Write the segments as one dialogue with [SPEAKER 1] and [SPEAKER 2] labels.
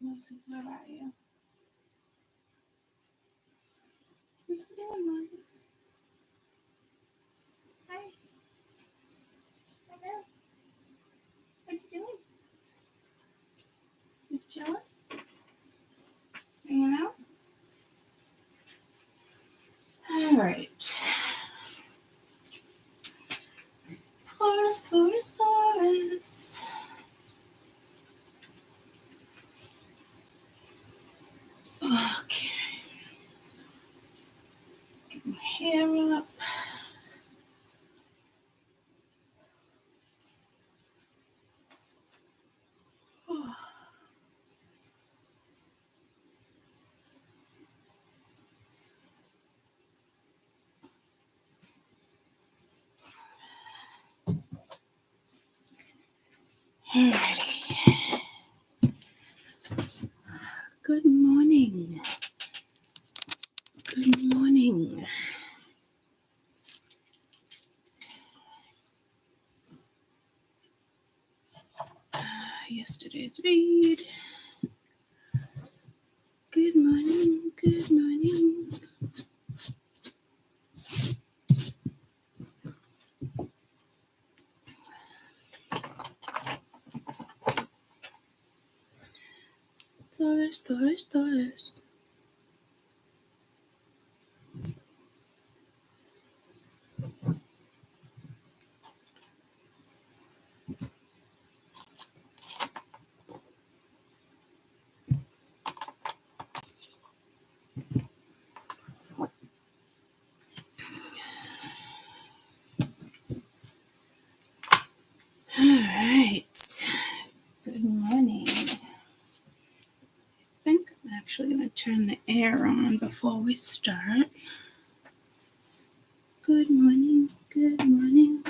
[SPEAKER 1] Moses, where are you? What you doing, Moses? Hi. Hello. What you doing? Just chilling? Hanging out? All right. Taurus, Taurus, Taurus. Okay. Get my hair up. Alrighty. Good morning. Good morning. Yesterday's read. Good morning. Good morning. Taurus, Taurus, Taurus. All right. Good morning. I think I'm actually going to turn the air on before we start. Good morning. Good morning.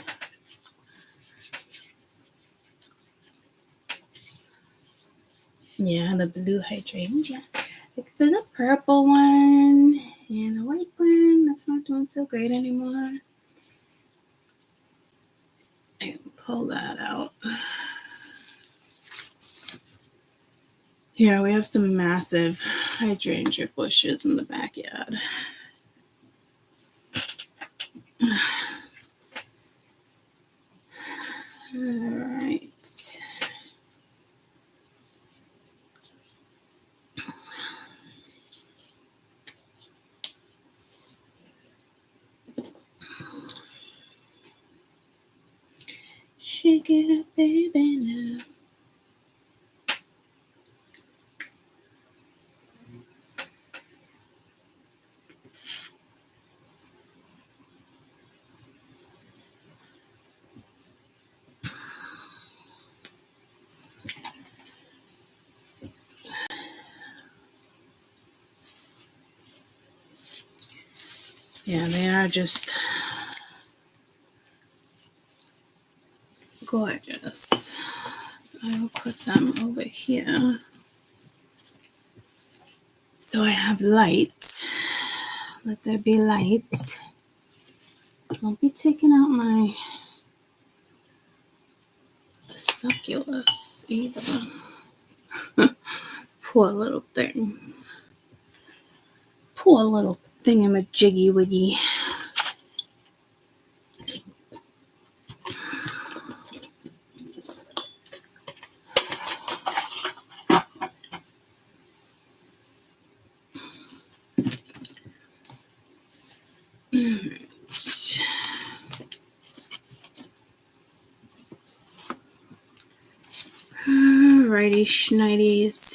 [SPEAKER 1] Yeah, the blue hydrangea. There's a purple one and a white one that's not doing so great anymore. I can pull that out. Yeah, we have some massive hydrangea bushes in the backyard. All right. Shake it up, baby, now. Yeah, they are just gorgeous. I will put them over here. So I have light. Let there be light. Don't be taking out my succulus either. Poor little thing. Poor little thingamajiggy wiggy. Alrighty, schnighties.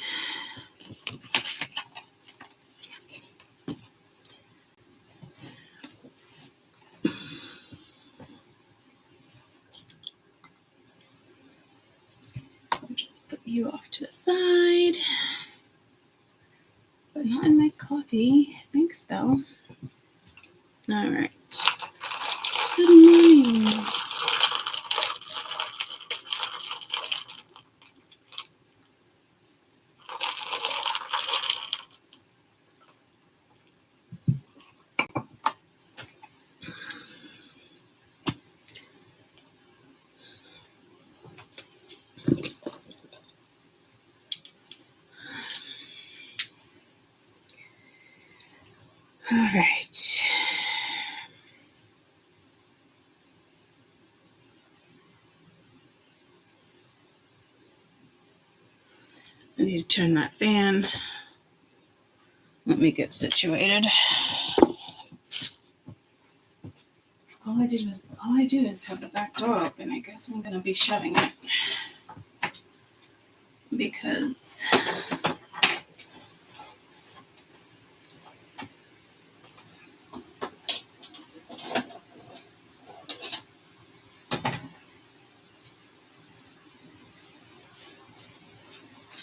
[SPEAKER 1] I'll just put you off to the side. But not in my coffee. Thanks, though. Alright. Good morning. right. I need to turn that fan. Let me get situated. All I do is have the back door open. I guess I'm gonna be shutting it because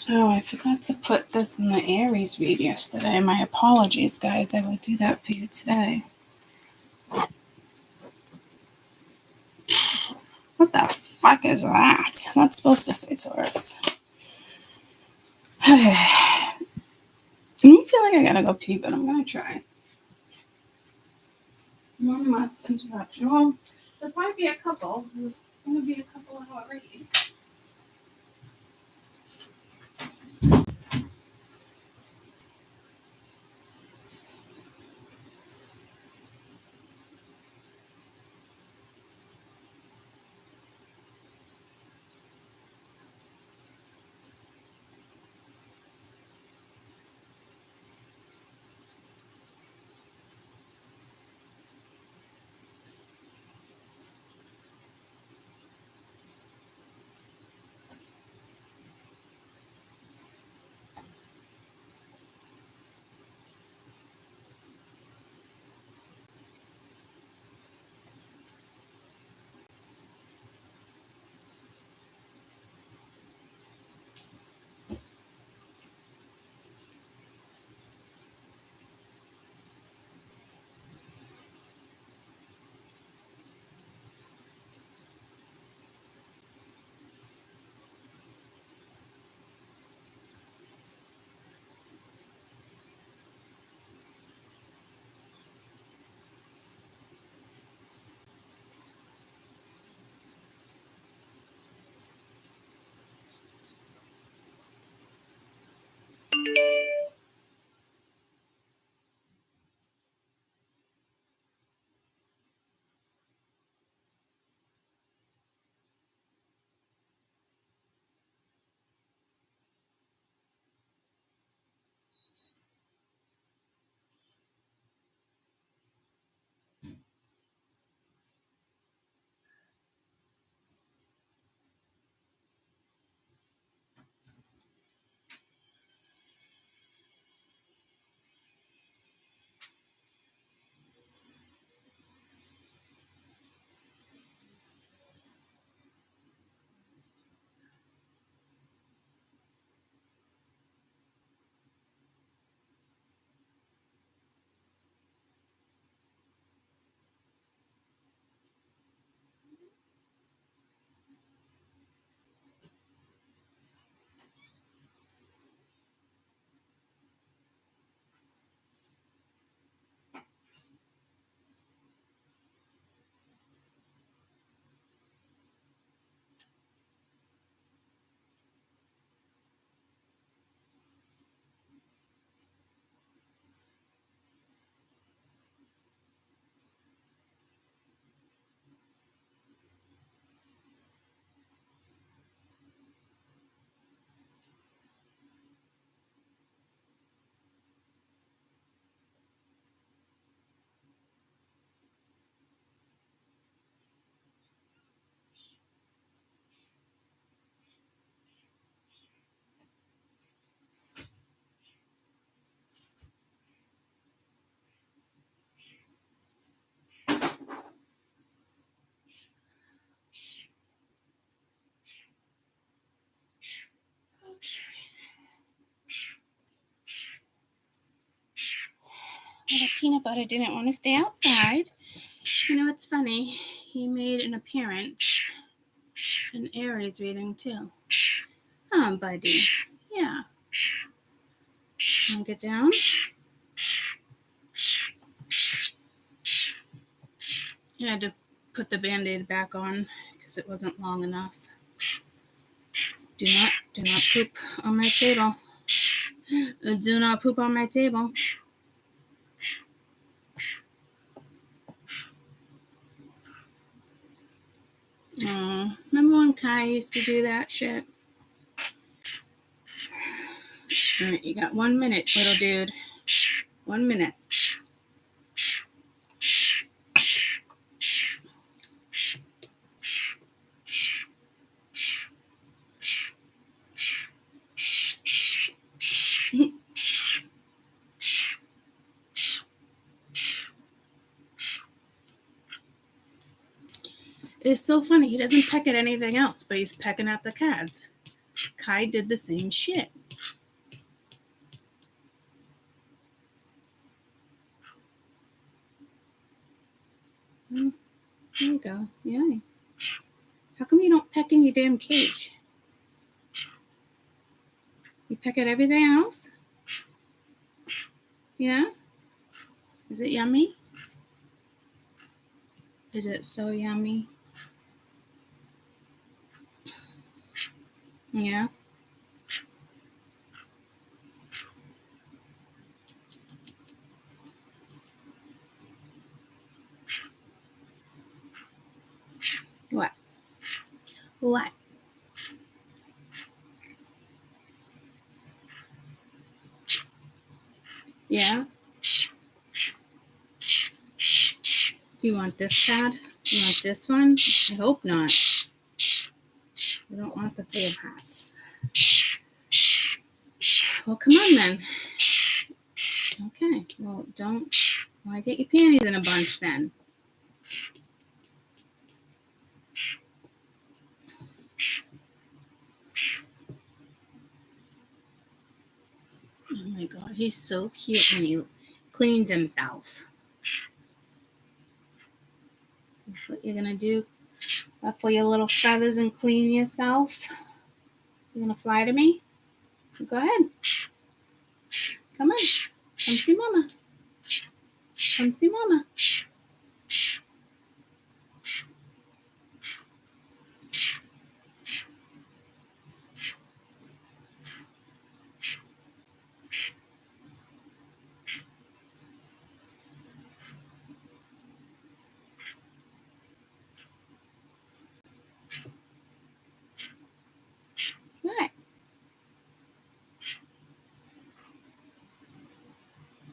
[SPEAKER 1] I forgot to put this in the Aries read yesterday. My apologies, guys. I will do that for you today. What the fuck is that? That's supposed to say Taurus. I don't feel like I gotta go pee, but I'm gonna try. One last interruption. Well, there might be a couple. There's gonna be a couple hour read. Little peanut butter didn't want to stay outside. You know, it's funny. He made an appearance in Aries reading too. Buddy. Yeah. Want to get down? I had to put the Band-Aid back on because it wasn't long enough. Do not poop on my table. Do not poop on my table. Oh, remember when Kai used to do that shit? All right, you got 1 minute, little dude. 1 minute. It's so funny. He doesn't peck at anything else, but he's pecking at the cards. Kai did the same shit. There you go. Yeah. How come you don't peck in your damn cage? You peck at everything else? Yeah? Is it yummy? Is it so yummy? Yeah. What? What? Yeah? You want this card? You want this one? I hope not. You don't want the Three of Hearts. Well, come on then. Okay. Well, don't. Why get your panties in a bunch then? Oh my God, he's so cute when he cleans himself. That's what you're gonna do. Ruffle your little feathers and clean yourself. You're gonna fly to me? Go ahead. Come on. Come see Mama. Come see Mama. What?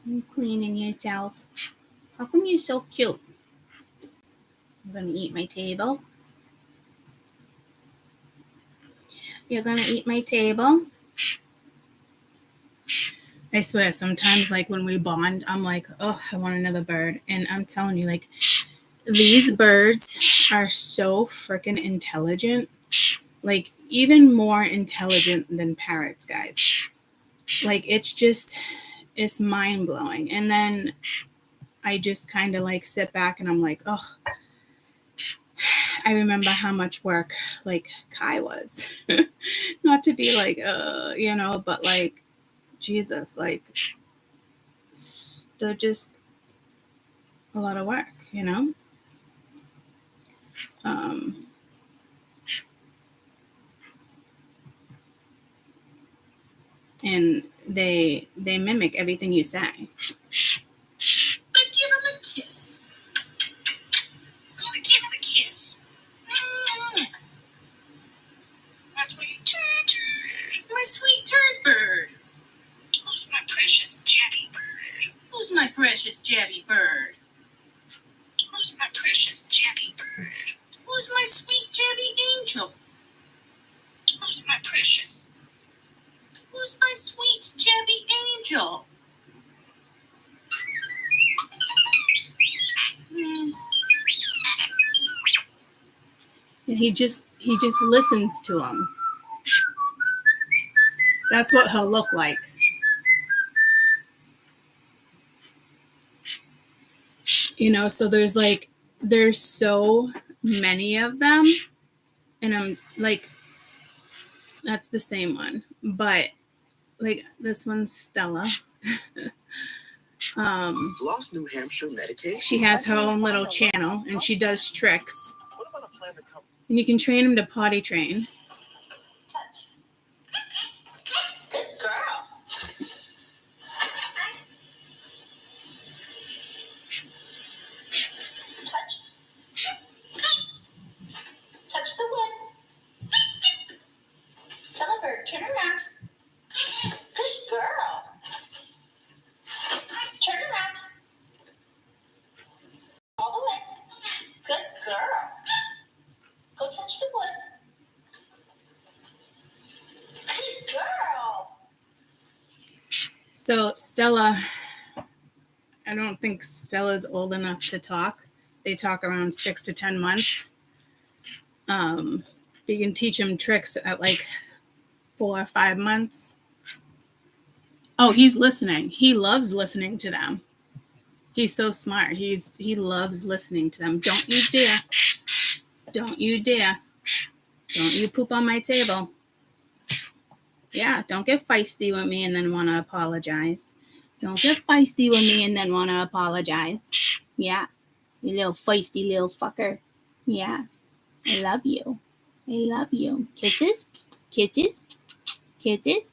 [SPEAKER 1] You cleaning yourself. How come you're so cute? I'm gonna eat my table. You're gonna eat my table. I swear, sometimes like when we bond, I'm like, oh, I want another bird. And I'm telling you, like, these birds are so freaking intelligent. Like, even more intelligent than parrots, guys. Like, it's mind blowing. And then I just kind of like sit back and I'm like, oh, I remember how much work like Kai was. Not to be like, but like, Jesus, like, they're just a lot of work, and they mimic everything you say. But give him a kiss. Give him a kiss. That's what you turd. My sweet turd bird. Who's my precious jabby bird? Who's my precious jabby bird? Who's my precious jabby bird? Who's my sweet jabby angel? Who's my precious? Who's my sweet jabby angel? And he just listens to him. That's what he'll look like. So there's so many of them, and I'm like, that's the same one, but like this one's Stella.
[SPEAKER 2] Lost New Hampshire medication.
[SPEAKER 1] She has her own little channel, and she does tricks. And you can train him to potty train.
[SPEAKER 3] Touch. Good girl. Touch. Touch.
[SPEAKER 1] So Stella, I don't think Stella's old enough to talk. They talk around 6 to 10 months. You can teach him tricks at like 4 or 5 months. Oh, he's listening. He loves listening to them. He's so smart. He loves listening to them. Don't you dare. Don't you dare. Don't you poop on my table. Yeah, don't get feisty with me and then want to apologize. Don't get feisty with me and then want to apologize. Yeah, you little feisty little fucker. Yeah, I love you. I love you. Kisses? Kisses? Kisses?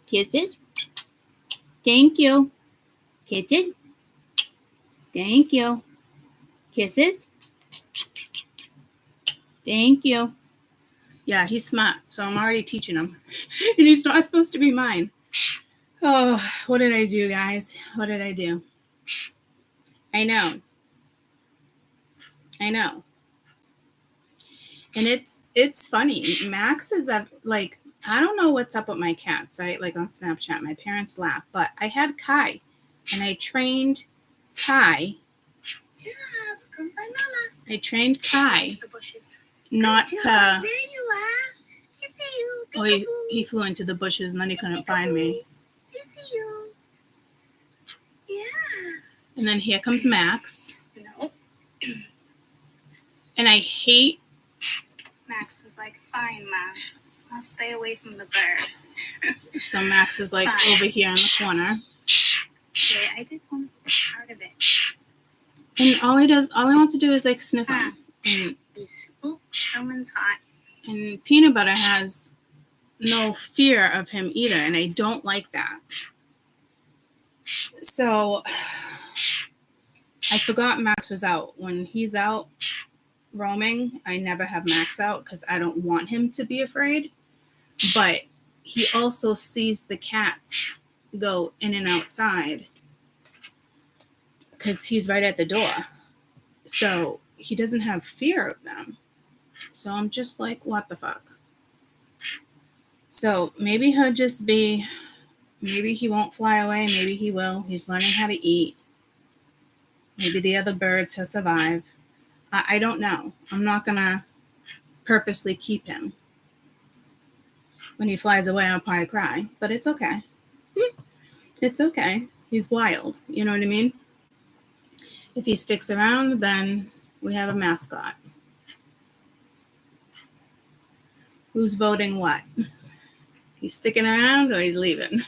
[SPEAKER 1] Kisses? Thank you. Kisses? Thank you. Kisses? Thank you. Yeah, he's smart, so I'm already teaching him. And he's not supposed to be mine. Oh, what did I do, guys? What did I do? I know. And it's funny. Max is like, I don't know what's up with my cats, right? Like on Snapchat, my parents laugh, but I had Kai, and I trained Kai.
[SPEAKER 3] Come find Mama.
[SPEAKER 1] I trained Kai
[SPEAKER 3] The bushes.
[SPEAKER 1] not to.
[SPEAKER 3] There you are. I see you.
[SPEAKER 1] Oh, he flew into the bushes and then he couldn't find me.
[SPEAKER 3] I see you. Yeah.
[SPEAKER 1] And then here comes Max.
[SPEAKER 3] No.
[SPEAKER 1] And I hate.
[SPEAKER 3] Max is like, fine, Mom. I'll stay away from the bird.
[SPEAKER 1] So Max is like
[SPEAKER 3] Fine.
[SPEAKER 1] over here in the corner.
[SPEAKER 3] Okay, I did one part of it.
[SPEAKER 1] And all he wants to do is like sniff him. And
[SPEAKER 3] Oh, someone's hot.
[SPEAKER 1] And Peanut Butter has no fear of him either, and I don't like that. So I forgot Max was out. When he's out roaming, I never have Max out because I don't want him to be afraid. But he also sees the cats go in and outside because he's right at the door. So he doesn't have fear of them. So I'm just like, what the fuck? So maybe he'll just be, maybe he won't fly away. Maybe he will. He's learning how to eat. Maybe the other birds will survive. I don't know. I'm not going to purposely keep him. When he flies away, I'll probably cry. But it's okay. It's okay. He's wild. You know what I mean? If he sticks around, then we have a mascot. Who's voting what? He's sticking around or he's leaving?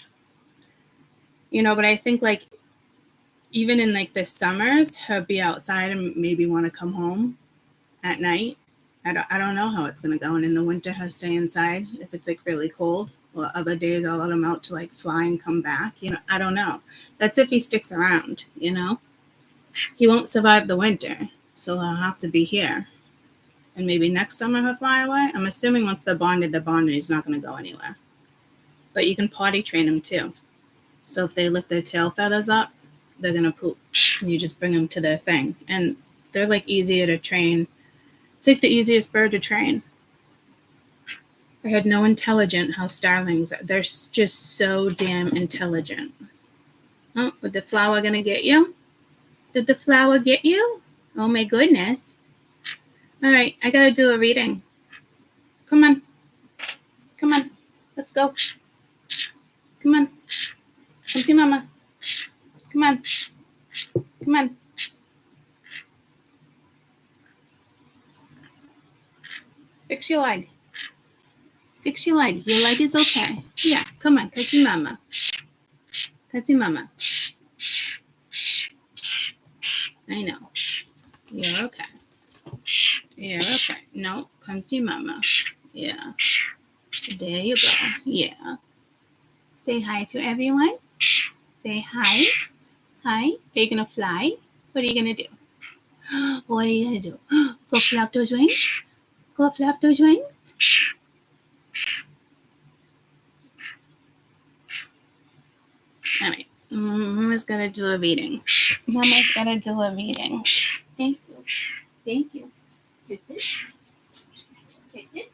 [SPEAKER 1] You know, but I think like even in like the summers, he'll be outside and maybe want to come home at night. I don't know how it's going to go. And in the winter, he'll stay inside if it's like really cold. Or other days, I'll let him out to like fly and come back. You know, I don't know. That's if he sticks around, you know. He won't survive the winter, so he'll have to be here. And maybe next summer he'll fly away. I'm assuming once they're bonded, he's not going to go anywhere. But you can potty train him too. So if they lift their tail feathers up, they're going to poop. And you just bring them to their thing. And they're like easier to train. It's like the easiest bird to train. I had no intelligent how starlings are. They're just so damn intelligent. Oh, was the flower going to get you? Did the flower get you? Oh my goodness. All right, I got to do a reading. Come on. Come on. Let's go. Come on. Come see Mama. Come on. Come on. Fix your leg. Fix your leg. Your leg is okay. Yeah, come on. Come see Mama. Come see Mama. I know. You're okay. You're okay. No, come see Mama. Yeah. There you go. Yeah. Say hi to everyone. Say hi. Hi. Are you going to fly? What are you going to do? What are you going to do? Go flap those wings? Go flap those wings? All right. Mama's going to do a reading. Mama's going to do a reading. Thank you. Thank you. Kiss it. Kiss it.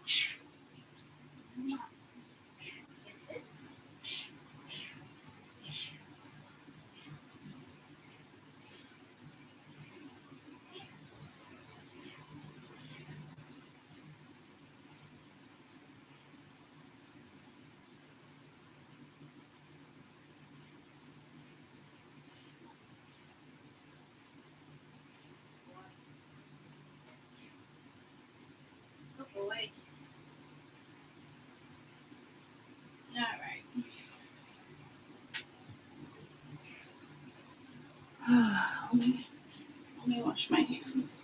[SPEAKER 1] Let me wash my hands.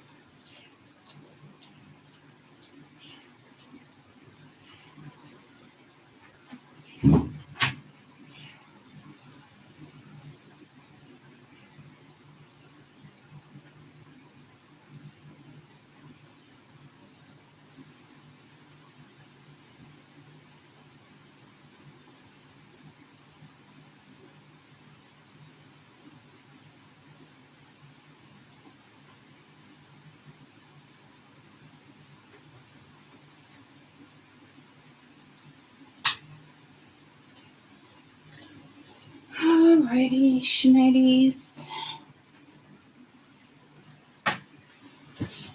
[SPEAKER 1] Alrighty, schmitties.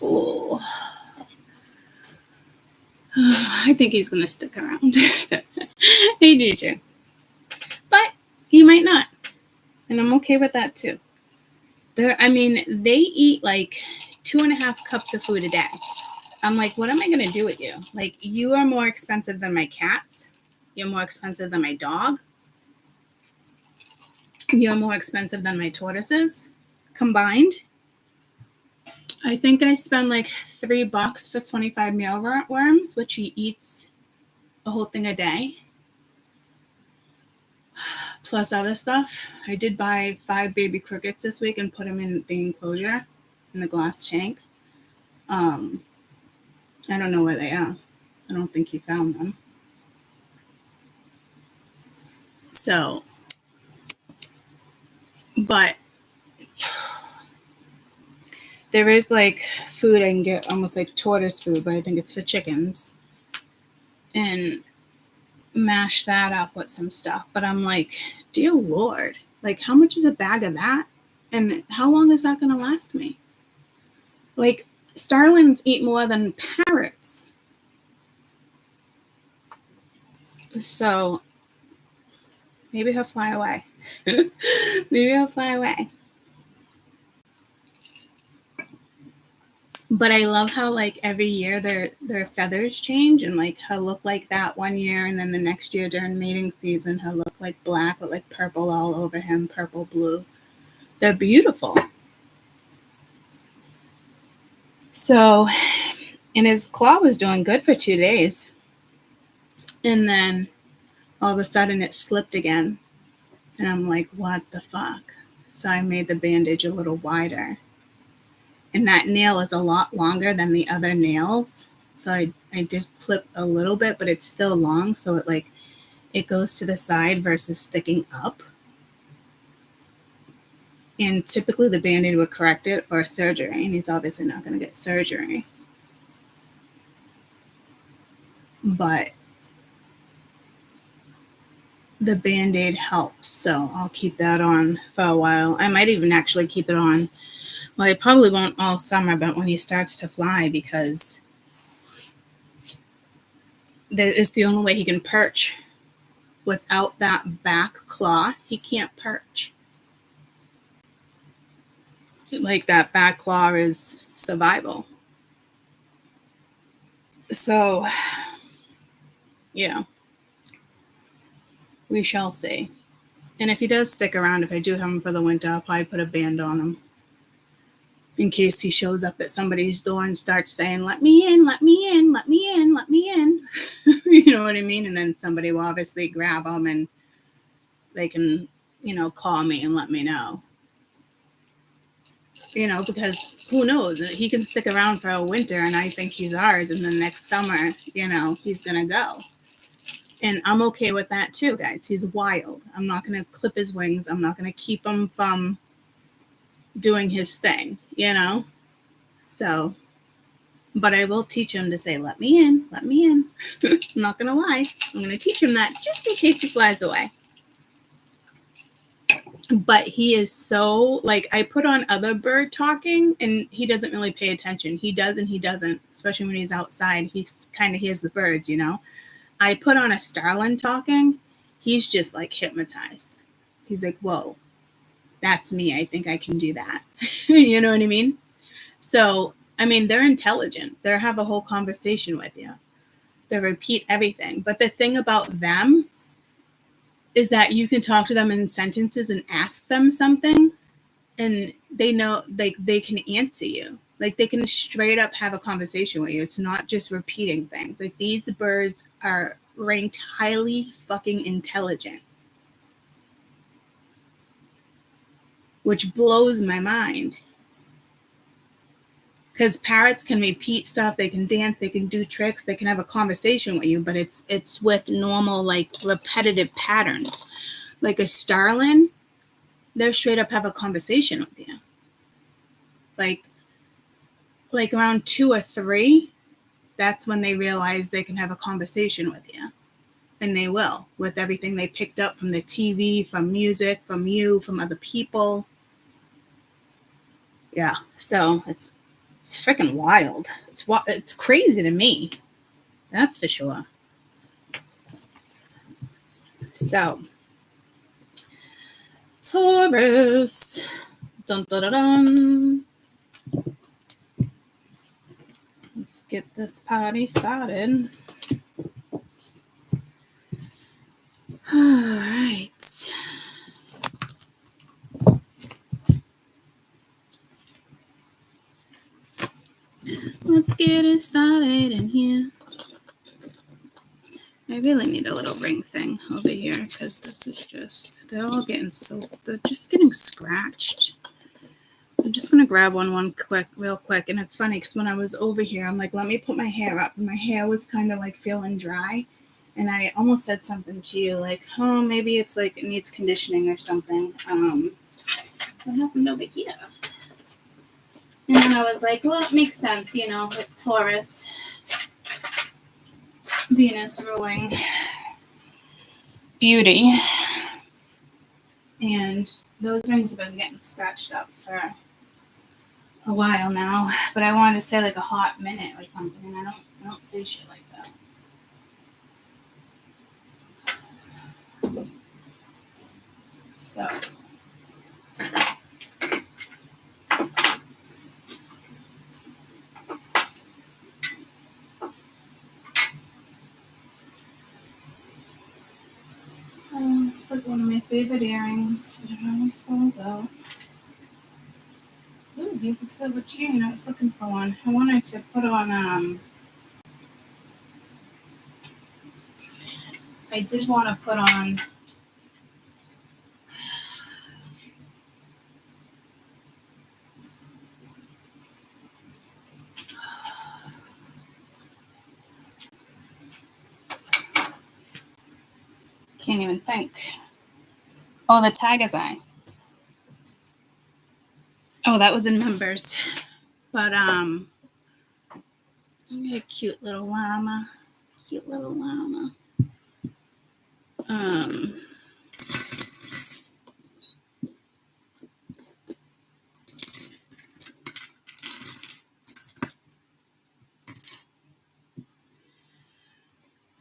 [SPEAKER 1] Oh, I think he's gonna stick around. He do too, but he might not, and I'm okay with that too. They eat like 2.5 cups of food a day. I'm like, what am I gonna do with you? Like, you are more expensive than my cats. You're more expensive than my dog. You're more expensive than my tortoises combined. I think I spend like $3 for 25 mealworms, which he eats a whole thing a day, plus other stuff. I did buy 5 baby crickets this week and put them in the enclosure in the glass tank. I don't know where they are. I don't think he found them. So, but there is like food I can get, almost like tortoise food, but I think it's for chickens, and mash that up with some stuff. But I'm like, dear Lord, like, how much is a bag of that? And how long is that going to last me? Like, starlings eat more than parrots. So maybe he'll fly away. Maybe he'll fly away. But I love how, like, every year their feathers change, and like he'll look like that one year, and then the next year during mating season he'll look like black with like purple all over him, purple, blue. They're beautiful. So, and his claw was doing good for 2 days, and then all of a sudden it slipped again, and I'm like, what the fuck? So I made the bandage a little wider. And that nail is a lot longer than the other nails. So I did clip a little bit, but it's still long. So it goes to the side versus sticking up. And typically the Band-Aid would correct it, or surgery. And he's obviously not going to get surgery. But the Band-Aid helps. So I'll keep that on for a while. I might even actually keep it on. Well, I probably won't all summer, but when he starts to fly, because it's the only way he can perch. Without that back claw, he can't perch. Like, that back claw is survival. So, yeah, we shall see. And if he does stick around, if I do have him for the winter, I'll probably put a band on him, in case he shows up at somebody's door and starts saying, let me in, let me in, let me in, let me in. You know what I mean? And then somebody will obviously grab him, and they can, call me and let me know. Because who knows? He can stick around for a winter, and I think he's ours, and then next summer, he's going to go. And I'm okay with that too, guys. He's wild. I'm not going to clip his wings. I'm not going to keep him from doing his thing, So, but I will teach him to say, let me in, let me in. I'm not going to lie. I'm going to teach him that just in case he flies away. But he is so, like, I put on other bird talking, and he doesn't really pay attention. He does and he doesn't, especially when he's outside. He kind of hears the birds, I put on a starling talking. He's just like hypnotized. He's like, whoa, that's me. I think I can do that. You know what I mean? So, they're intelligent. They'll have a whole conversation with you. They repeat everything. But the thing about them is that you can talk to them in sentences and ask them something, and they know, like, they can answer you. Like, they can straight up have a conversation with you. It's not just repeating things. Like, these birds are ranked highly fucking intelligent, which blows my mind. Because parrots can repeat stuff, they can dance, they can do tricks, they can have a conversation with you, but it's with normal, like, repetitive patterns. Like a starling, they'll straight up have a conversation with you. Like around 2 or 3, that's when they realize they can have a conversation with you. And they will, with everything they picked up from the TV, from music, from you, from other people. Yeah, so it's freaking wild. It's crazy to me. That's for sure. So, Taurus. Dun, dun, dun, dun. Let's get this party started. All right. Let's get it started in here. I really need a little ring thing over here because this is just, they're just getting scratched. I'm just going to grab one real quick. And it's funny because when I was over here, I'm like, let me put my hair up. And my hair was kind of like feeling dry. And I almost said something to you like, oh, maybe it's like it needs conditioning or something. What happened over here? And then I was like, well, it makes sense, with Taurus, Venus ruling beauty. And those rings have been getting scratched up for a while now. But I wanted to say like a hot minute or something. And I don't say shit like that. So. It's like one of my favorite earrings, but it always falls out. Ooh, here's a silver chain. I was looking for one. I wanted to put on, I did want to put on, can't even think. Oh, the tiger's eye. Oh, that was in members. But, a cute little llama. Cute little llama.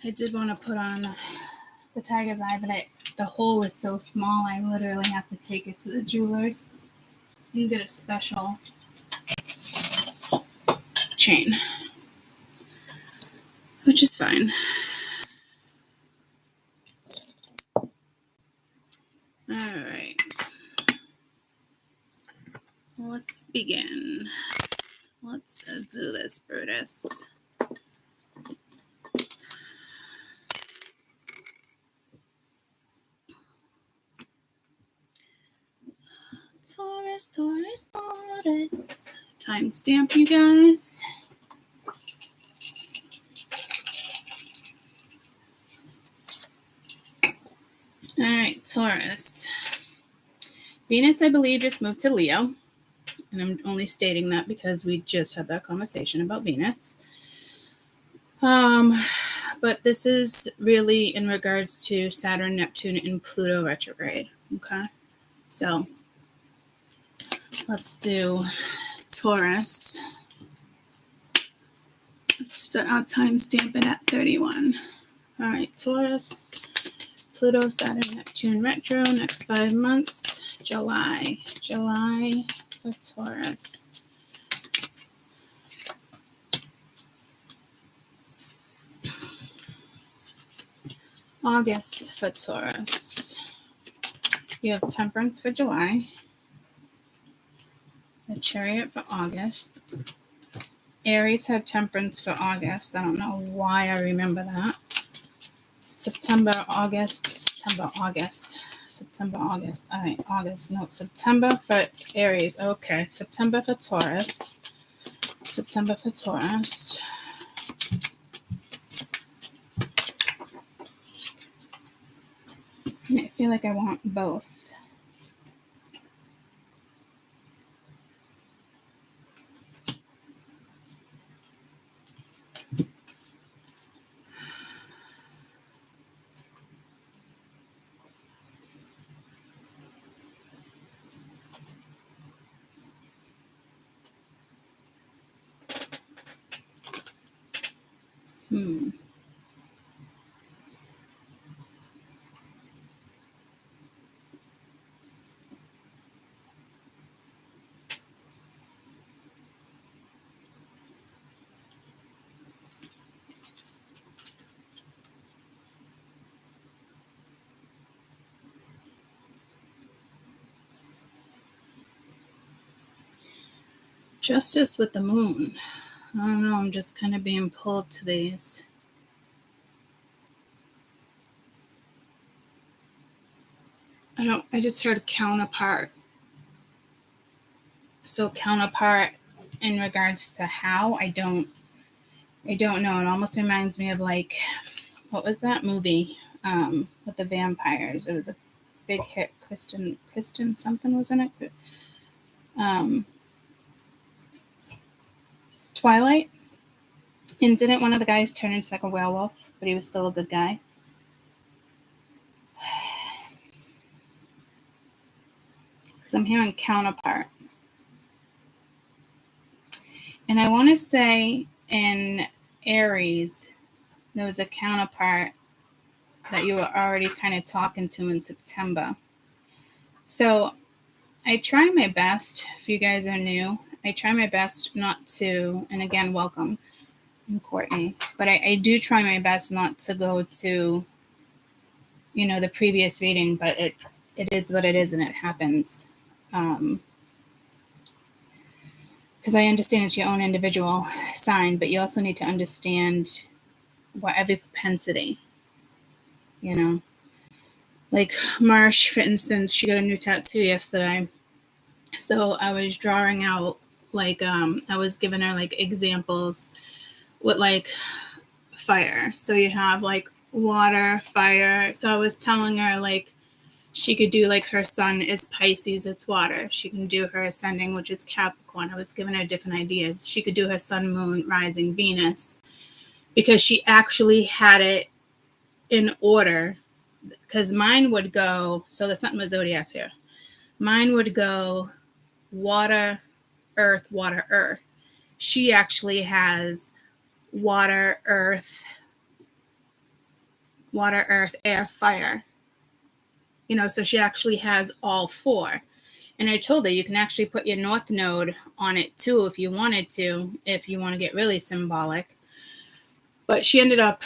[SPEAKER 1] I did want to put on the tiger's eye, but the hole is so small, I literally have to take it to the jeweler's. You get a special chain, which is fine. All right. Let's begin. Let's do this, Brutus. Taurus, Taurus, Taurus. Timestamp, you guys. All right, Taurus. Venus, I believe, just moved to Leo. And I'm only stating that because we just had that conversation about Venus. But this is really in regards to Saturn, Neptune, and Pluto retrograde. Okay. So let's do Taurus. I'll timestamp it at 31. All right, Taurus, Pluto, Saturn, Neptune retro, next 5 months. July for Taurus. August for Taurus. You have Temperance for July. Chariot for August. Aries had Temperance for August. I don't know why I remember that. September, August. All right, August. No, September for Aries. Okay, September for Taurus. I feel like I want both. Justice with the moon. I don't know, I'm just kind of being pulled to these. I just heard counterpart. So counterpart in regards to how, I don't know. It almost reminds me of like, what was that movie with the vampires? It was a big hit. Kristen something was in it. Twilight. And didn't one of the guys turn into like a werewolf, but he was still a good guy? Because I'm hearing counterpart. And I want to say in Aries, there was a counterpart that you were already kind of talking to in September. So I try my best, if you guys are new, I try my best not to, and again, welcome, I'm Courtney, but I do try my best not to go to, the previous reading, but it is what it is and it happens. Because I understand it's your own individual sign, but you also need to understand what every propensity, Like Marsh, for instance, she got a new tattoo yesterday. So I was drawing out, like, I was giving her, like, examples with, like, fire. So you have, like, water, fire. So I was telling her, like, she could do, like, her sun is Pisces, it's water. She can do her ascending, which is Capricorn. I was giving her different ideas. She could do her sun, moon, rising, Venus. Because she actually had it in order. Because mine would go, so there's something with zodiacs here. Mine would go water, earth, water, earth. She actually has water, earth, air, fire. So she actually has all four. And I told her you can actually put your north node on it too if you wanted to, if you want to get really symbolic. But she ended up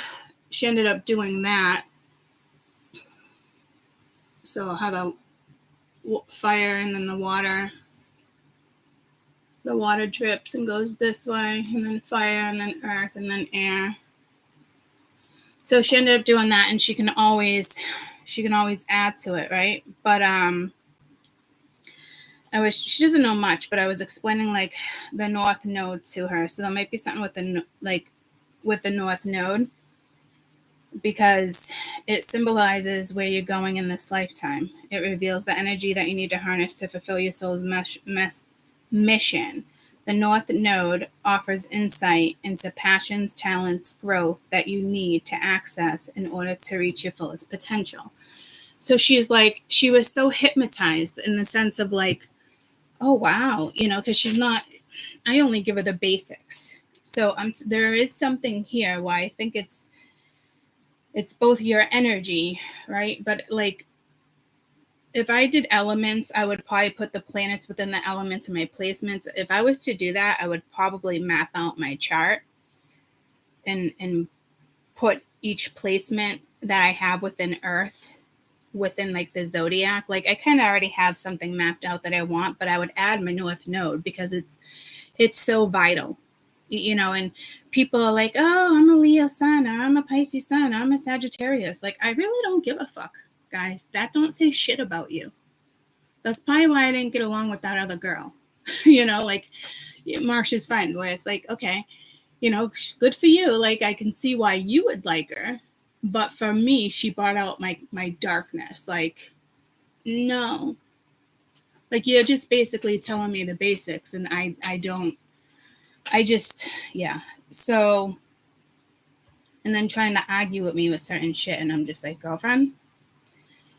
[SPEAKER 1] doing that. So how the fire and then the water drips and goes this way, and then fire, and then earth, and then air. So she ended up doing that, and she can always add to it, right? But she doesn't know much, but I was explaining like the north node to her. So there might be something with the north node, because it symbolizes where you're going in this lifetime. It reveals the energy that you need to harness to fulfill your soul's mission. The North Node offers insight into passions, talents, growth that you need to access in order to reach your fullest potential. So she was so hypnotized in the sense of like, oh, wow, because she's not, I only give her the basics. So there is something here why I think it's both your energy, right? But like, if I did elements, I would probably put the planets within the elements in my placements. If I was to do that, I would probably map out my chart and put each placement that I have within Earth within like the zodiac. Like I kind of already have something mapped out that I want, but I would add my North Node because it's so vital, you know. And people are like, oh, I'm a Leo sun, or I'm a Pisces sun, or I'm a Sagittarius. Like, I really don't give a fuck, guys. That don't say shit about you. That's probably why I didn't get along with that other girl. You know, like Marsha's friend, where it's like, okay, you know, good for you. Like, I can see why you would like her. But for me, she brought out my darkness. Like, no. Like, you're just basically telling me the basics, and I just, yeah. So, and then trying to argue with me with certain shit, and I'm just like, girlfriend,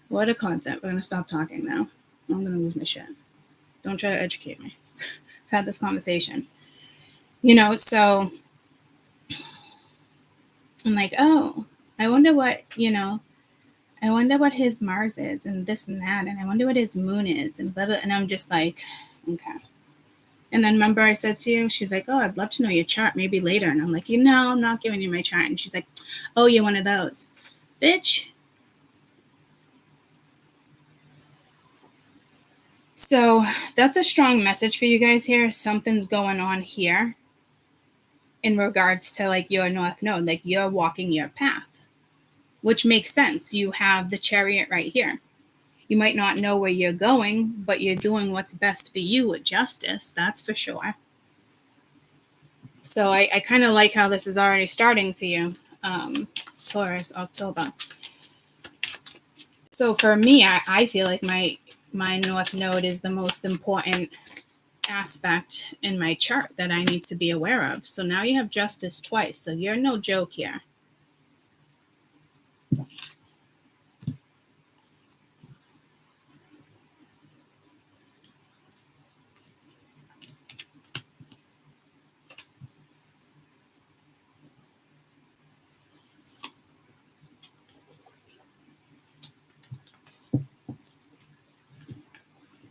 [SPEAKER 1] what a concept. We're going to stop talking now. I'm going to lose my shit. Don't try to educate me. I've had this conversation. You know, so I'm like, oh, I wonder what, you know, I wonder what his Mars is and this and that. And I wonder what his moon is and blah, blah. And I'm just like, okay. And then remember I said to you, she's like, oh, I'd love to know your chart maybe later. And I'm like, you know, I'm not giving you my chart. And she's like, oh, you're one of those. Bitch. So that's a strong message for you guys here. Something's going on here in regards to like your North Node. Like, you're walking your path, which makes sense. You have the Chariot right here. You might not know where you're going, but you're doing what's best for you with justice. That's for sure. So I kind of like how this is already starting for you, Taurus, October. So for me, I feel like my North Node is the most important aspect in my chart that I need to be aware of. So now you have justice twice. So you're no joke here.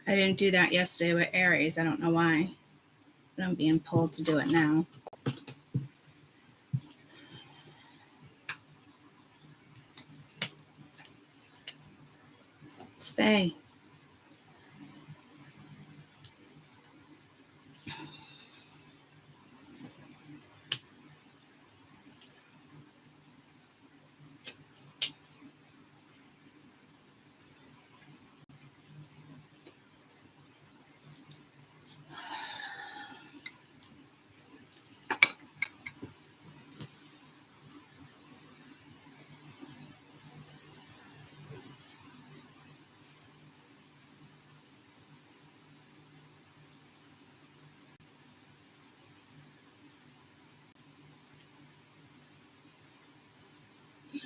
[SPEAKER 1] I didn't do that yesterday with Aries. I don't know why, but I'm being pulled to do it now. Stay.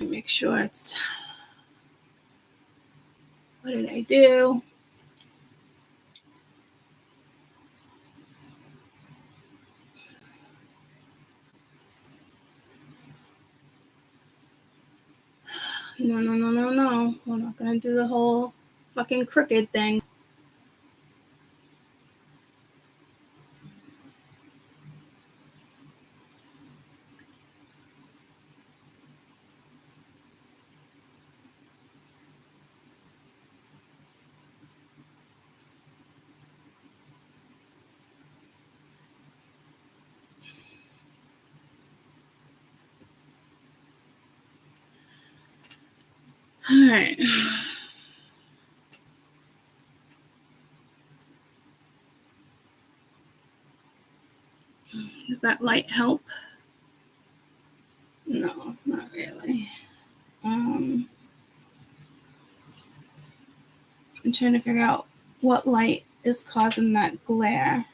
[SPEAKER 1] Make sure it's, what did I do? No. We're not going to do the whole fucking crooked thing. All right. Does that light help? No, not really. I'm trying to figure out what light is causing that glare.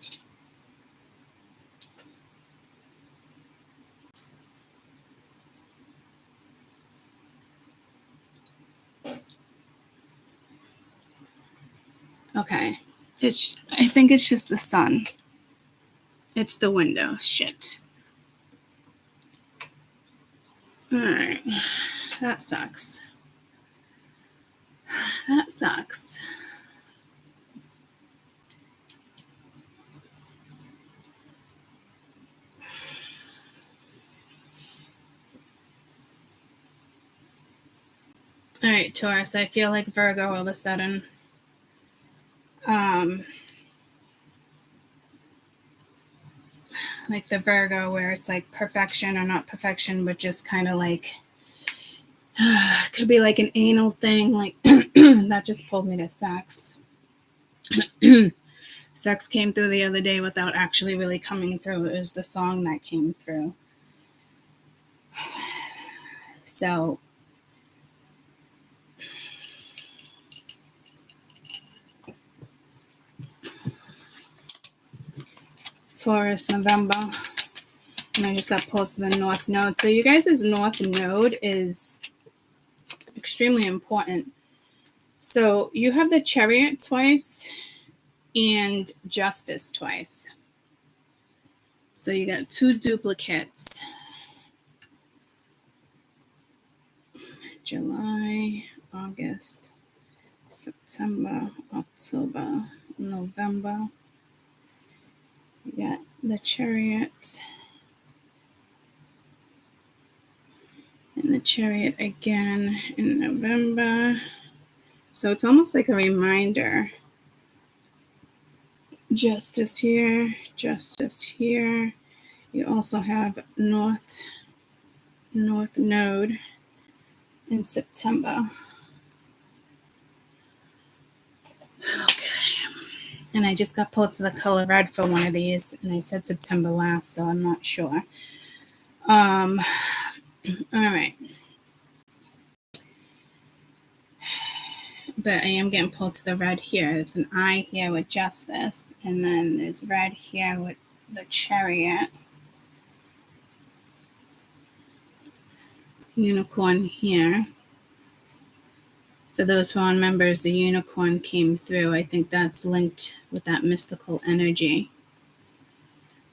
[SPEAKER 1] Okay. I think it's just the sun. It's the window. Shit. All right. That sucks. That sucks. All right, Taurus, I feel like Virgo all of a sudden. Like the Virgo where it's like perfection or not perfection, but just kind of like, could be like an anal thing. Like that just pulled me to sex. Sex came through the other day without actually really coming through. It was the song that came through. So Taurus, November. And I just got pulled to the North Node. So you guys' North Node is extremely important. So you have the Chariot twice and Justice twice. So you got two duplicates. July, August, September, October, November. You got the Chariot. And the Chariot again in November. So it's almost like a reminder. Justice here, Justice here. You also have North Node in September. Okay. And I just got pulled to the color red for one of these, and I said September last, so I'm not sure. All right. But I am getting pulled to the red here. There's an eye here with Justice, and then there's red here with the Chariot. Unicorn here. For those who are members, the unicorn came through. I think that's linked with that mystical energy.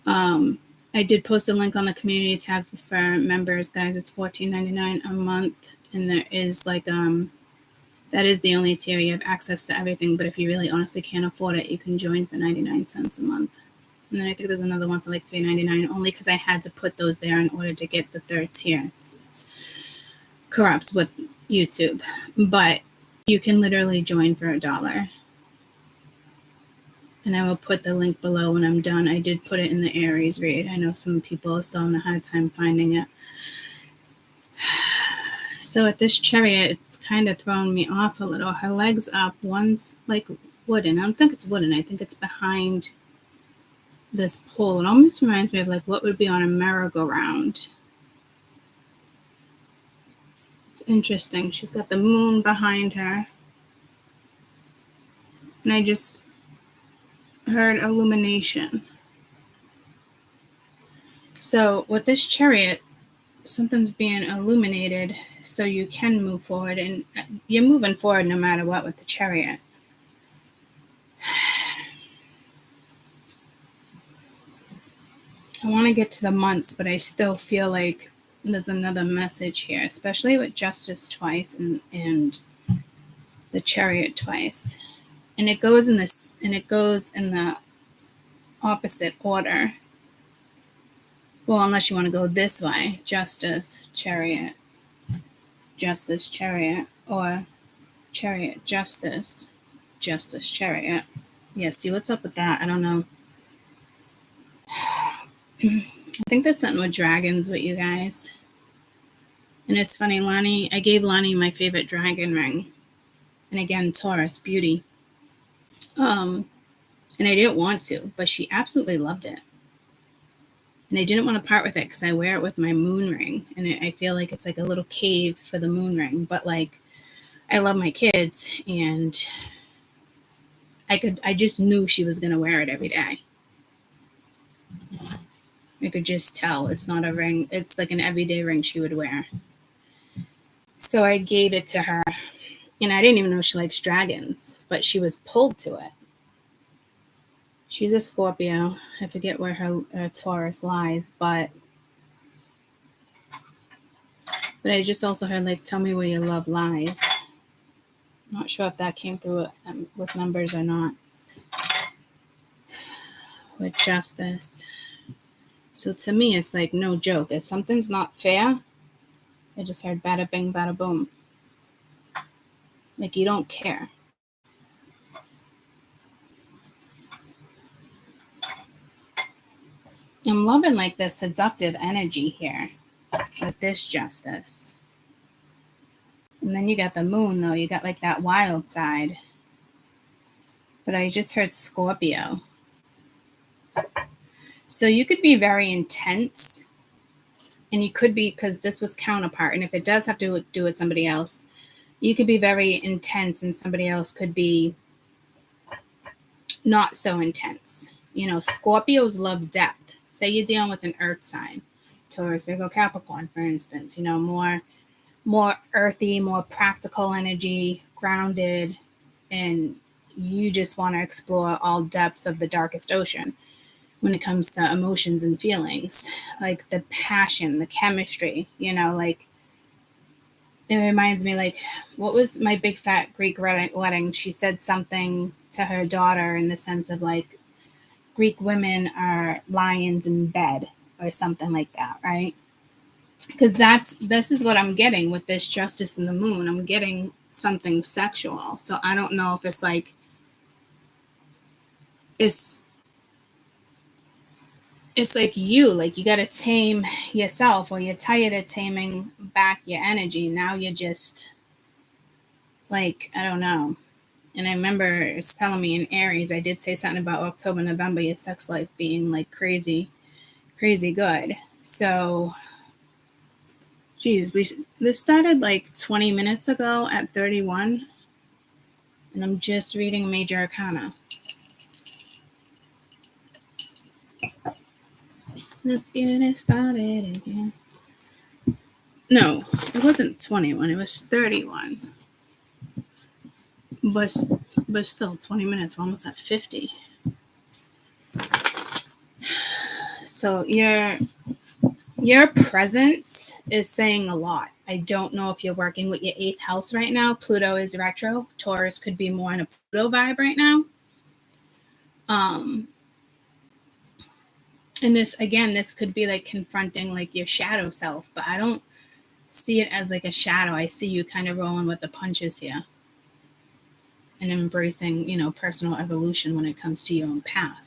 [SPEAKER 1] I did post a link on the community tab for members, guys. It's $14.99 a month, and there is like that is the only tier you have access to everything. But if you really honestly can't afford it, you can join for 99 cents a month. And then I think there's another one for like $3.99, only because I had to put those there in order to get the third tier. It's corrupt with YouTube, but you can literally join for $1. And I will put the link below when I'm done. I did put it in the Aries read. I know some people are still having a hard time finding it. So at this Chariot, it's kind of thrown me off a little. Her legs up. One's like wooden. I don't think it's wooden. I think it's behind this pole. It almost reminds me of like what would be on a merry-go-round. It's interesting. She's got the moon behind her. And I just heard illumination. So with this Chariot, something's being illuminated so you can move forward, and you're moving forward no matter what with the Chariot. I want to get to the months, but I still feel like there's another message here, especially with Justice twice and the Chariot twice. And it goes in this, and it goes in the opposite order. Well, unless you want to go this way, Justice, Chariot, Justice, Chariot, or Chariot, Justice, Justice, Chariot. Yeah, see what's up with that? I don't know. I think there's something with dragons with you guys. And it's funny, Lonnie, I gave Lonnie my favorite dragon ring. And again, Taurus, beauty. And I didn't want to, but she absolutely loved it. And I didn't want to part with it because I wear it with my moon ring. And I feel like it's like a little cave for the moon ring. But like, I love my kids, and I just knew she was going to wear it every day. I could just tell it's not a ring. It's like an everyday ring she would wear. So I gave it to her. And I didn't even know she likes dragons, but she was pulled to it. She's a Scorpio. I forget where her Taurus lies, but I just also heard, like, tell me where your love lies. Not sure if that came through with numbers or not. With Justice. So to me, it's like no joke. If something's not fair, I just heard bada bing, bada boom. Like you don't care. I'm loving like the seductive energy here with this justice. And then you got the moon though. You got like that wild side. But I just heard Scorpio. So you could be very intense. And you could be, because this was counterpart. And if it does have to do with somebody else, you could be very intense and somebody else could be not so intense. You know, Scorpios love depth. Say you're dealing with an earth sign, Taurus, Virgo, Capricorn, for instance, you know, more earthy, more practical energy, grounded, and you just want to explore all depths of the darkest ocean when it comes to emotions and feelings, like the passion, the chemistry, you know, like it reminds me, like, what was my big fat Greek wedding? She said something to her daughter in the sense of like, Greek women are lions in bed or something like that, right? Because this is what I'm getting with this justice in the moon. I'm getting something sexual. So I don't know if it's like, it's like you got to tame yourself, or you're tired of taming back your energy. Now you're just like, I don't know. And I remember it's telling me in Aries, I did say something about October, November, your sex life being like crazy good. So, geez, this started like 20 minutes ago at 31, and I'm just reading Major Arcana. Let's get it started again. No, it wasn't 21. It was 31. But still, 20 minutes. We're almost at 50. So your presence is saying a lot. I don't know if you're working with your 8th house right now. Pluto is retro. Taurus could be more in a Pluto vibe right now. And this could be like confronting like your shadow self, but I don't see it as like a shadow. I see you kind of rolling with the punches here and embracing, you know, personal evolution when it comes to your own path.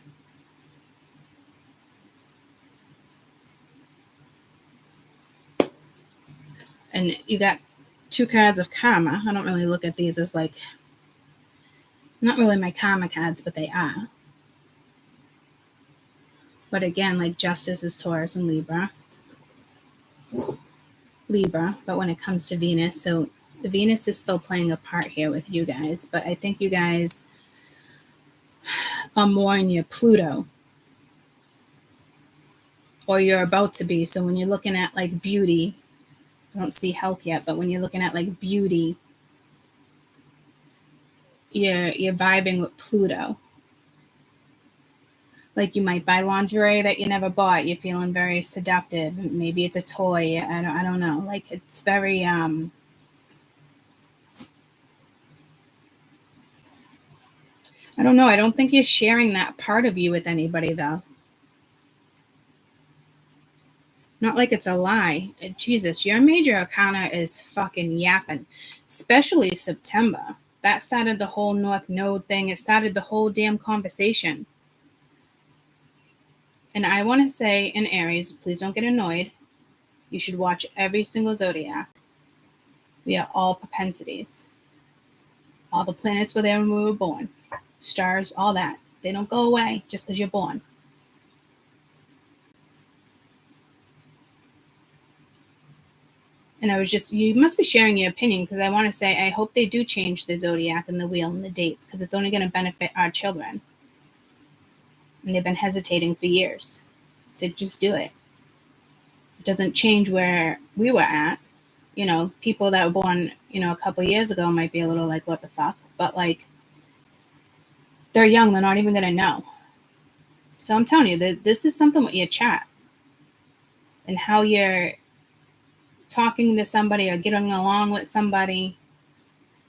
[SPEAKER 1] And you got 2 cards of karma. I don't really look at these as like, not really my karma cards, but they are. But again, like justice is Taurus and Libra. But when it comes to Venus, so the Venus is still playing a part here with you guys, but I think you guys are more in your Pluto, or you're about to be. So when you're looking at like beauty, I don't see health yet, but when you're looking at like beauty, you're vibing with Pluto. Like you might buy lingerie that you never bought. You're feeling very seductive. Maybe it's a toy. I don't know. Like it's very I don't know. I don't think you're sharing that part of you with anybody though. Not like it's a lie. Jesus, your major arcana is fucking yapping. Especially September. That started the whole North Node thing. It started the whole damn conversation. And I want to say in Aries, please don't get annoyed. You should watch every single zodiac. We are all propensities. All the planets were there when we were born. Stars, all that. They don't go away just because you're born. And I was just, you must be sharing your opinion, because I want to say, I hope they do change the zodiac and the wheel and the dates, because it's only going to benefit our children. And they've been hesitating for years to just do it. It doesn't change where we were at. You know, people that were born, you know, a couple years ago might be a little like, what the fuck? But like, they're young, they're not even going to know. So I'm telling you that this is something with your chat and how you're talking to somebody or getting along with somebody.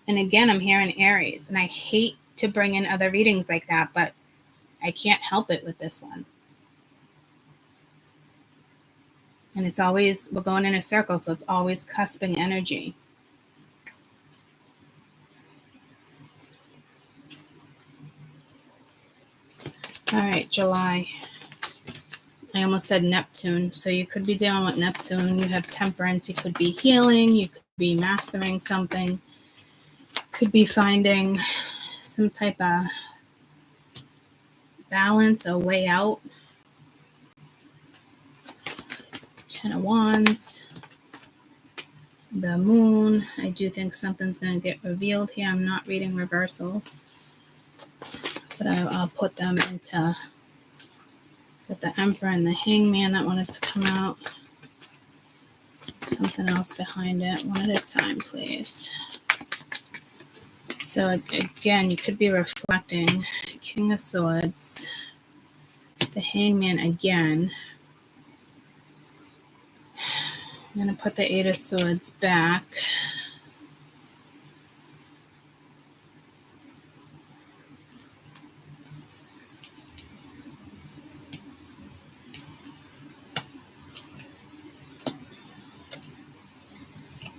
[SPEAKER 1] And again, I'm here in Aries, and I hate to bring in other readings like that, but I can't help it with this one. And it's always, we're going in a circle, so it's always cusping energy. July. I almost said Neptune. So you could be dealing with Neptune. You have temperance. You could be healing. You could be mastering something. Could be finding some type of balance or way out. 10 of Wands. The Moon. I do think something's going to get revealed here. I'm not reading reversals. But I'll put them into... with the Emperor and the Hangman that wanted to come out. Something else behind it. One at a time, please. So again, you could be reflecting King of Swords, the Hangman again. I'm going to put the Eight of Swords back.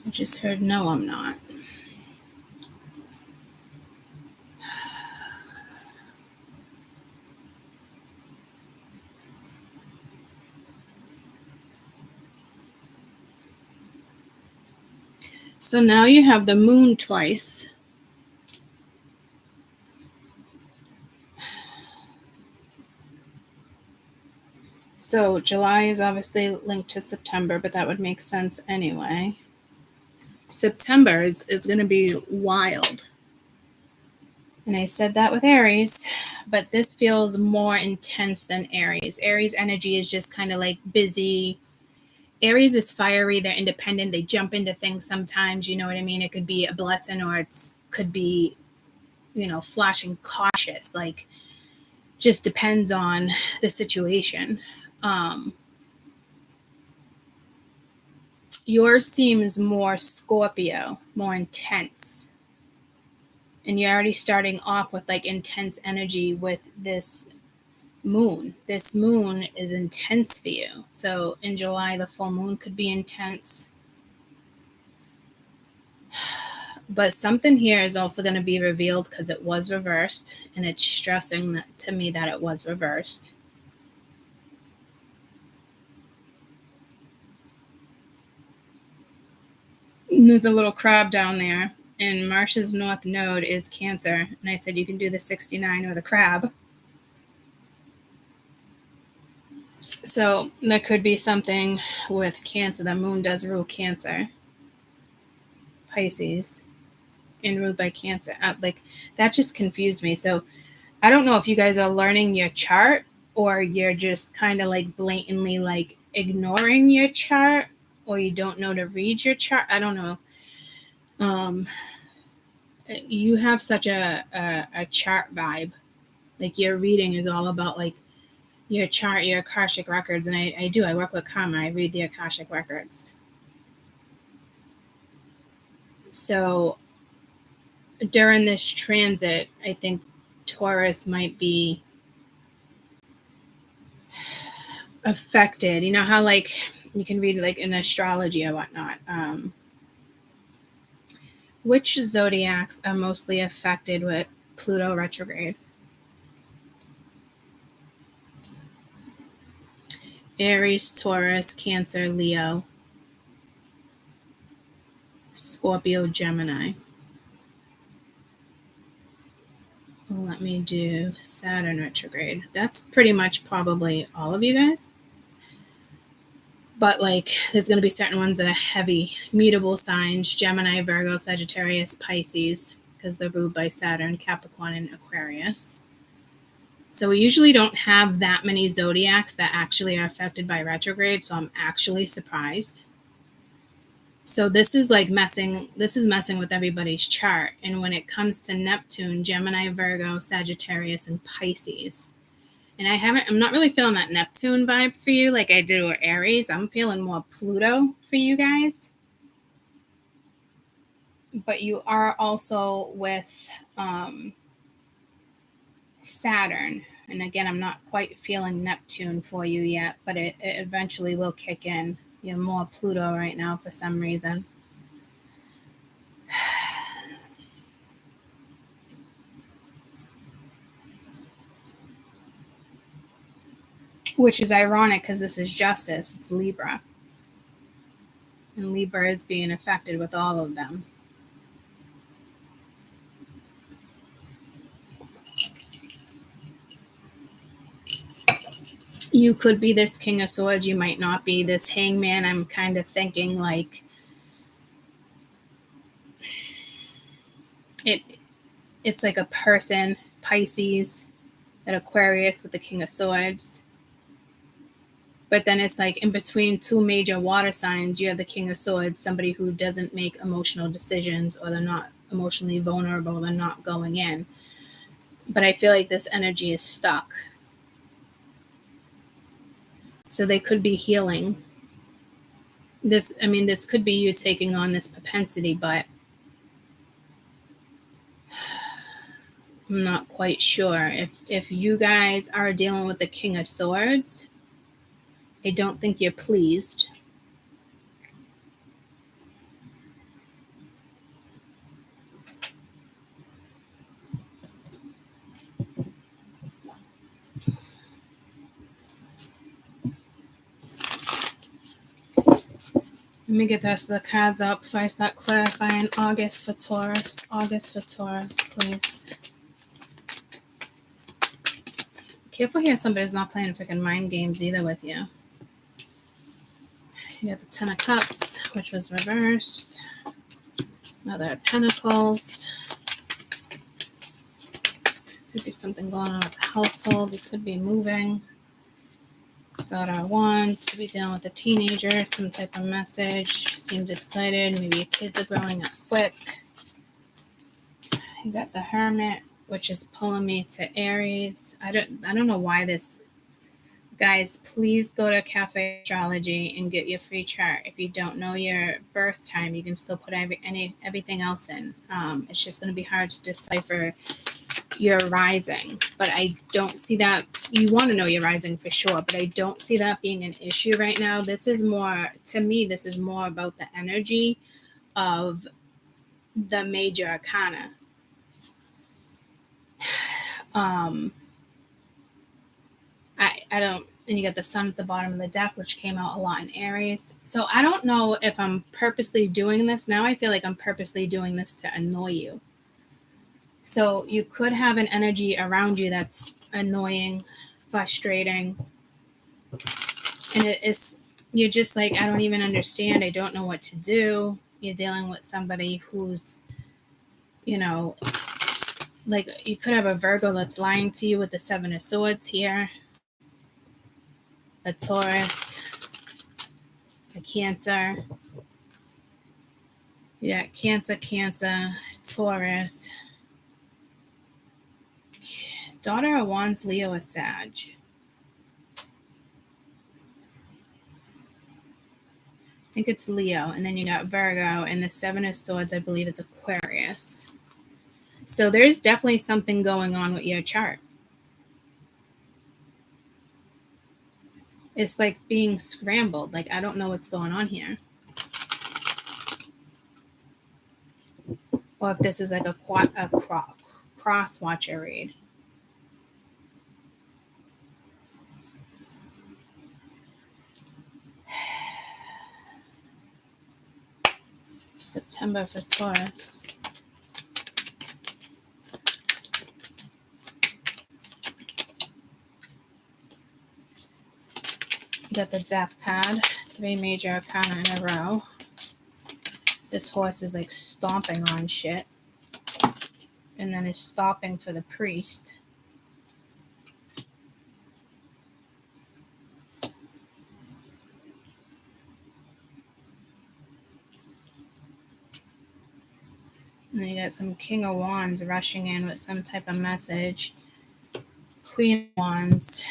[SPEAKER 1] I just heard, no, I'm not. So now you have the Moon twice. So July is obviously linked to September, but that would make sense anyway. September is going to be wild. And I said that with Aries, but this feels more intense than Aries. Aries energy is just kind of like busy. Aries is fiery. They're independent. They jump into things sometimes. You know what I mean? It could be a blessing or it could be, flashing cautious. Like, just depends on the situation. Yours seems more Scorpio, more intense. And you're already starting off with like intense energy with this moon. This moon is intense for you. So in July, the full moon could be intense. But something here is also going to be revealed because it was reversed. And it's stressing that, to me, that it was reversed. And there's a little crab down there. And Marsha's North Node is Cancer. And I said you can do the 69 or the crab. So there could be something with Cancer. The moon does rule Cancer. Pisces. And ruled by Cancer. That just confused me. So I don't know if you guys are learning your chart or you're just kind of like blatantly like ignoring your chart or you don't know to read your chart. I don't know. You have such a chart vibe. Like your reading is all about like your chart, your Akashic records. And I do. I work with karma. I read the Akashic records. So during this transit, I think Taurus might be affected. You know how like you can read like in astrology or whatnot. Which zodiacs are mostly affected with Pluto retrograde? Aries, Taurus, Cancer, Leo, Scorpio, Gemini. Let me do Saturn retrograde. That's pretty much probably all of you guys. But like there's going to be certain ones that are heavy, mutable signs, Gemini, Virgo, Sagittarius, Pisces, because they're ruled by Saturn, Capricorn, and Aquarius. So we usually don't have that many zodiacs that actually are affected by retrograde. So I'm actually surprised. So this is messing with everybody's chart. And when it comes to Neptune, Gemini, Virgo, Sagittarius, and Pisces. And I'm not really feeling that Neptune vibe for you like I did with Aries. I'm feeling more Pluto for you guys. But you are also with Saturn. And again, I'm not quite feeling Neptune for you yet, but it eventually will kick in. You're more Pluto right now for some reason. which is ironic because this is justice. It's Libra. And Libra is being affected with all of them. You could be this King of Swords. You might not be this Hangman. I'm kind of thinking like it's like a person, Pisces, an Aquarius with the King of Swords. But then it's like in between two major water signs, you have the King of Swords, somebody who doesn't make emotional decisions, or they're not emotionally vulnerable, they're not going in. But I feel like this energy is stuck. So they could be healing. This could be you taking on this propensity, but I'm not quite sure. If you guys are dealing with the King of Swords, I don't think you're pleased. Let me get the rest of the cards up before I start clarifying. August for Taurus. August for Taurus, please. Careful here, somebody's not playing freaking mind games either with you. You got the Ten of Cups, which was reversed. Mother of Pentacles. Could be something going on with the household. You could be moving. Daughter of Wands. Could be dealing with a teenager. Some type of message. Seems excited. Maybe your kids are growing up quick. You got the Hermit, which is pulling me to Aries. I don't know why this. Guys, please go to Cafe Astrology and get your free chart. If you don't know your birth time, you can still put everything else in. It's just going to be hard to decipher your rising, but I don't see that. You want to know your rising for sure, but I don't see that being an issue right now. This is more, to me, this is more about the energy of the major arcana. I don't, and you got the Sun at the bottom of the deck, which came out a lot in Aries. So I don't know if I'm purposely doing this. Now I feel like I'm purposely doing this to annoy you. So you could have an energy around you that's annoying, frustrating. And you're just like, I don't even understand. I don't know what to do. You're dealing with somebody who's, like you could have a Virgo that's lying to you with the Seven of Swords here. A Taurus, a Cancer. You got Cancer, Taurus. Daughter of Wands, Leo, a Sag. I think it's Leo. And then you got Virgo, and the Seven of Swords, I believe it's Aquarius. So there's definitely something going on with your chart. It's like being scrambled. Like, I don't know what's going on here. Or if this is like a cross-watcher read. September for Taurus. You got the Death card, 3 major arcana in a row. This horse is like stomping on shit. And then is stopping for the priest. And then you got some King of Wands rushing in with some type of message. Queen of Wands.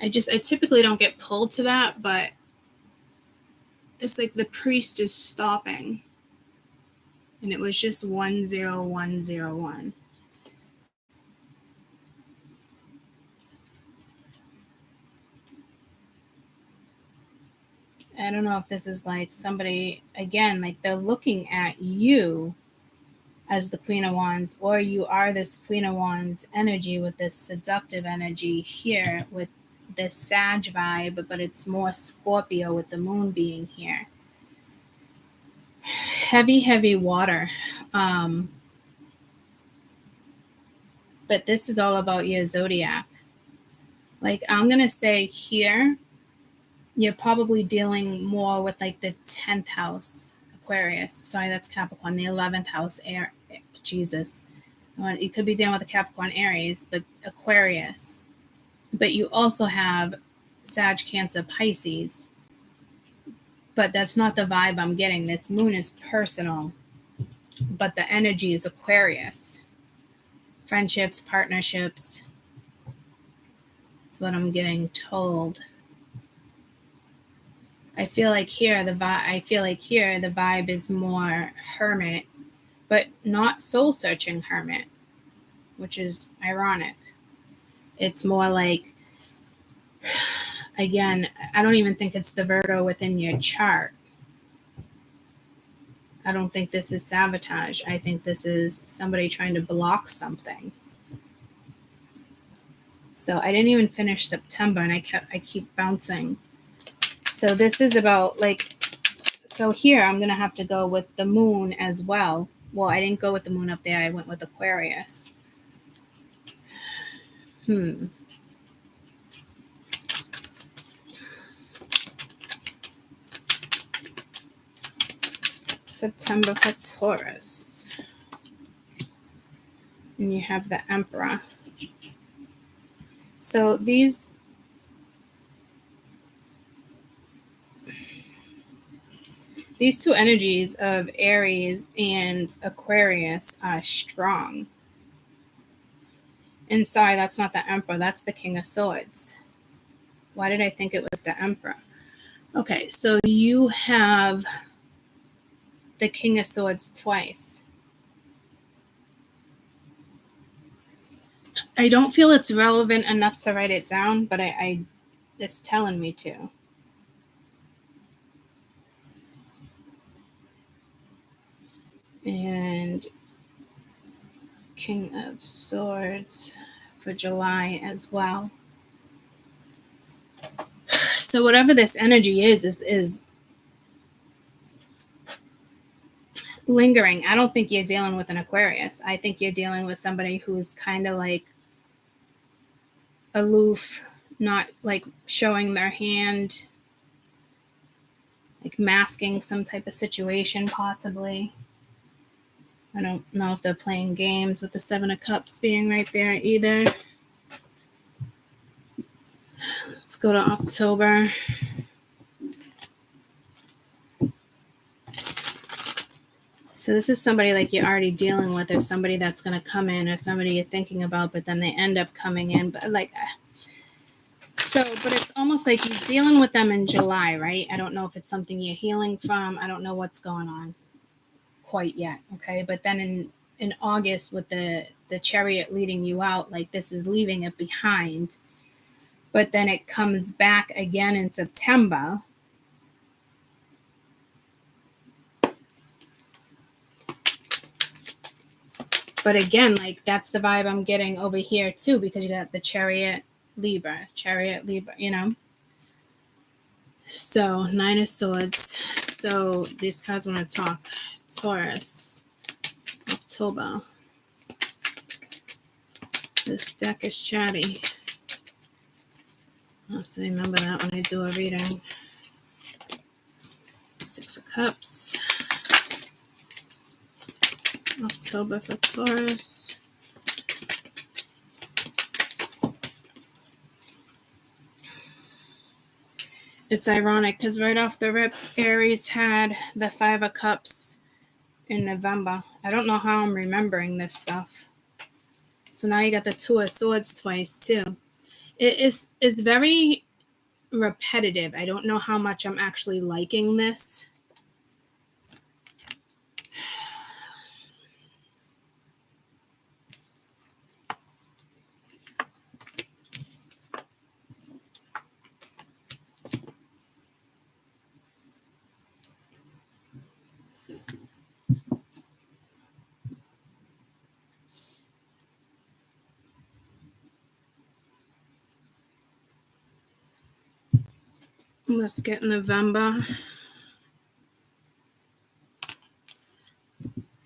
[SPEAKER 1] I typically don't get pulled to that, but it's like the priest is stopping. And it was just 10101. I don't know if this is like somebody, again, like they're looking at you as the Queen of Wands, or you are this Queen of Wands energy with this seductive energy here with this Sag vibe, but it's more Scorpio with the moon being here. Heavy water. But this is all about your zodiac. Like, I'm going to say here, you're probably dealing more with like the 10th house, Aquarius. Sorry, that's Capricorn. The 11th house, Jesus. You could be dealing with a Capricorn, Aries, but Aquarius. But you also have Sag, Cancer, Pisces. But that's not the vibe I'm getting. This moon is personal, but the energy is Aquarius. Friendships, partnerships. That's what I'm getting told. I feel like here the vibe is more hermit, but not soul-searching hermit, which is ironic. It's more like, again, I don't even think it's the Virgo within your chart. I don't think this is sabotage. I think this is somebody trying to block something. So I didn't even finish September, and I keep bouncing. So this is about like, so here I'm going to have to go with the moon as well. Well, I didn't go with the moon up there. I went with Aquarius. September for Taurus. And you have the Emperor. So these two energies of Aries and Aquarius are strong. And sorry, that's not the Emperor. That's the King of Swords. Why did I think it was the Emperor? Okay, so you have the King of Swords twice. I don't feel it's relevant enough to write it down, but it's telling me to. And King of Swords for July as well. So whatever this energy is lingering. I don't think you're dealing with an Aquarius. I think you're dealing with somebody who's kind of like aloof, not like showing their hand, like masking some type of situation possibly. I don't know if they're playing games with the Seven of Cups being right there either. Let's go to October. So this is somebody like you're already dealing with, or somebody that's going to come in, or somebody you're thinking about, but then they end up coming in. But like, but it's almost like you're dealing with them in July, right? I don't know if it's something you're healing from. I don't know what's going on quite yet. Okay. But then in August with the Chariot leading you out, like this is leaving it behind, but then it comes back again in September. But again, like that's the vibe I'm getting over here too, because you got the Chariot, Libra, you know. So 9 of Swords. So these cards want to talk. Taurus, October. This deck is chatty. I'll have to remember that when I do a reading. 6 of Cups. October for Taurus. It's ironic because right off the rip, Aries had the 5 of Cups in November. I don't know how I'm remembering this stuff. So now you got the 2 of Swords twice too. It is very repetitive. I don't know how much I'm actually liking this. Let's get November.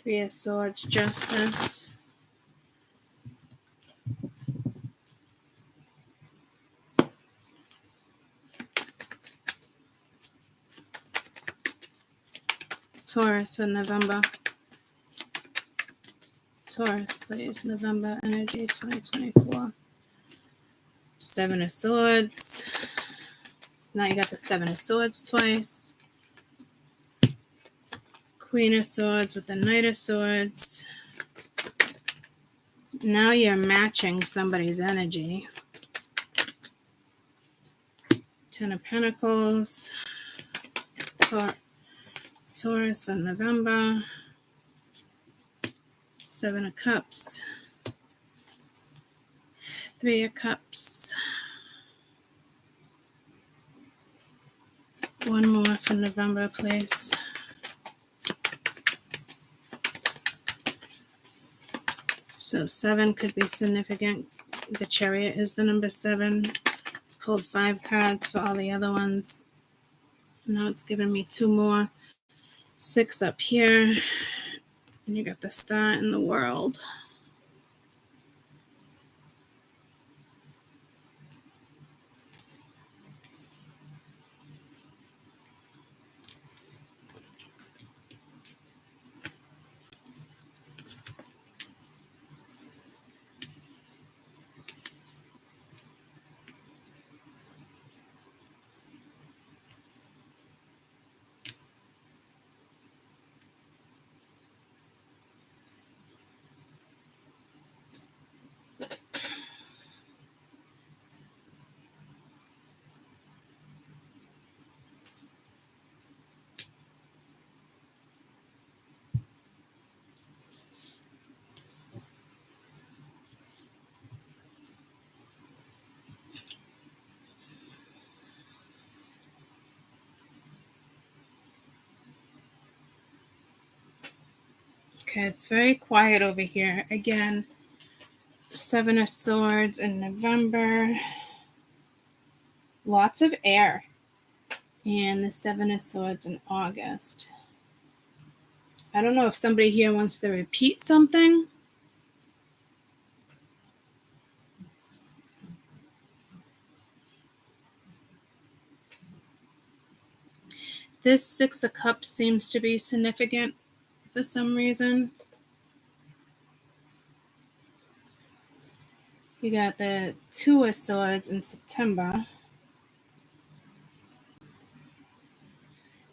[SPEAKER 1] Three of Swords, Justice. Taurus for November. Taurus, please. November energy 2024. Seven of Swords. So now you got the Seven of Swords twice. Queen of Swords with the Knight of Swords. Now you're matching somebody's energy. Ten of Pentacles. Taurus for November. Seven of Cups. Three of Cups. One more for November, please. So 7 could be significant. The Chariot is the number 7. Pulled 5 cards for all the other ones. Now it's giving me 2 more. 6 up here. And you got the Star in the World. Okay, it's very quiet over here. Again, 7 of Swords in November. Lots of air. And the 7 of Swords in August. I don't know if somebody here wants to repeat something. This 6 of Cups seems to be significant for some reason. You got the 2 of Swords in September.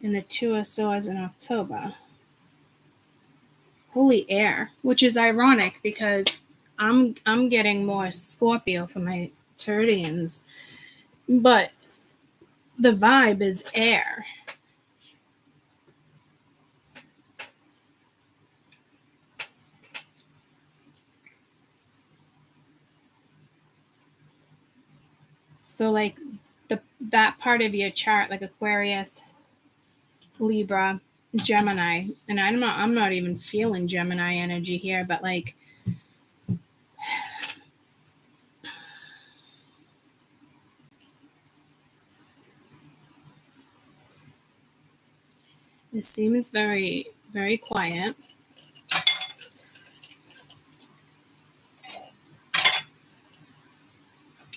[SPEAKER 1] And the 2 of Swords in October. Holy air, which is ironic because I'm getting more Scorpio for my Tertians. But the vibe is air. So like that part of your chart, like Aquarius, Libra, Gemini, and I'm not even feeling Gemini energy here, but like this seems very, very quiet.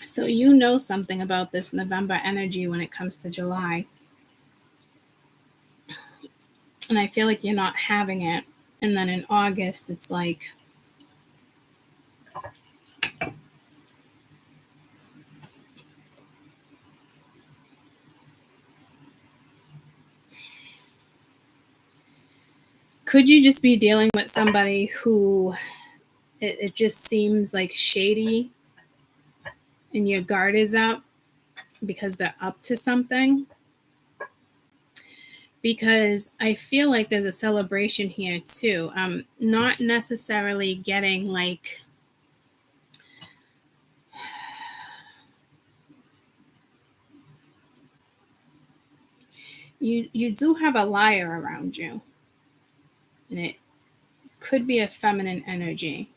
[SPEAKER 1] So you know something about this November energy when it comes to July. And I feel like you're not having it. And then in August, it's like could you just be dealing with somebody who it just seems like shady and your guard is up because they're up to something? Because I feel like there's a celebration here too. Not necessarily getting like you do have a liar around you. And it could be a feminine energy.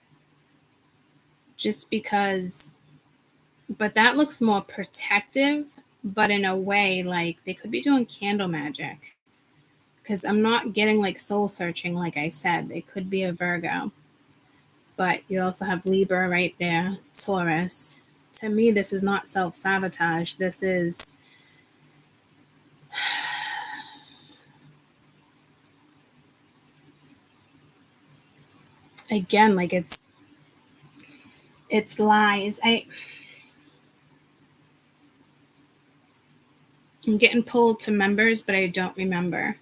[SPEAKER 1] Just because, but that looks more protective but in a way, like they could be doing candle magic. Because I'm not getting like soul searching, like I said. They could be a Virgo. But you also have Libra right there, Taurus. To me, this is not self-sabotage. This is again, like it's lies. I'm getting pulled to members, but I don't remember.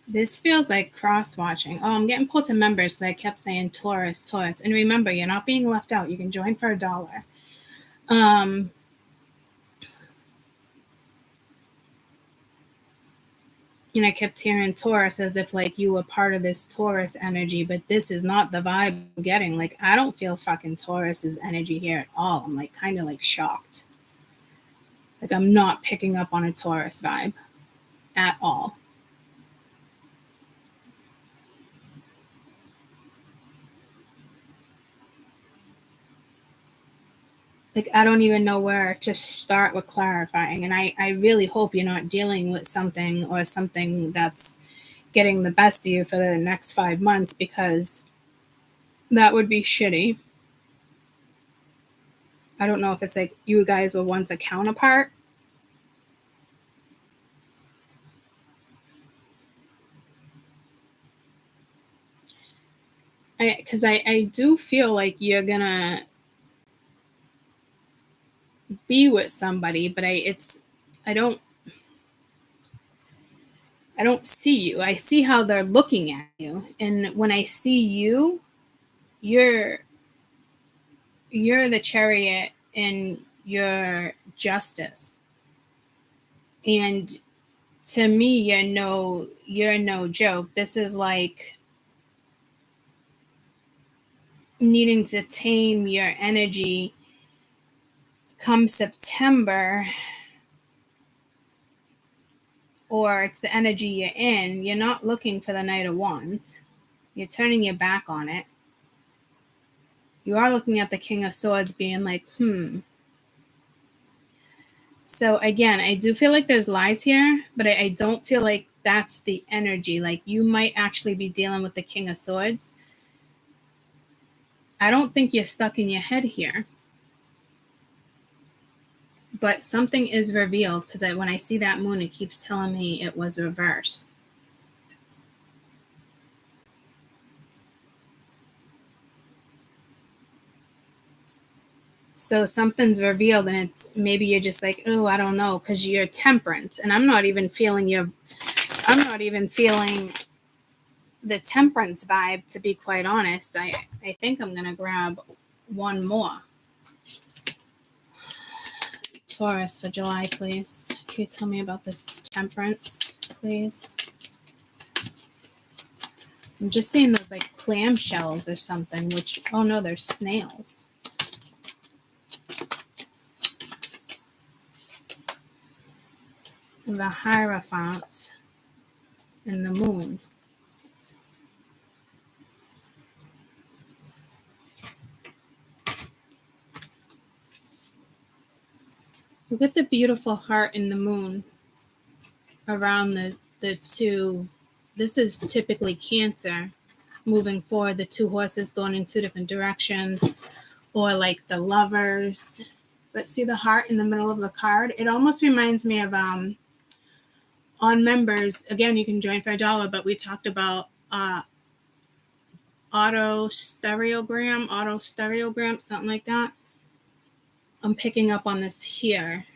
[SPEAKER 1] This feels like cross-watching. Oh, I'm getting pulled to members because I kept saying Taurus, Taurus. And remember, you're not being left out. You can join for $1. And I kept hearing Taurus as if like you were part of this Taurus energy, but this is not the vibe I'm getting. Like, I don't feel fucking Taurus's energy here at all. I'm like kind of like shocked. Like, I'm not picking up on a Taurus vibe at all. Like, I don't even know where to start with clarifying. And I really hope you're not dealing with something or something that's getting the best of you for the next 5 months, because that would be shitty. I don't know if it's like you guys were once a counterpart. Because I do feel like you're gonna be with somebody, but I don't see you. I see how they're looking at you, and when I see you, you're the Chariot and you're Justice, and to me, you're no joke. This is like needing to tame your energy come September, or it's the energy you're in. You're not looking for the Knight of Wands. You're turning your back on it. You are looking at the King of Swords being like, So again, I do feel like there's lies here, but I don't feel like that's the energy. Like, you might actually be dealing with the King of Swords. I don't think you're stuck in your head here. But something is revealed, because when I see that moon, it keeps telling me it was reversed. So something's revealed, and it's maybe you're just like, oh, I don't know, because you're Temperance, and I'm not even feeling the Temperance vibe, to be quite honest. I think I'm gonna grab one more. Taurus for July, please. Can you tell me about this Temperance, please? I'm just seeing those like clamshells or something, which, oh no, they're snails. The Hierophant and the moon. Look at the beautiful heart in the moon around the two. This is typically Cancer moving forward, the two horses going in two different directions, or like the Lovers. But see the heart in the middle of the card? It almost reminds me of on members. Again, you can join for $1, but we talked about auto stereogram, something like that. I'm picking up on this here,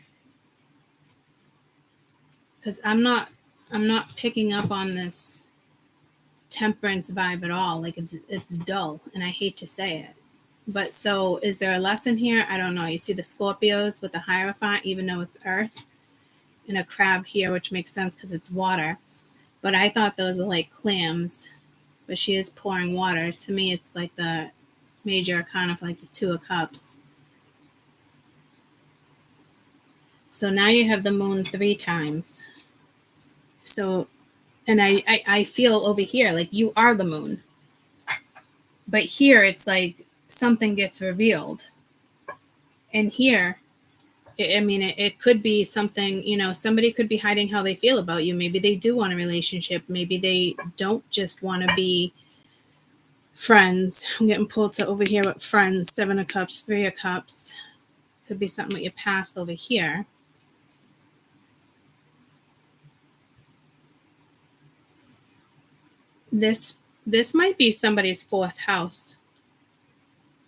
[SPEAKER 1] because I'm not picking up on this Temperance vibe at all. Like, it's dull, and I hate to say it. But so is there a lesson here? I don't know. You see the Scorpios with the Hierophant, even though it's earth, and a crab here, which makes sense because it's water. But I thought those were like clams, but she is pouring water. To me, it's like the major arcana of like the Two of Cups. So now you have the moon 3 times. So, and I feel over here, like you are the moon. But here it's like something gets revealed. And here, it could be something, somebody could be hiding how they feel about you. Maybe they do want a relationship. Maybe they don't just want to be friends. I'm getting pulled to over here with friends. 7 of Cups, 3 of Cups. Could be something with your past over here. This might be somebody's 4th house.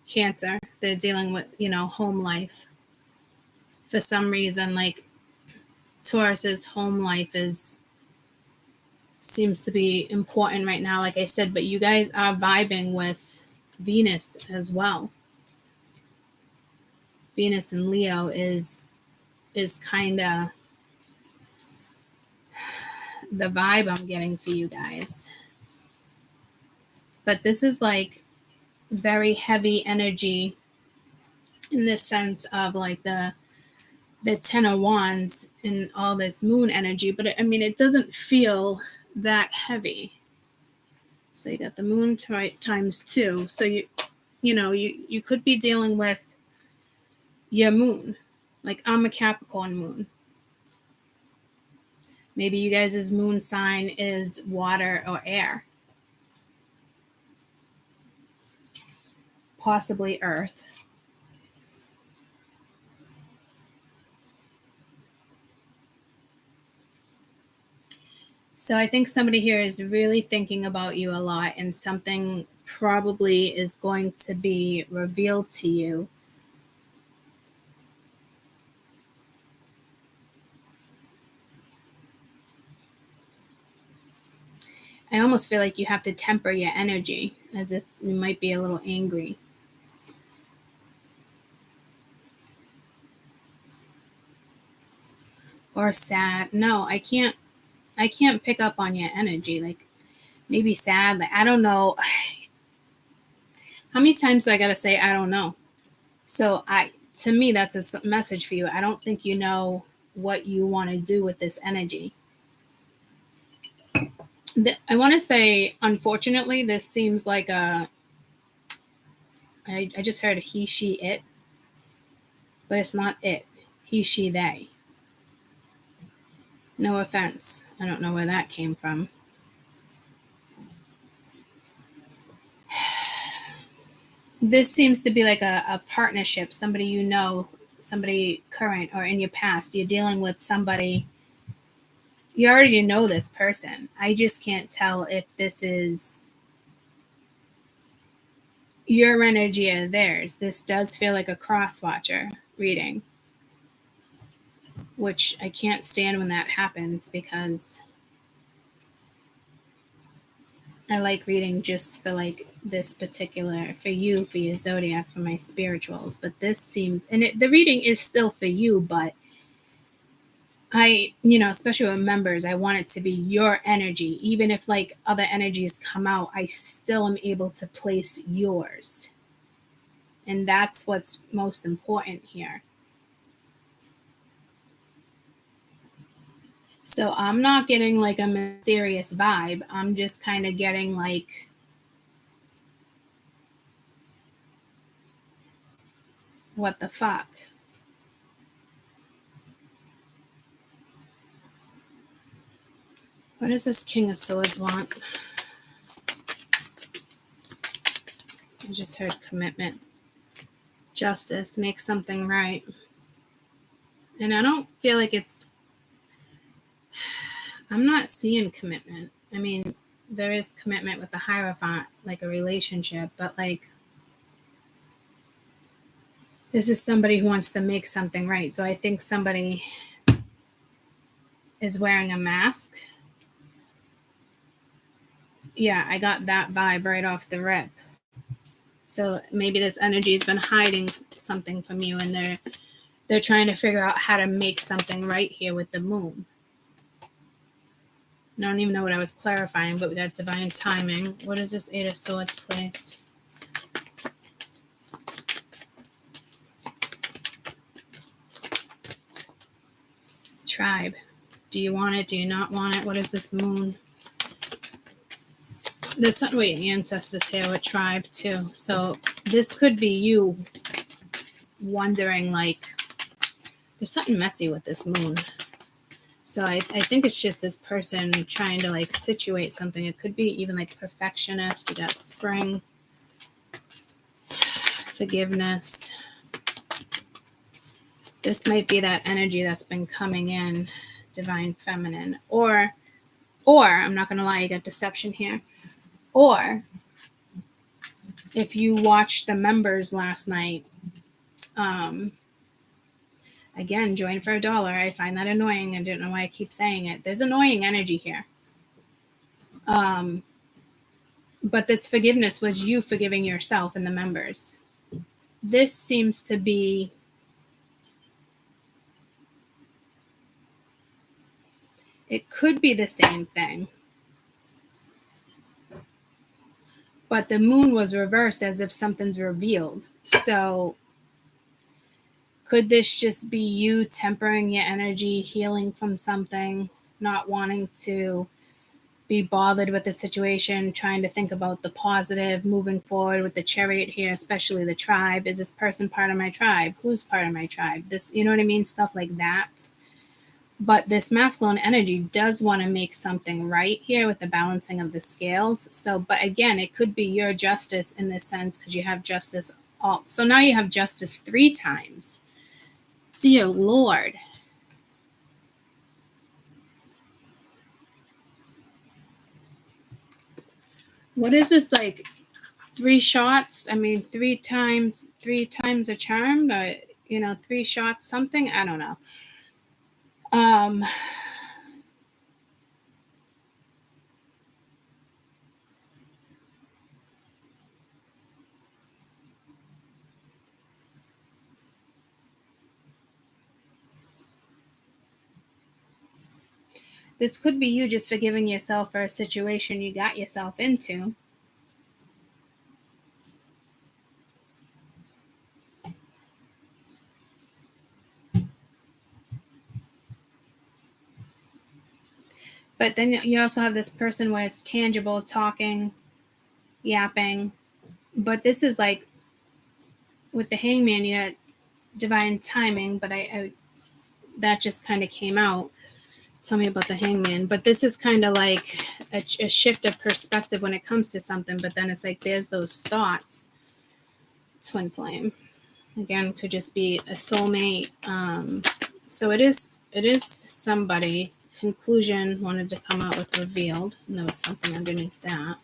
[SPEAKER 1] Cancer. They're dealing with, home life. For some reason, like Taurus's home life seems to be important right now, like I said, but you guys are vibing with Venus as well. Venus and Leo is kind of the vibe I'm getting for you guys. But this is like very heavy energy in the sense of like the 10 of Wands and all this moon energy, but it doesn't feel that heavy. So you got the moon times 2. So you could be dealing with your moon. Like I'm a Capricorn moon. Maybe you guys' moon sign is water or air. Possibly earth. So I think somebody here is really thinking about you a lot, and something probably is going to be revealed to you. I almost feel like you have to temper your energy, as if you might be a little angry. Or sad. No, I can't pick up on your energy. Like maybe sad. Like I don't know. How many times do I gotta say I don't know? So to me, that's a message for you. I don't think you know what you want to do with this energy. I want to say, unfortunately, this seems like I just heard a he, she, it, but it's not it. He, she, they. No offense. I don't know where that came from. This seems to be like a partnership, somebody you know, somebody current or in your past. You're dealing with somebody. You already know this person. I just can't tell if this is your energy or theirs. This does feel like a cross-watcher reading, which I can't stand when that happens because I like reading just for like this particular, for you, for your zodiac, for my spirituals. But this seems, and the reading is still for you, but I, especially with members, I want it to be your energy. Even if like other energies come out, I still am able to place yours. And that's what's most important here. So I'm not getting like a mysterious vibe. I'm just kind of getting like, what the fuck? What does this King of Swords want? I just heard commitment. Justice, make something right. And I don't feel like I'm not seeing commitment. I mean, there is commitment with the Hierophant, like a relationship, but like, this is somebody who wants to make something right. So I think somebody is wearing a mask. Yeah, I got that vibe right off the rip. So maybe this energy has been hiding something from you, and they're trying to figure out how to make something right here with the moon. I don't even know what I was clarifying, but we got divine timing. What is this 8 of Swords, please? Tribe. Do you want it? Do you not want it? What is this moon? There's something with your ancestors here with tribe too. So this could be you wondering, like, there's something messy with this moon. So I think it's just this person trying to like situate something. It could be even like perfectionist. You got spring, forgiveness. This might be that energy that's been coming in, divine feminine. Or I'm not going to lie, you got deception here. Or if you watched the members last night, again, join for $1. I find that annoying. I don't know why I keep saying it. There's annoying energy here. But this forgiveness was you forgiving yourself and the members. This seems to be it could be the same thing. But the moon was reversed as if something's revealed. So could this just be you tempering your energy, healing from something, not wanting to be bothered with the situation, trying to think about the positive, moving forward with the chariot here, especially the tribe. Is this person part of my tribe? Who's part of my tribe? This, you know what I mean? Stuff like that. But this masculine energy does want to make something right here with the balancing of the scales. So, but again, it could be your justice in this sense because you have justice all. So now you have justice 3 times. Dear Lord. What is this, like 3 shots? I mean, 3 times a charm, or, 3 shots something? I don't know. This could be you just forgiving yourself for a situation you got yourself into. But then you also have this person where it's tangible, talking, yapping. But this is like, with the hangman, you had divine timing, but I that just kind of came out. Tell me about the hangman. But this is kind of like a shift of perspective when it comes to something. But then it's like there's those thoughts. Twin flame. Again, could just be a soulmate. So it is somebody. Conclusion wanted to come out with revealed. And there was something underneath that.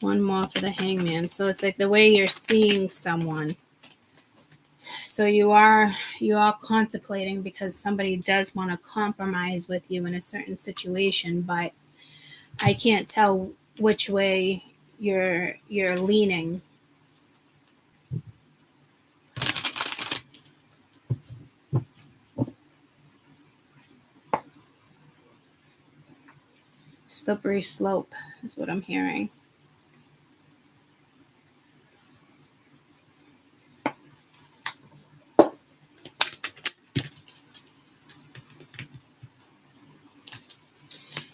[SPEAKER 1] One more for the hangman. So it's like the way you're seeing someone. So you are contemplating because somebody does want to compromise with you in a certain situation, but I can't tell which way you're leaning. Slippery slope is what I'm hearing.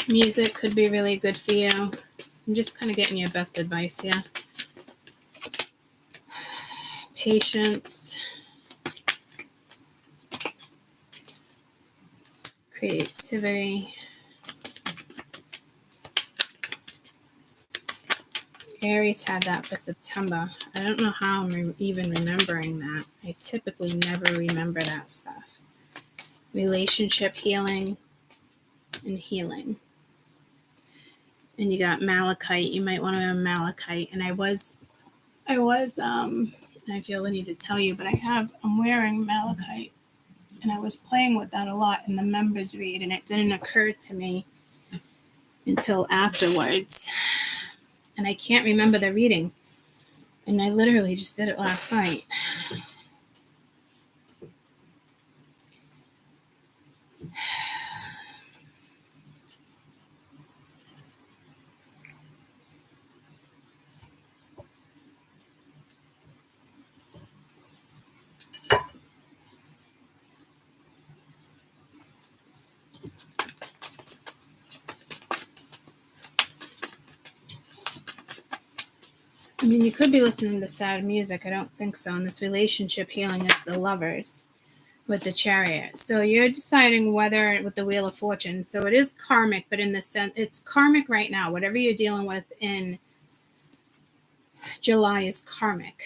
[SPEAKER 1] Music could be really good for you. I'm just kind of getting your best advice here. Patience. Creativity. Aries had that for September. I don't know how I'm even remembering that. I typically never remember that stuff. Relationship healing and healing. And you got malachite. You might want to have malachite. And I feel the need to tell you, but I'm wearing malachite. And I was playing with that a lot in the members read, and it didn't occur to me until afterwards. And I can't remember the reading. And I literally just did it last night. I mean, you could be listening to sad music. I don't think so. And this relationship healing is the Lovers with the Chariot. So you're deciding whether with the Wheel of Fortune. So it is karmic, but in the sense, it's karmic right now. Whatever you're dealing with in July is karmic.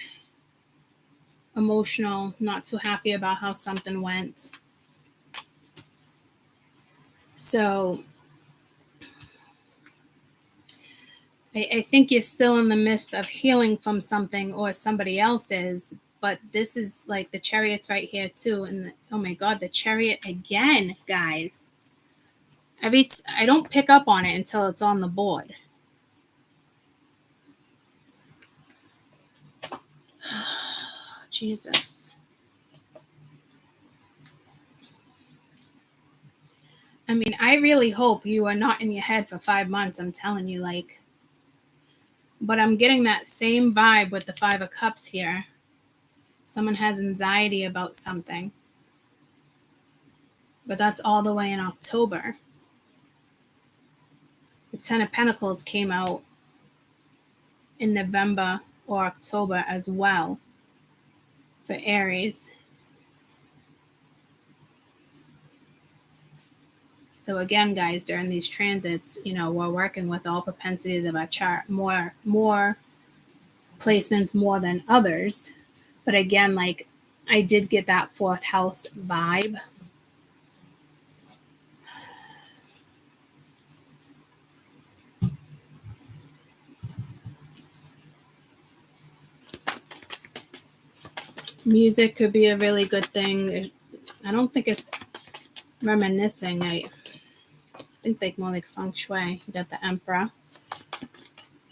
[SPEAKER 1] Emotional, not too happy about how something went. So I think you're still in the midst of healing from something or somebody else's, but this is like the Chariot's right here too. And oh my God, the Chariot again, guys. I don't pick up on it until it's on the board. Jesus. I mean, I really hope you are not in your head for 5 months. I'm telling you, like, but I'm getting that same vibe with the 5 of Cups here. Someone has anxiety about something. But that's all the way in October. The 10 of Pentacles came out in November or October as well for Aries. So again, guys, during these transits, we're working with all propensities of our chart, more placements more than others. But again, like I did get that 4th house vibe. Music could be a really good thing. I don't think it's reminiscing. I think like more like feng shui. You got the Emperor,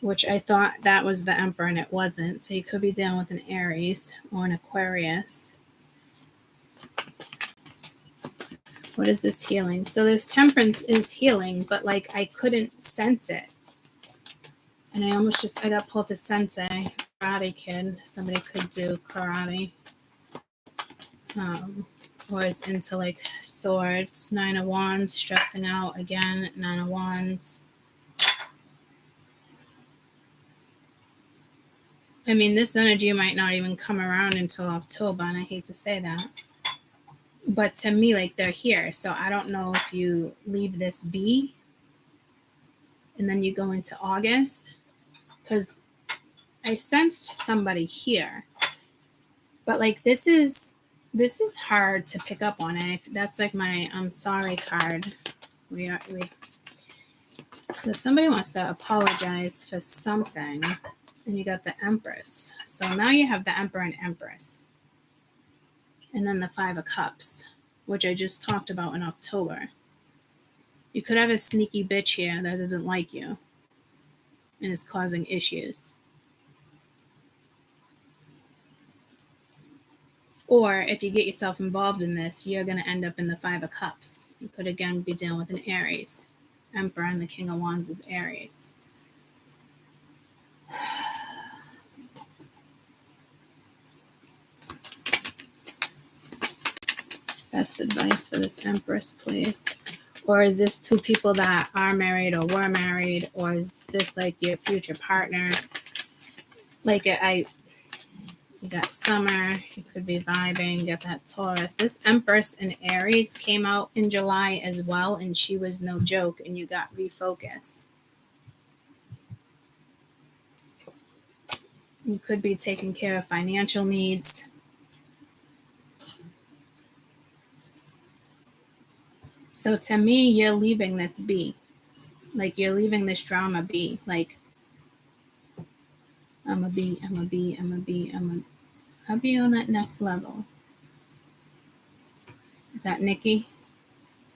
[SPEAKER 1] which I thought that was the Emperor and it wasn't. So you could be dealing with an Aries or an Aquarius. What is this healing? So this Temperance is healing, but like I couldn't sense it. And I got pulled to Sensei, Karate Kid. Somebody could do karate. Or is into like swords, 9 of Wands, stressing out again, 9 of Wands. I mean, this energy might not even come around until October, and I hate to say that. But to me, like they're here. So I don't know if you leave this be and then you go into August. Because I sensed somebody here. But like this is hard to pick up on. And that's like my I'm sorry card. So somebody wants to apologize for something. And you got the Empress. So now you have the Emperor and Empress. And then the 5 of Cups, which I just talked about in October. You could have a sneaky bitch here that doesn't like you and is causing issues. Or if you get yourself involved in this, you're going to end up in the 5 of Cups. You could again be dealing with an Aries. Emperor and the King of Wands is Aries. Best advice for this Empress, please. Or is this 2 people that are married or were married? Or is this like your future partner? Like you got Summer, you could be vibing, you got that Taurus. This Empress in Aries came out in July as well, and she was no joke, and you got refocus. You could be taking care of financial needs. So to me, you're leaving this be. Like you're leaving this drama be. Like I'll be on that next level. Is that Nicki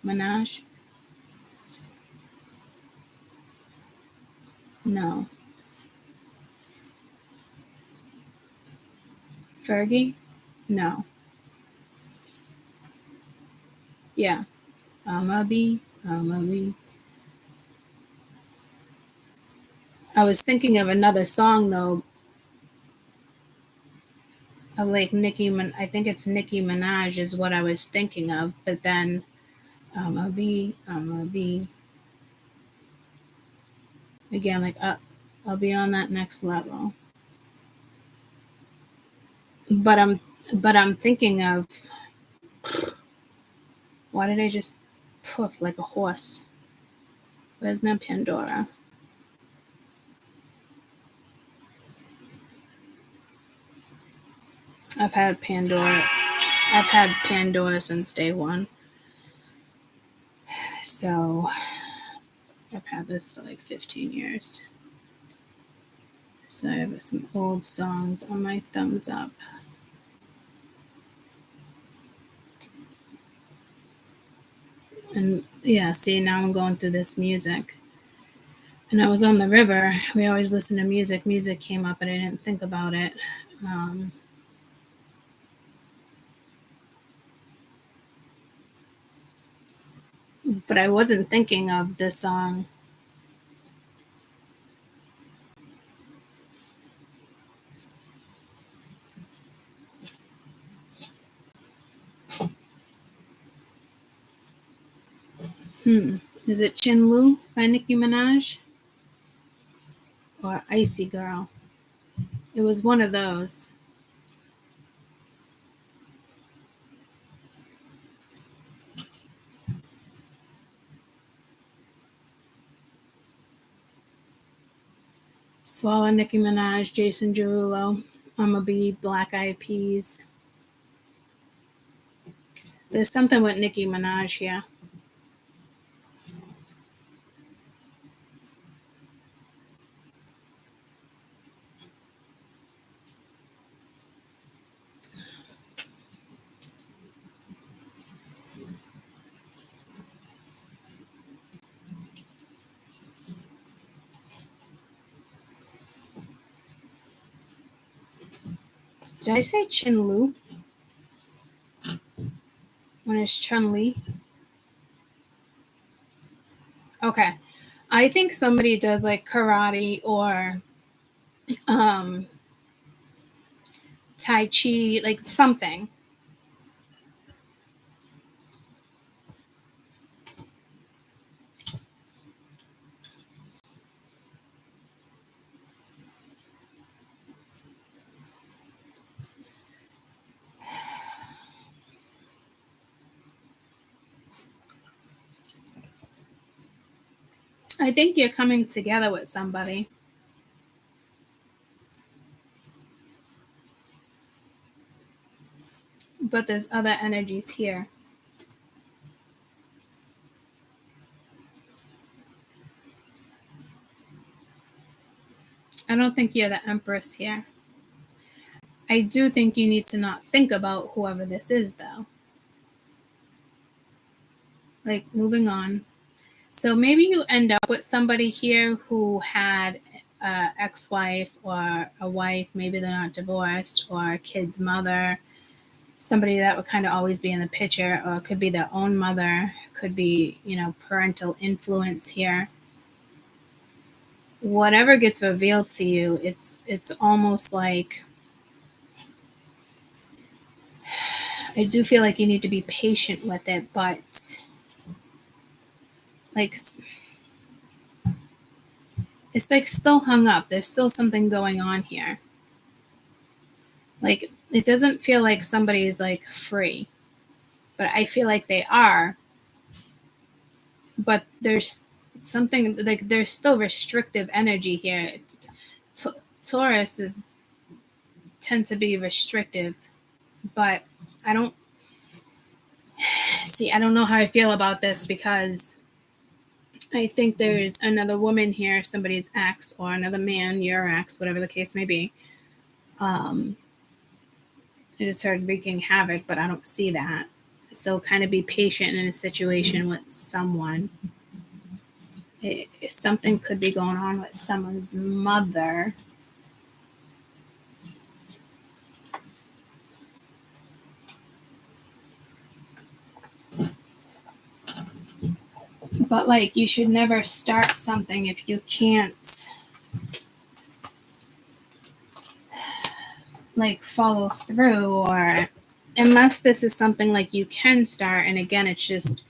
[SPEAKER 1] Minaj? No. Fergie? No. Yeah. I'ma be. I was thinking of another song though. Of like I think it's Nicki Minaj is what I was thinking of, but then I'ma be again like I'll be on that next level. But I'm thinking of, why did I just poof like a horse? Where's my Pandora? I've had Pandora since day one. So I've had this for like 15 years. So I have some old songs on my thumbs up. And yeah, see, now I'm going through this music. And I was on the river. We always listen to music. Music came up and I didn't think about it. But I wasn't thinking of this song. Is it Chin Lu by Nicki Minaj? Or Icy Girl? It was one of those. Swallow, Nicki Minaj, Jason Derulo, I'ma Be, Black Eyed Peas. There's something with Nicki Minaj here. Did I say Chin Lu? When it's Chun Li? Okay. I think somebody does like karate or Tai Chi, like something. I think you're coming together with somebody. But there's other energies here. I don't think you're the Empress here. I do think you need to not think about whoever this is, though. Like, moving on. So maybe you end up with somebody here who had an ex-wife or a wife, maybe they're not divorced, or a kid's mother, somebody that would kind of always be in the picture, or it could be their own mother, could be, parental influence here. Whatever gets revealed to you, it's almost like, I do feel like you need to be patient with it, but like, it's like still hung up. There's still something going on here. Like, it doesn't feel like somebody is like free, but I feel like they are. But there's something like, there's still restrictive energy here. Taurus tend to be restrictive, but I don't know how I feel about this, because I think there's another woman here, somebody's ex, or another man, your ex, whatever the case may be. I just heard wreaking havoc, but I don't see that. So kind of be patient in a situation with someone. Something could be going on with someone's mother. But like, you should never start something if you can't like follow through, or unless this is something like you can start, and again, it's just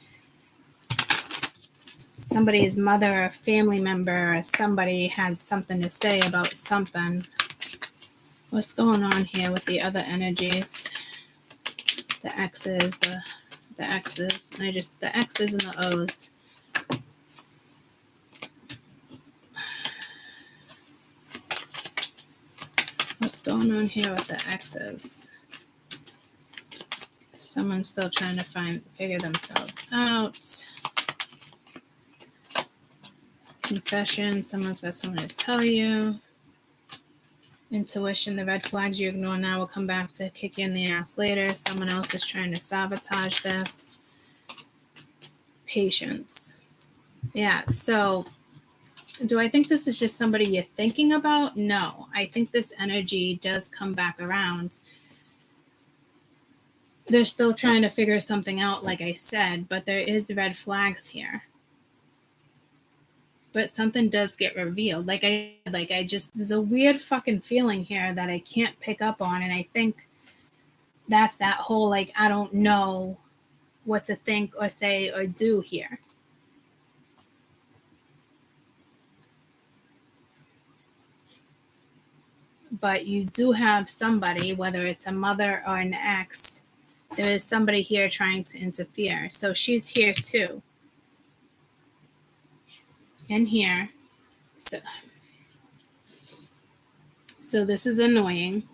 [SPEAKER 1] somebody's mother or family member, or somebody has something to say about something. What's going on here with the other energies? The X's, the X's, the X's and the O's. What's going on here with the X's? Someone's still trying to figure themselves out. Confession, someone's got something to tell you. Intuition, the red flags you ignore now will come back to kick you in the ass later. Someone else is trying to sabotage this. Patience. Yeah, so do I think this is just somebody you're thinking about? No, I think this energy does come back around. They're still trying to figure something out, like I said, but there is red flags here. But something does get revealed. Like I just, there's a weird fucking feeling here that I can't pick up on. And I think that's that whole, like, I don't know what to think or say or do here. But you do have somebody, whether it's a mother or an ex, there is somebody here trying to interfere. So she's here too. And here. So this is annoying.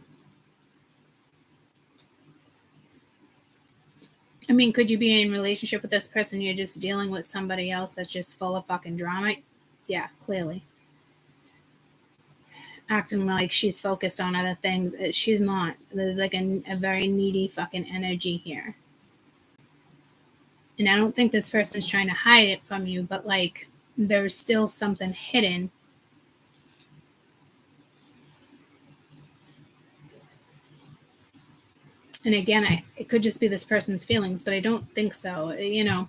[SPEAKER 1] I mean, could you be in a relationship with this person? You're just dealing with somebody else that's just full of fucking drama? Yeah, clearly. Acting like she's focused on other things. She's not. There's like a very needy fucking energy here. And I don't think this person's trying to hide it from you, but like there's still something hidden. And again, it could just be this person's feelings, but I don't think so. You know,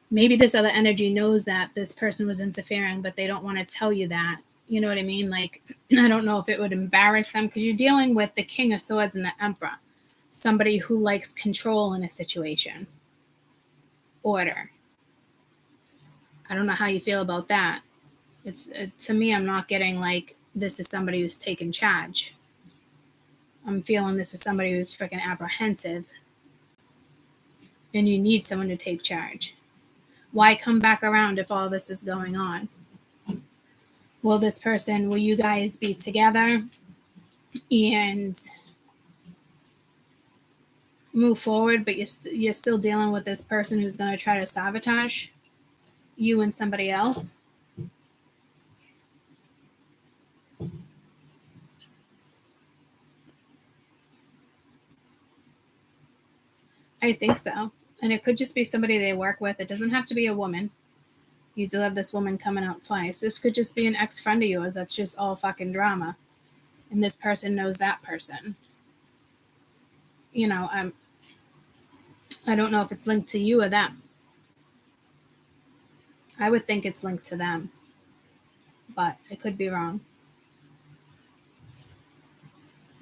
[SPEAKER 1] maybe this other energy knows that this person was interfering, but they don't want to tell you that. You know what I mean? Like, I don't know if it would embarrass them because you're dealing with the King of Swords and the Emperor, somebody who likes control in a situation. Order. I don't know how you feel about that. To me, I'm not getting like this is somebody who's taking charge. I'm feeling this is somebody who's freaking apprehensive. And you need someone to take charge. Why come back around if all this is going on? Will you guys be together and move forward, but you're still dealing with this person who's going to try to sabotage you and somebody else? I think so. And it could just be somebody they work with. It doesn't have to be a woman. You do have this woman coming out twice. This could just be an ex-friend of yours that's just all fucking drama. And this person knows that person. You know, I don't know if it's linked to you or them. I would think it's linked to them. But I could be wrong.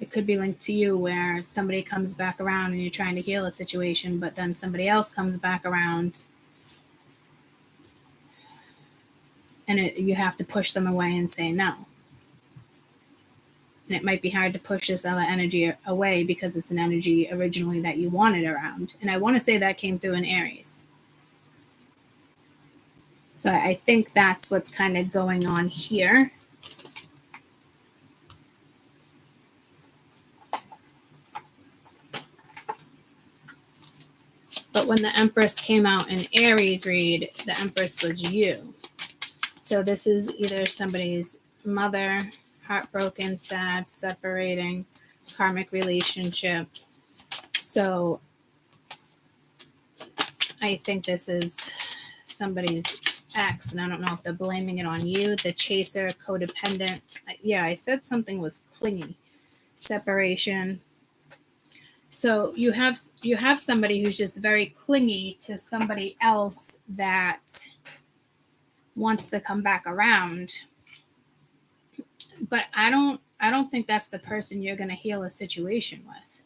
[SPEAKER 1] It could be linked to you where somebody comes back around and you're trying to heal a situation, but then somebody else comes back around and you have to push them away and say no. And it might be hard to push this other energy away because it's an energy originally that you wanted around. And I want to say that came through in Aries. So I think that's what's kind of going on here. But when the Empress came out in Aries read, the Empress was you. So this is either somebody's mother, heartbroken, sad, separating, karmic relationship. So I think this is somebody's ex, and I don't know if they're blaming it on you, the chaser, codependent. Yeah, I said something was clingy. Separation. So you have somebody who's just very clingy to somebody else that wants to come back around. But I don't think that's the person you're going to heal a situation with.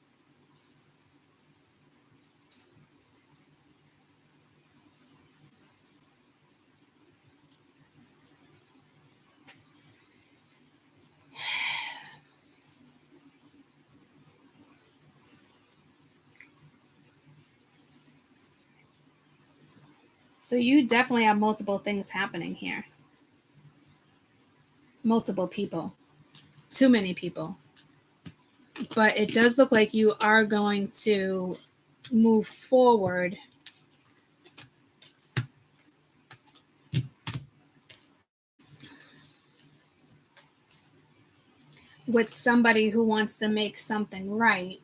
[SPEAKER 1] So you definitely have multiple things happening here. Multiple people. Too many people. But it does look like you are going to move forward with somebody who wants to make something right.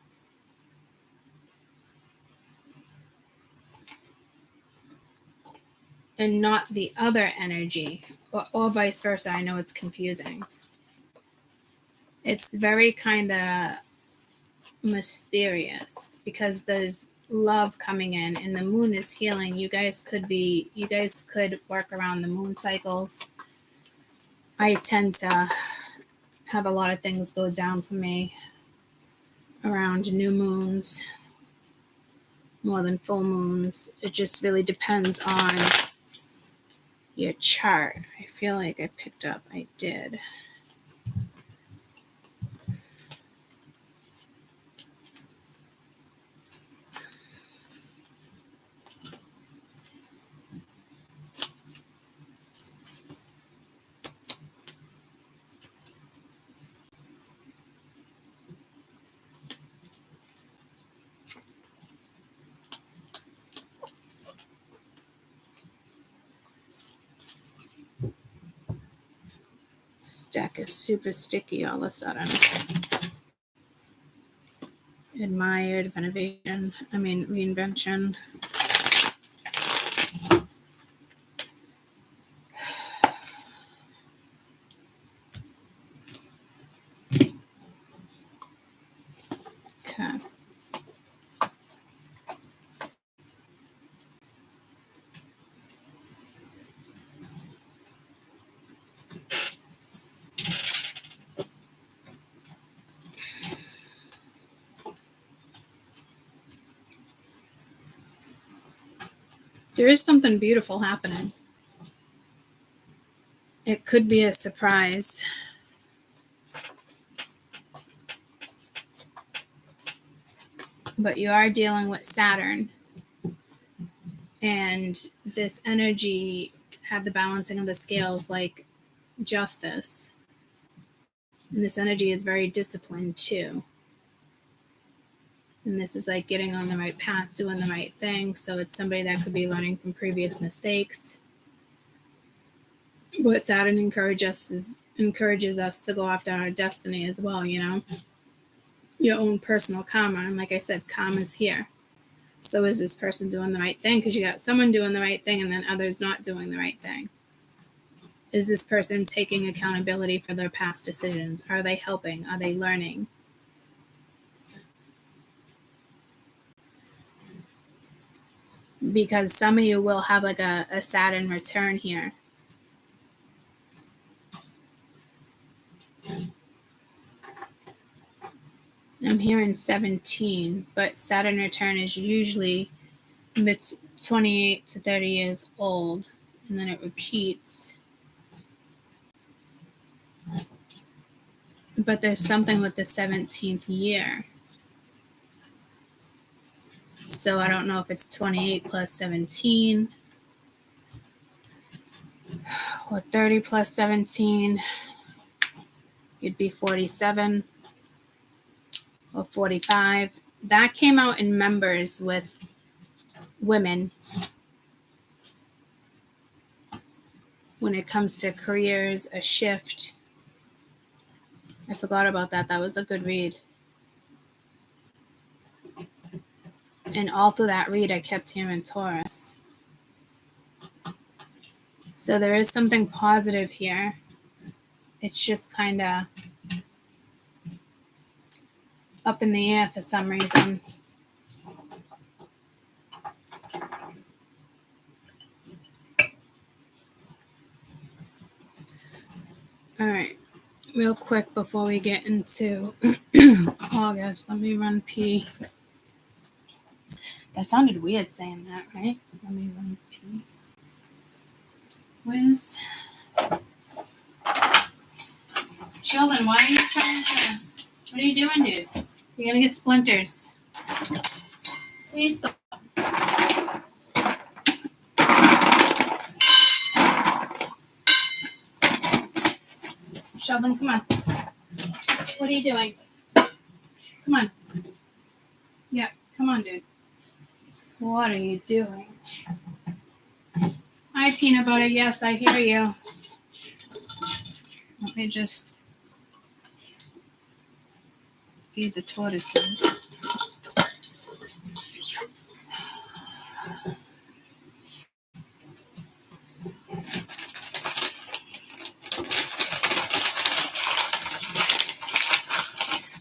[SPEAKER 1] And not the other energy, or vice versa. I know it's confusing. It's very kind of mysterious because there's love coming in and the moon is healing. You guys could work around the moon cycles. I tend to have a lot of things go down for me around new moons more than full moons. It just really depends on your chart. I feel like I picked up. I did. This deck is super sticky all of a sudden. Admired reinvention. Okay. There is something beautiful happening. It could be a surprise. But you are dealing with Saturn. And this energy had the balancing of the scales like justice. And this energy is very disciplined too. And this is like getting on the right path, doing the right thing. So it's somebody that could be learning from previous mistakes. What Saturn encourages us to go after our destiny as well, you know? Your own personal karma. And like I said, karma's here. So is this person doing the right thing? Because you got someone doing the right thing and then others not doing the right thing. Is this person taking accountability for their past decisions? Are they helping? Are they learning? Because some of you will have like a Saturn return here. I'm hearing 17, but Saturn return is usually 28 to 30 years old, and then it repeats. But there's something with the 17th year. So I don't know if it's 28 plus 17 or 30 plus 17. You'd be 47 or 45. That came out in members with women when it comes to careers, a shift. I forgot about that. That was a good read. And all through that read, I kept hearing Taurus. So there is something positive here. It's just kind of up in the air for some reason. All right. Real quick before we get into August, let me run P. That sounded weird saying that, right? Let me run P. Where's Sheldon? Why are you trying to? What are you doing, dude? You're gonna get splinters. Please stop. Sheldon, come on. What are you doing? Come on. Yeah, come on, dude. What are you doing? Hi, peanut butter. Yes, I hear you. Let me just feed the tortoises.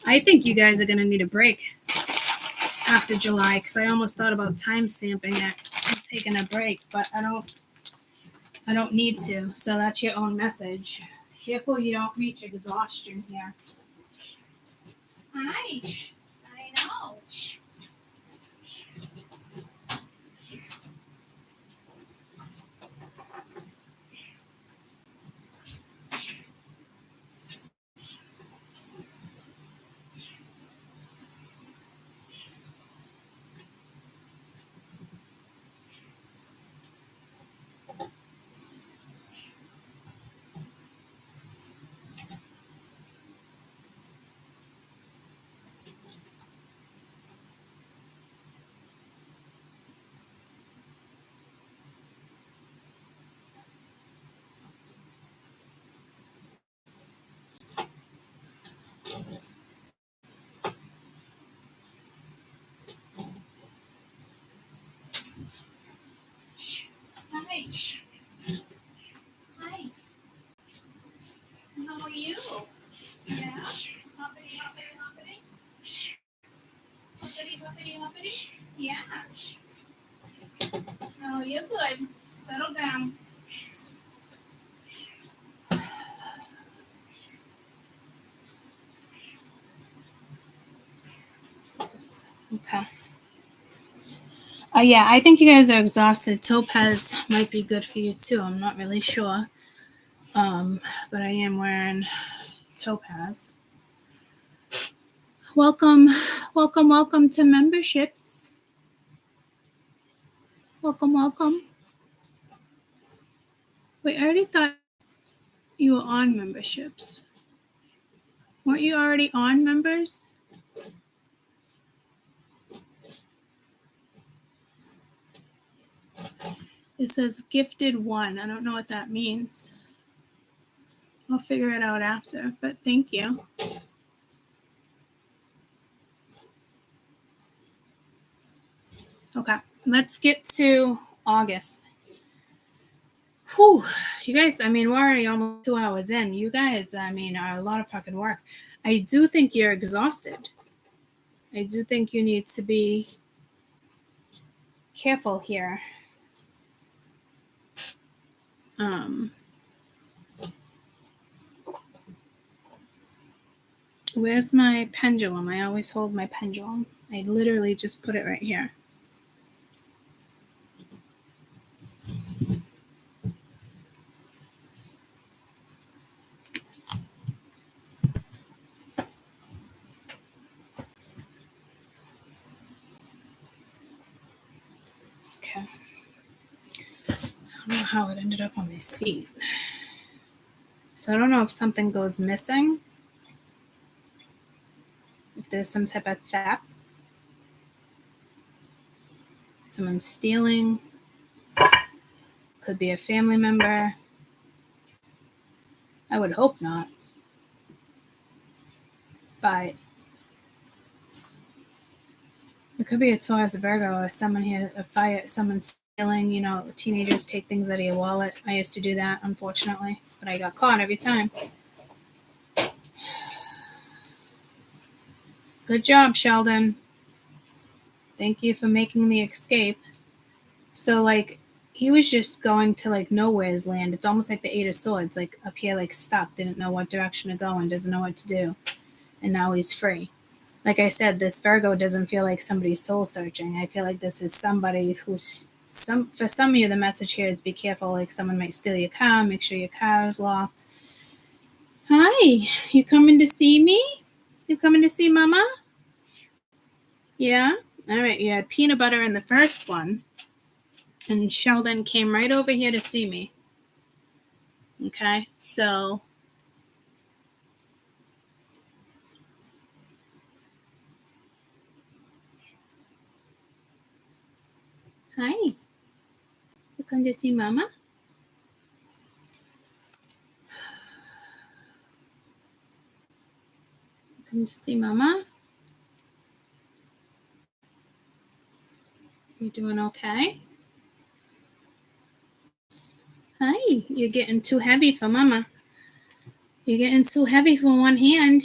[SPEAKER 1] I think you guys are going to need a break after July because I almost thought about time stamping it and taking a break, but I don't need to. So that's your own message. Careful you don't reach exhaustion here. Hi. I know. Hi. Hi. How are you? Yeah? Hoppity, hoppity, hoppity? Hoppity, hoppity, hoppity? Yeah. Oh, you're good. Settle down. Okay. Yeah, I think you guys are exhausted. Topaz might be good for you too. I'm not really sure. But I am wearing topaz. Welcome to memberships. Welcome. Wait, I already thought you were on memberships. Weren't you already on members? It says gifted one. I don't know what that means. I'll figure it out after, but thank you. Okay, let's get to August. Whew, you guys, I mean, we're already almost 2 hours in. You guys, I mean, are a lot of fucking work. I do think you're exhausted. I do think you need to be careful here. Where's my pendulum? I always hold my pendulum. I literally just put it right here. Okay. I don't know how it ended up on my seat. So I don't know if something goes missing. If there's some type of theft. Someone stealing. Could be a family member. I would hope not. But it could be a Taurus, Virgo, or someone here, a fire, someone stealing. You know, teenagers take things out of your wallet. I used to do that, unfortunately, but I got caught every time. Good job, Sheldon. Thank you for making the escape. So, like, he was just going to, like, nowhere's land. It's almost like the Eight of Swords, like, up here, like, stuck, didn't know what direction to go and doesn't know what to do. And now he's free. Like I said, this Virgo doesn't feel like somebody's soul searching. I feel like this is somebody who's, for some of you, the message here is be careful. Like, someone might steal your car. Make sure your car is locked. Hi, you coming to see me? You coming to see Mama? Yeah? All right, you had peanut butter in the first one. And Sheldon came right over here to see me. Okay, so Hi. You come to see Mama? Come to see Mama? You doing okay? Hi. You're getting too heavy for Mama. You're getting too heavy for one hand.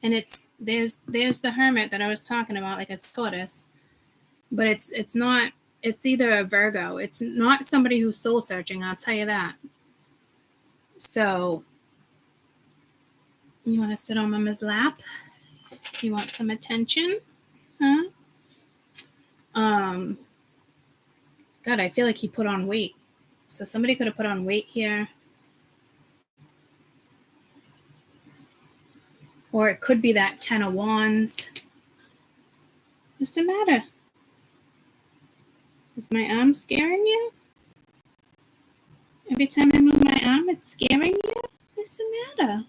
[SPEAKER 1] And there's the Hermit that I was talking about, like a Taurus. But it's not, it's either a Virgo. It's not somebody who's soul searching, I'll tell you that. So you want to sit on Mama's lap? You want some attention? Huh? God, I feel like he put on weight. So somebody could have put on weight here. Or it could be that 10 of Wands. What's the matter? Is my arm scaring you? Every time I move my arm, it's scaring you? What's the matter?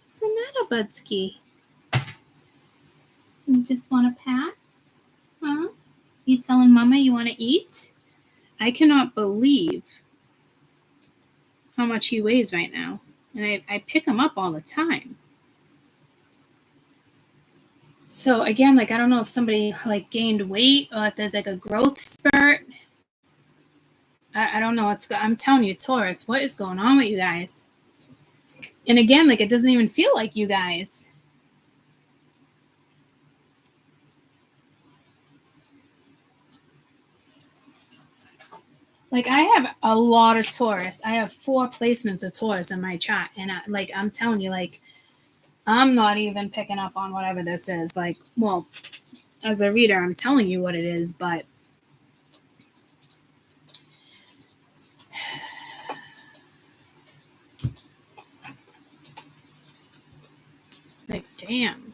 [SPEAKER 1] What's the matter, Budsky? You just want a pat? Huh? You telling Mama you want to eat? I cannot believe how much he weighs right now. And I pick him up all the time. So again, like, I don't know if somebody like gained weight or if there's like a growth spurt. I don't know. I'm telling you, Taurus, what is going on with you guys? And again, like, it doesn't even feel like you guys. Like, I have a lot of Taurus. I have 4 placements of Taurus in my chart. And I'm telling you, like, I'm not even picking up on whatever this is. Like, well, as a reader, I'm telling you what it is, but like, damn.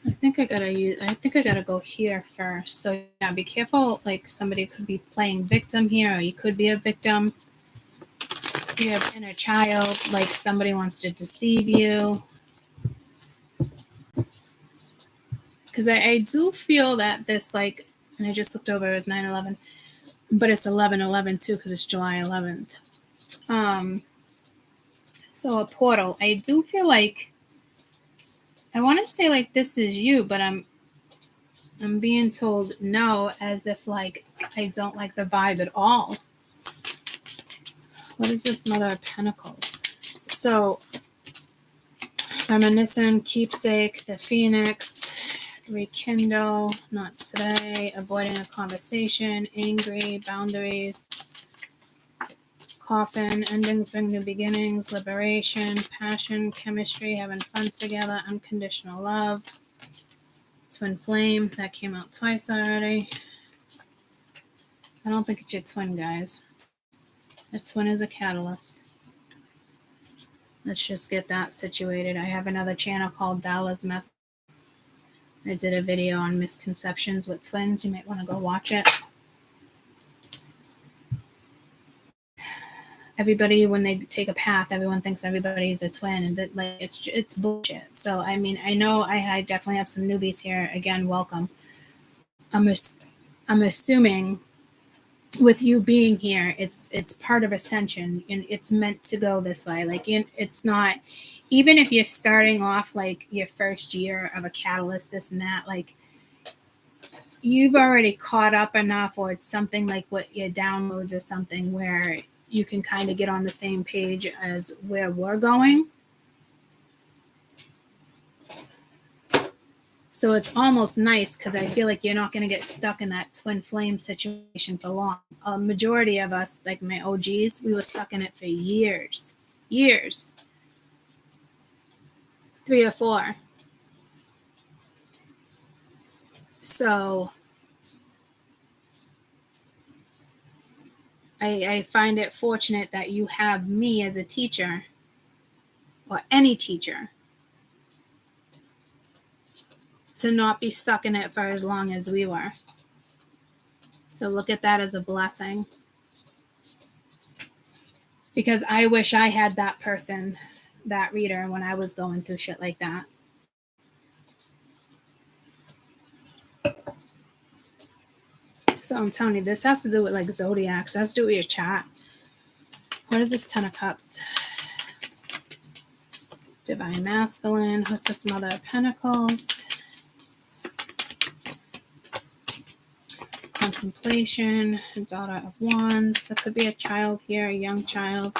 [SPEAKER 1] I think I gotta go here first. So yeah, be careful. Like, somebody could be playing victim here, or you could be a victim. You have inner child, like somebody wants to deceive you. Because I do feel that this, like, and I just looked over, it was 9/11, but it's 11/11 too, because it's July 11th. So a portal. I do feel like, I want to say like this is you, but I'm being told no, as if like I don't like the vibe at all. What is this Mother of Pentacles? So reminiscent, keepsake, the Phoenix, rekindle, not today, avoiding a conversation, angry, boundaries, coffin, endings bring new beginnings, liberation, passion, chemistry, having fun together, unconditional love, twin flame, that came out twice already. I don't think it's your twin, guys. The twin is a catalyst. Let's just get that situated. I have another channel called Dallas Method. I did a video on misconceptions with twins. You might want to go watch it. Everybody, when they take a path, everyone thinks everybody's a twin, and that, like, it's bullshit. So I mean, I know I definitely have some newbies here. Again, welcome. I'm assuming with you being here, it's part of ascension, and it's meant to go this way. Like, it's not, even if you're starting off like your first year of a catalyst, this and that, like, you've already caught up enough, or it's something like what your downloads or something where you can kind of get on the same page as where we're going. So it's almost nice, because I feel like you're not going to get stuck in that twin flame situation for long. A majority of us, like my OGs, we were stuck in it for years. 3 or 4. So I find it fortunate that you have me as a teacher, or any teacher, to not be stuck in it for as long as we were. So look at that as a blessing. Because I wish I had that person, that reader, when I was going through shit like that. So I'm telling you, this has to do with like zodiacs. It has to do with your chart. What is this 10 of Cups? Divine Masculine. What's this Mother of Pentacles? Contemplation. Daughter of Wands. There could be a child here, a young child.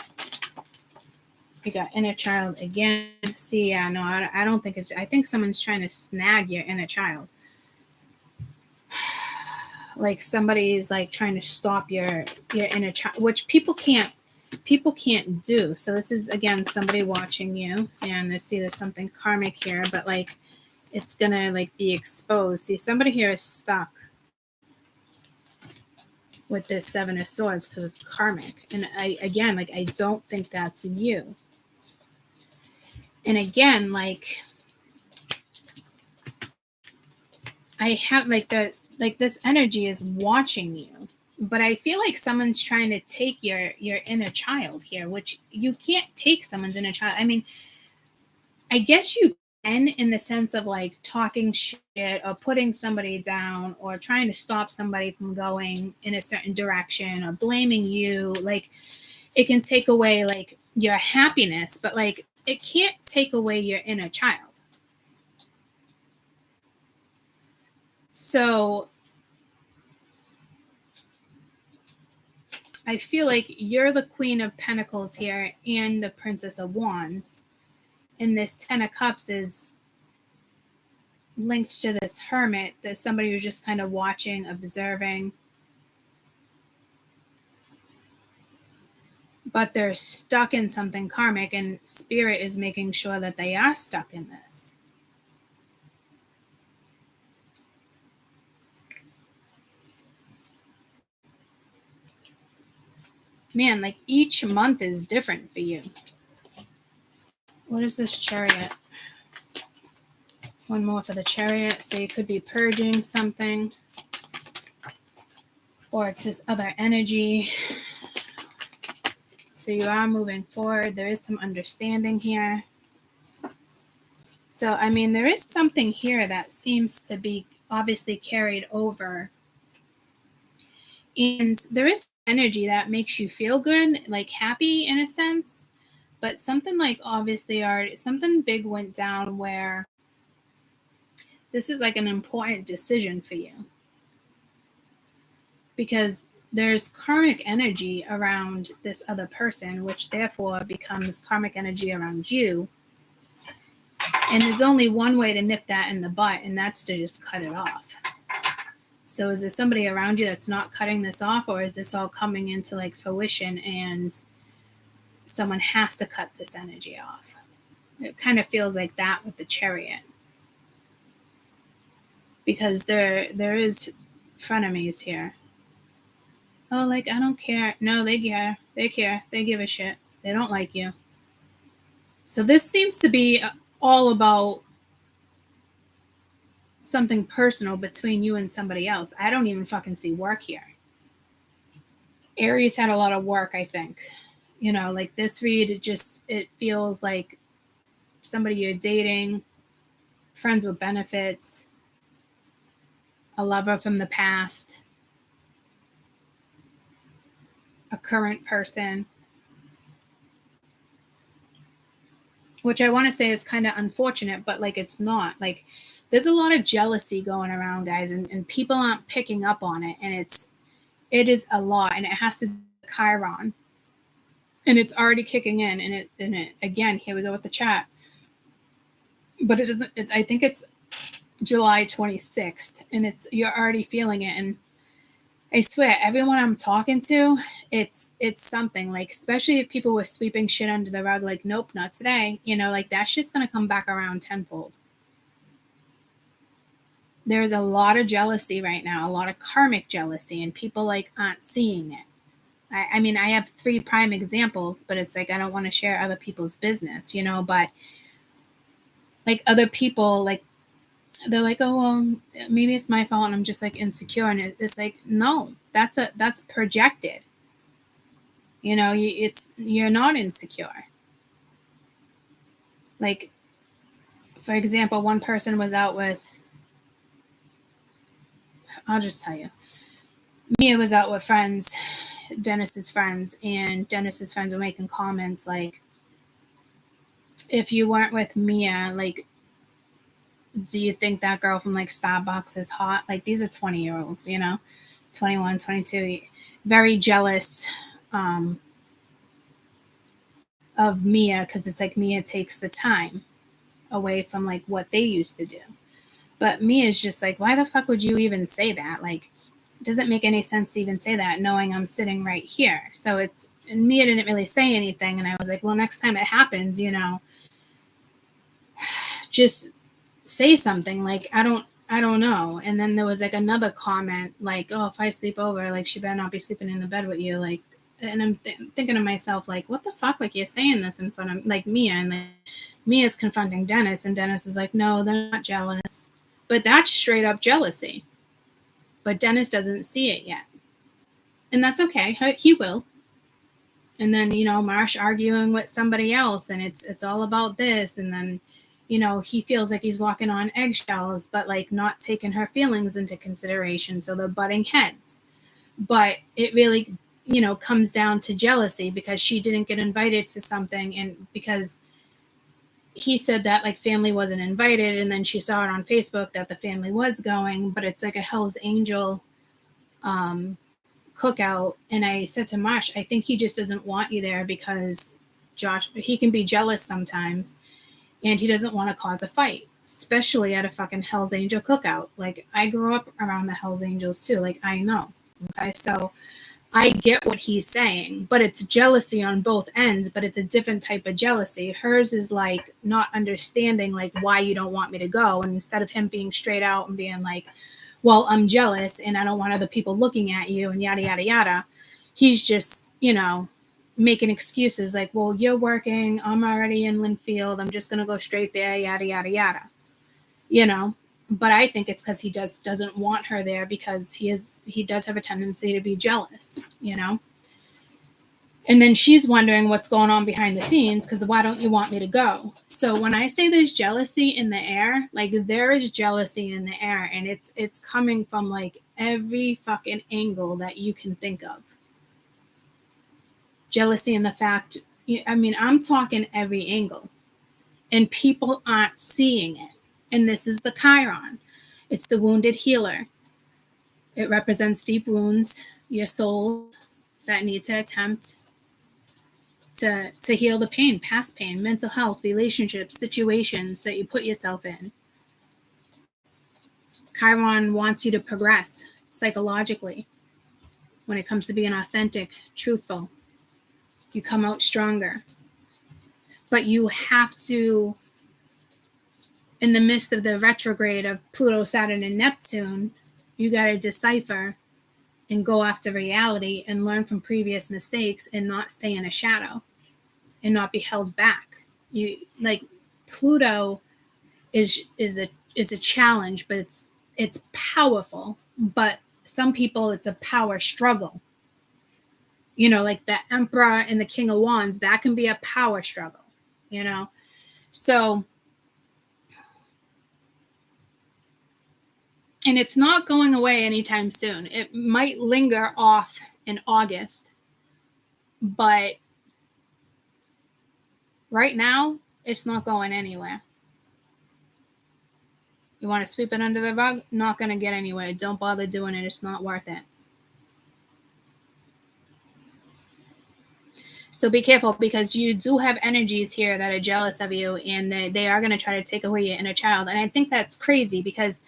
[SPEAKER 1] You got inner child again. See, yeah, no, I don't think it's, I think someone's trying to snag your inner child. Like somebody's like trying to stop your inner child, which people can't do. So this is, again, somebody watching you, and they see there's something karmic here, but like it's gonna like be exposed. See, somebody here is stuck with this 7 of Swords because it's karmic. And I don't think that's you. And again, like I have like this energy is watching you, but I feel like someone's trying to take your inner child here, which you can't take someone's inner child. I mean, I guess you can, in the sense of like talking shit or putting somebody down or trying to stop somebody from going in a certain direction or blaming you. Like it can take away like your happiness, but like it can't take away your inner child. So I feel like you're the Queen of Pentacles here and the Princess of Wands. And this 10 of Cups is linked to this Hermit. There's somebody who's just kind of watching, observing. But they're stuck in something karmic, and Spirit is making sure that they are stuck in this. Man, like each month is different for you. What is this Chariot? One more for the Chariot. So you could be purging something, or it's this other energy. So you are moving forward. There is some understanding here. So, I mean, there is something here that seems to be obviously carried over. And there is energy that makes you feel good, like happy in a sense. But something like obviously something big went down where this is like an important decision for you. Because there's karmic energy around this other person, which therefore becomes karmic energy around you. And there's only one way to nip that in the butt, and that's to just cut it off. So is there somebody around you that's not cutting this off, or is this all coming into like fruition and someone has to cut this energy off? It kind of feels like that with the Chariot. Because there is frenemies here. Oh, like, I don't care. No, they care. They care. They give a shit. They don't like you. So this seems to be all about something personal between you and somebody else. I don't even fucking see work here. Aries had a lot of work, I think. You know, like this read, it feels like somebody you're dating, friends with benefits, a lover from the past, a current person, which I want to say is kind of unfortunate, but like it's not. Like there's a lot of jealousy going around, guys, and people aren't picking up on it, and it is a lot, and it has to do with Chiron, and it's already kicking in, and it again, here we go with the chat, but it doesn't. I think it's July 26th, and you're already feeling it, and I swear, everyone I'm talking to, it's something, like, especially if people were sweeping shit under the rug, like, nope, not today. You know, like, that's just going to come back around tenfold. There's a lot of jealousy right now, a lot of karmic jealousy, and people, like, aren't seeing it. I mean, I have 3 prime examples, but it's like, I don't want to share other people's business, you know, but, like, other people, like, they're like, oh, well, maybe it's my fault and I'm just like insecure. And it's like, no, that's projected. You know, you're not insecure. Like, for example, one person was out with, I'll just tell you, Mia was out with friends, Dennis's friends, and Dennis's friends were making comments like, if you weren't with Mia, like, do you think that girl from like Starbucks is hot? Like, these are 20-year-olds, you know, 21, 22, very jealous of Mia, because it's like Mia takes the time away from like what they used to do. But Mia's just like, why the fuck would you even say that? Like, it doesn't make any sense to even say that knowing I'm sitting right here. So it's, and Mia didn't really say anything. And I was like, well, next time it happens, you know, just say something. Like, I don't know. And then there was like another comment like, oh, if I sleep over, like, she better not be sleeping in the bed with you. Like, and I'm thinking to myself, like, what the fuck? Like, you're saying this in front of like Mia, and like, Mia's confronting Dennis, and Dennis is like, no, they're not jealous. But that's straight up jealousy. But Dennis doesn't see it yet. And that's okay. He will. And then, you know, Marsh arguing with somebody else, and it's all about this. And then, you know, he feels like he's walking on eggshells, but like not taking her feelings into consideration. So they're butting heads. But it really, you know, comes down to jealousy because she didn't get invited to something, and because he said that like family wasn't invited, and then she saw it on Facebook that the family was going, but it's like a Hell's Angel cookout. And I said to Marsh, I think he just doesn't want you there because Josh, he can be jealous sometimes, and he doesn't want to cause a fight, especially at a fucking Hell's Angel cookout. Like, I grew up around the Hell's Angels too. Like, I know. Okay, so I get what he's saying, but it's jealousy on both ends, but it's a different type of jealousy. Hers is like not understanding like why you don't want me to go. And instead of him being straight out and being like, well, I'm jealous and I don't want other people looking at you and yada, yada, yada, he's just, you know, making excuses like, well, you're working, I'm already in Linfield, I'm just going to go straight there, yada, yada, yada, you know. But I think it's because he just doesn't want her there because he does have a tendency to be jealous, you know. And then she's wondering what's going on behind the scenes because why don't you want me to go? So when I say there's jealousy in the air, like there is jealousy in the air, and it's coming from like every fucking angle that you can think of. Jealousy in the fact, I mean, I'm talking every angle, and people aren't seeing it. And this is the Chiron. It's the wounded healer. It represents deep wounds, your soul that need to attempt to heal the pain, past pain, mental health, relationships, situations that you put yourself in. Chiron wants you to progress psychologically when it comes to being authentic, truthful. You come out stronger. But you have to, in the midst of the retrograde of Pluto, Saturn, and Neptune, you got to decipher and go after reality and learn from previous mistakes and not stay in a shadow and not be held back. You like Pluto is a challenge, but it's powerful. But some people it's a power struggle. You know, like the Emperor and the King of Wands, that can be a power struggle, you know. So, and it's not going away anytime soon. It might linger off in August, but right now, it's not going anywhere. You want to sweep it under the rug? Not going to get anywhere. Don't bother doing it. It's not worth it. So be careful because you do have energies here that are jealous of you, and they are going to try to take away your inner child. And I think that's crazy because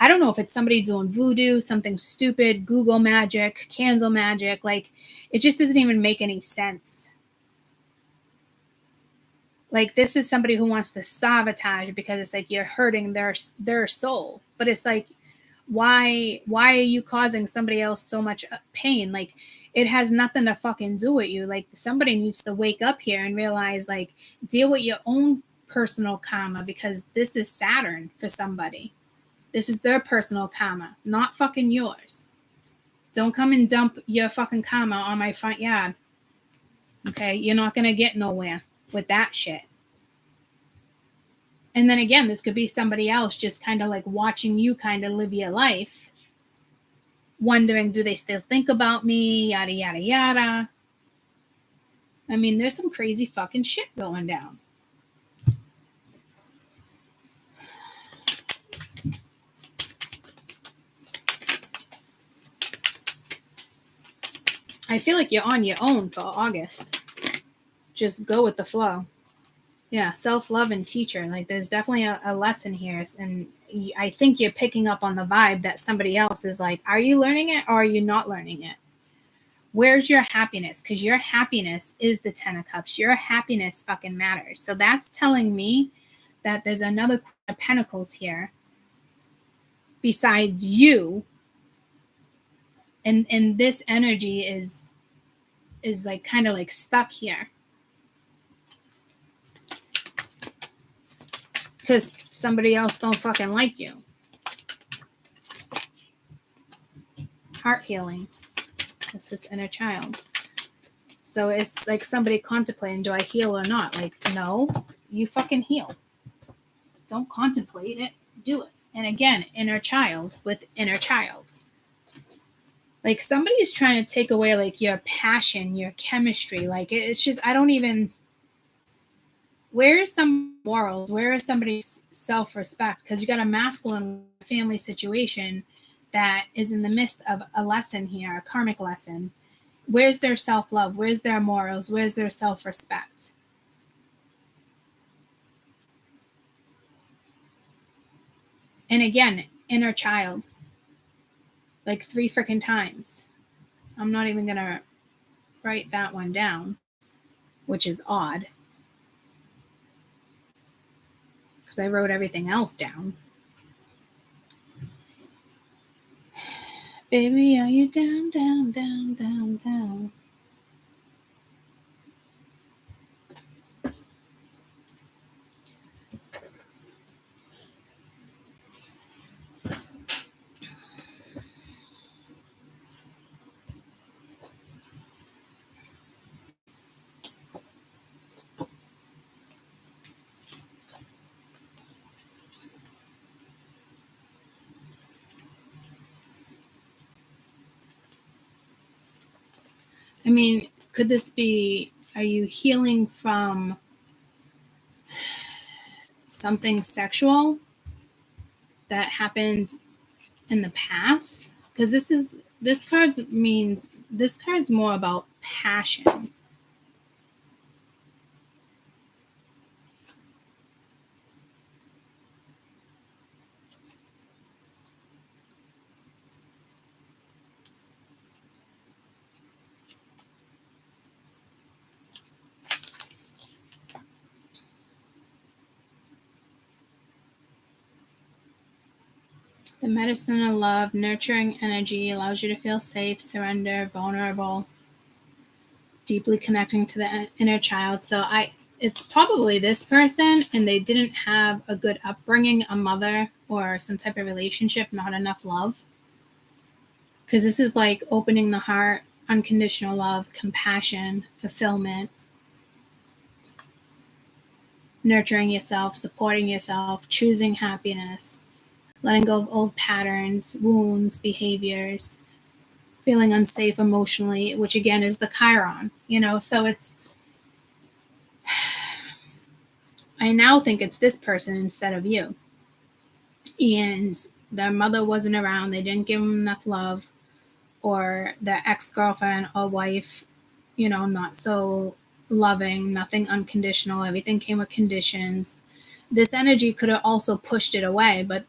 [SPEAKER 1] I don't know if it's somebody doing voodoo, something stupid, Google magic, candle magic. Like, it just doesn't even make any sense. Like, this is somebody who wants to sabotage because it's like you're hurting their soul. But it's like, why are you causing somebody else so much pain? Like, it has nothing to fucking do with you. Like, somebody needs to wake up here and realize, like, deal with your own personal karma, because this is Saturn for somebody. This is their personal karma, not fucking yours. Don't come and dump your fucking karma on my front yard. Okay? You're not going to get nowhere with that shit. And then again, this could be somebody else just kind of like watching you kind of live your life, wondering, do they still think about me? Yada, yada, yada. I mean, there's some crazy fucking shit going down. I feel like you're on your own for August. Just go with the flow. Yeah, self-love and teacher. Like, there's definitely a lesson here. And I think you're picking up on the vibe that somebody else is like, are you learning it or are you not learning it? Where's your happiness? Because your happiness is the 10 of Cups. Your happiness fucking matters. So that's telling me that there's another Queen of Pentacles here besides you. And this energy is like kind of like stuck here. Because somebody else don't fucking like you. Heart healing. This is inner child. So it's like somebody contemplating, do I heal or not? Like, no, you fucking heal. Don't contemplate it. Do it. And again, inner child with inner child. Like, somebody is trying to take away like your passion, your chemistry. Like, it's just, I don't even, where is some morals? Where is somebody's self-respect? Because you got a masculine family situation that is in the midst of a lesson here, a karmic lesson. Where's their self-love? Where's their morals? Where's their self-respect? And again, inner child. Like 3 freaking times. I'm not even going to write that one down, which is odd. Because I wrote everything else down. Baby, are you down, down, down, down, down? I mean, could this be, are you healing from something sexual that happened in the past? Because this card's more about passion. The medicine of love, nurturing energy, allows you to feel safe, surrender, vulnerable, deeply connecting to the inner child. So it's probably this person, and they didn't have a good upbringing, a mother or some type of relationship, not enough love. Because this is like opening the heart, unconditional love, compassion, fulfillment, nurturing yourself, supporting yourself, choosing happiness, letting go of old patterns, wounds, behaviors, feeling unsafe emotionally, which again is the Chiron, so it's, I now think it's this person instead of you. And their mother wasn't around, they didn't give them enough love, or their ex-girlfriend or wife, not so loving, nothing unconditional, everything came with conditions. This energy could have also pushed it away, but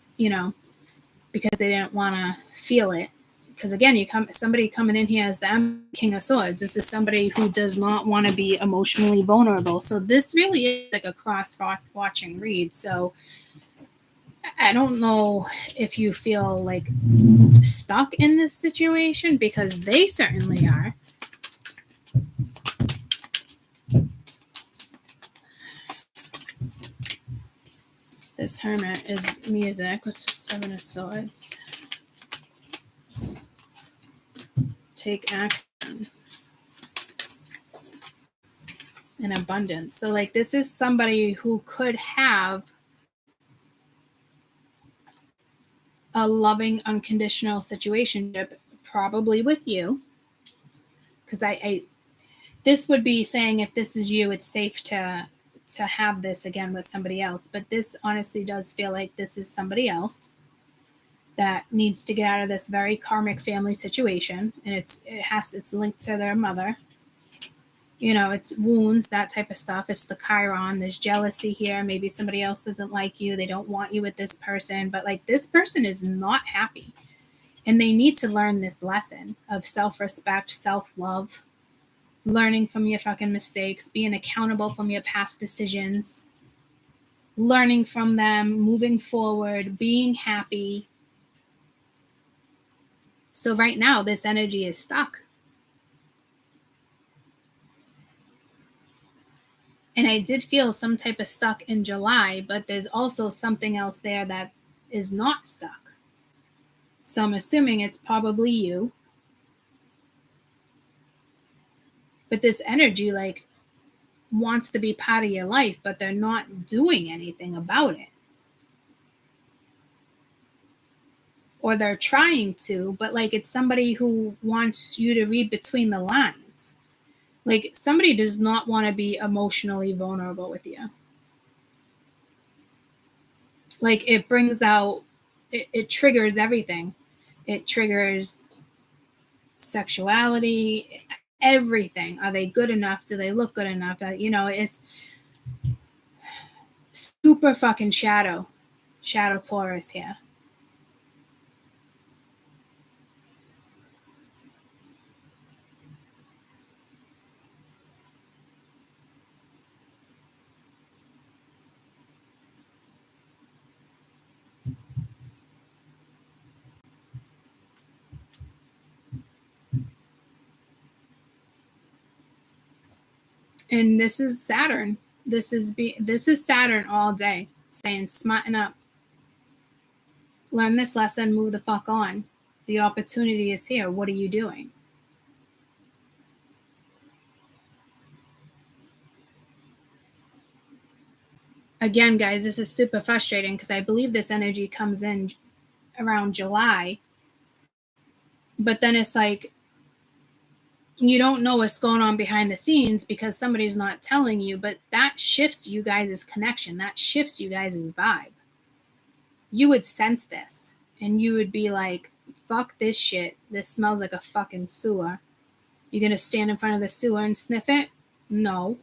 [SPEAKER 1] because they didn't want to feel it. Because again, somebody coming in here as the King of Swords. This is somebody who does not want to be emotionally vulnerable. So this really is like a cross-watching read. So I don't know if you feel like stuck in this situation, because they certainly are. This Hermit is music, which is 7 of Swords. Take action. And abundance. So like, this is somebody who could have a loving, unconditional situationship probably with you, because I this would be saying if this is you, it's safe to have this again with somebody else. But this honestly does feel like this is somebody else that needs to get out of this very karmic family situation, and it's linked to their mother. You know, it's wounds, that type of stuff. It's the Chiron. There's jealousy here. Maybe somebody else doesn't like you. They don't want you with this person, but like this person is not happy, and they need to learn this lesson of self-respect, self-love, learning from your fucking mistakes, being accountable from your past decisions, learning from them, moving forward, being happy. So right now, this energy is stuck. And I did feel some type of stuck in July, but there's also something else there that is not stuck. So I'm assuming it's probably you. But this energy, like, wants to be part of your life, but they're not doing anything about it. Or they're trying to, but like it's somebody who wants you to read between the lines. Like somebody does not want to be emotionally vulnerable with you. Like it brings out, it triggers everything. It triggers sexuality, everything. Are they good enough? Do they look good enough? You know, it's super fucking shadow Taurus here. And this is Saturn. This is Saturn all day saying smarten up. Learn this lesson, move the fuck on. The opportunity is here. What are you doing? Again, guys, this is super frustrating because I believe this energy comes in around July. But then it's like you don't know what's going on behind the scenes because somebody's not telling you, but that shifts you guys' connection. That shifts you guys' vibe. You would sense this and you would be like, fuck this shit. This smells like a fucking sewer. You're going to stand in front of the sewer and sniff it? No.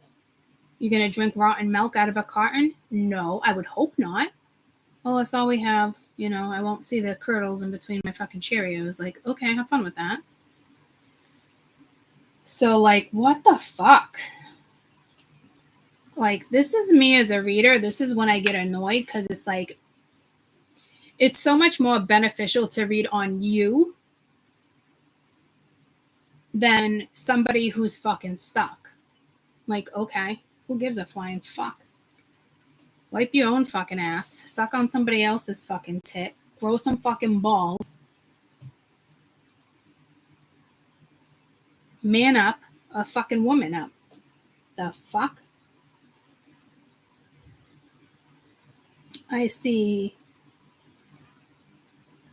[SPEAKER 1] You're going to drink rotten milk out of a carton? No, I would hope not. Oh, that's all we have. You know, I won't see the curdles in between my fucking Cheerios. Like, okay, have fun with that. So, like, what the fuck? Like, this is me as a reader. This is when I get annoyed because it's like, it's so much more beneficial to read on you than somebody who's fucking stuck. Like, okay, who gives a flying fuck? Wipe your own fucking ass. Suck on somebody else's fucking tit. Grow some fucking balls. Man up. A fucking woman up. The fuck? I see.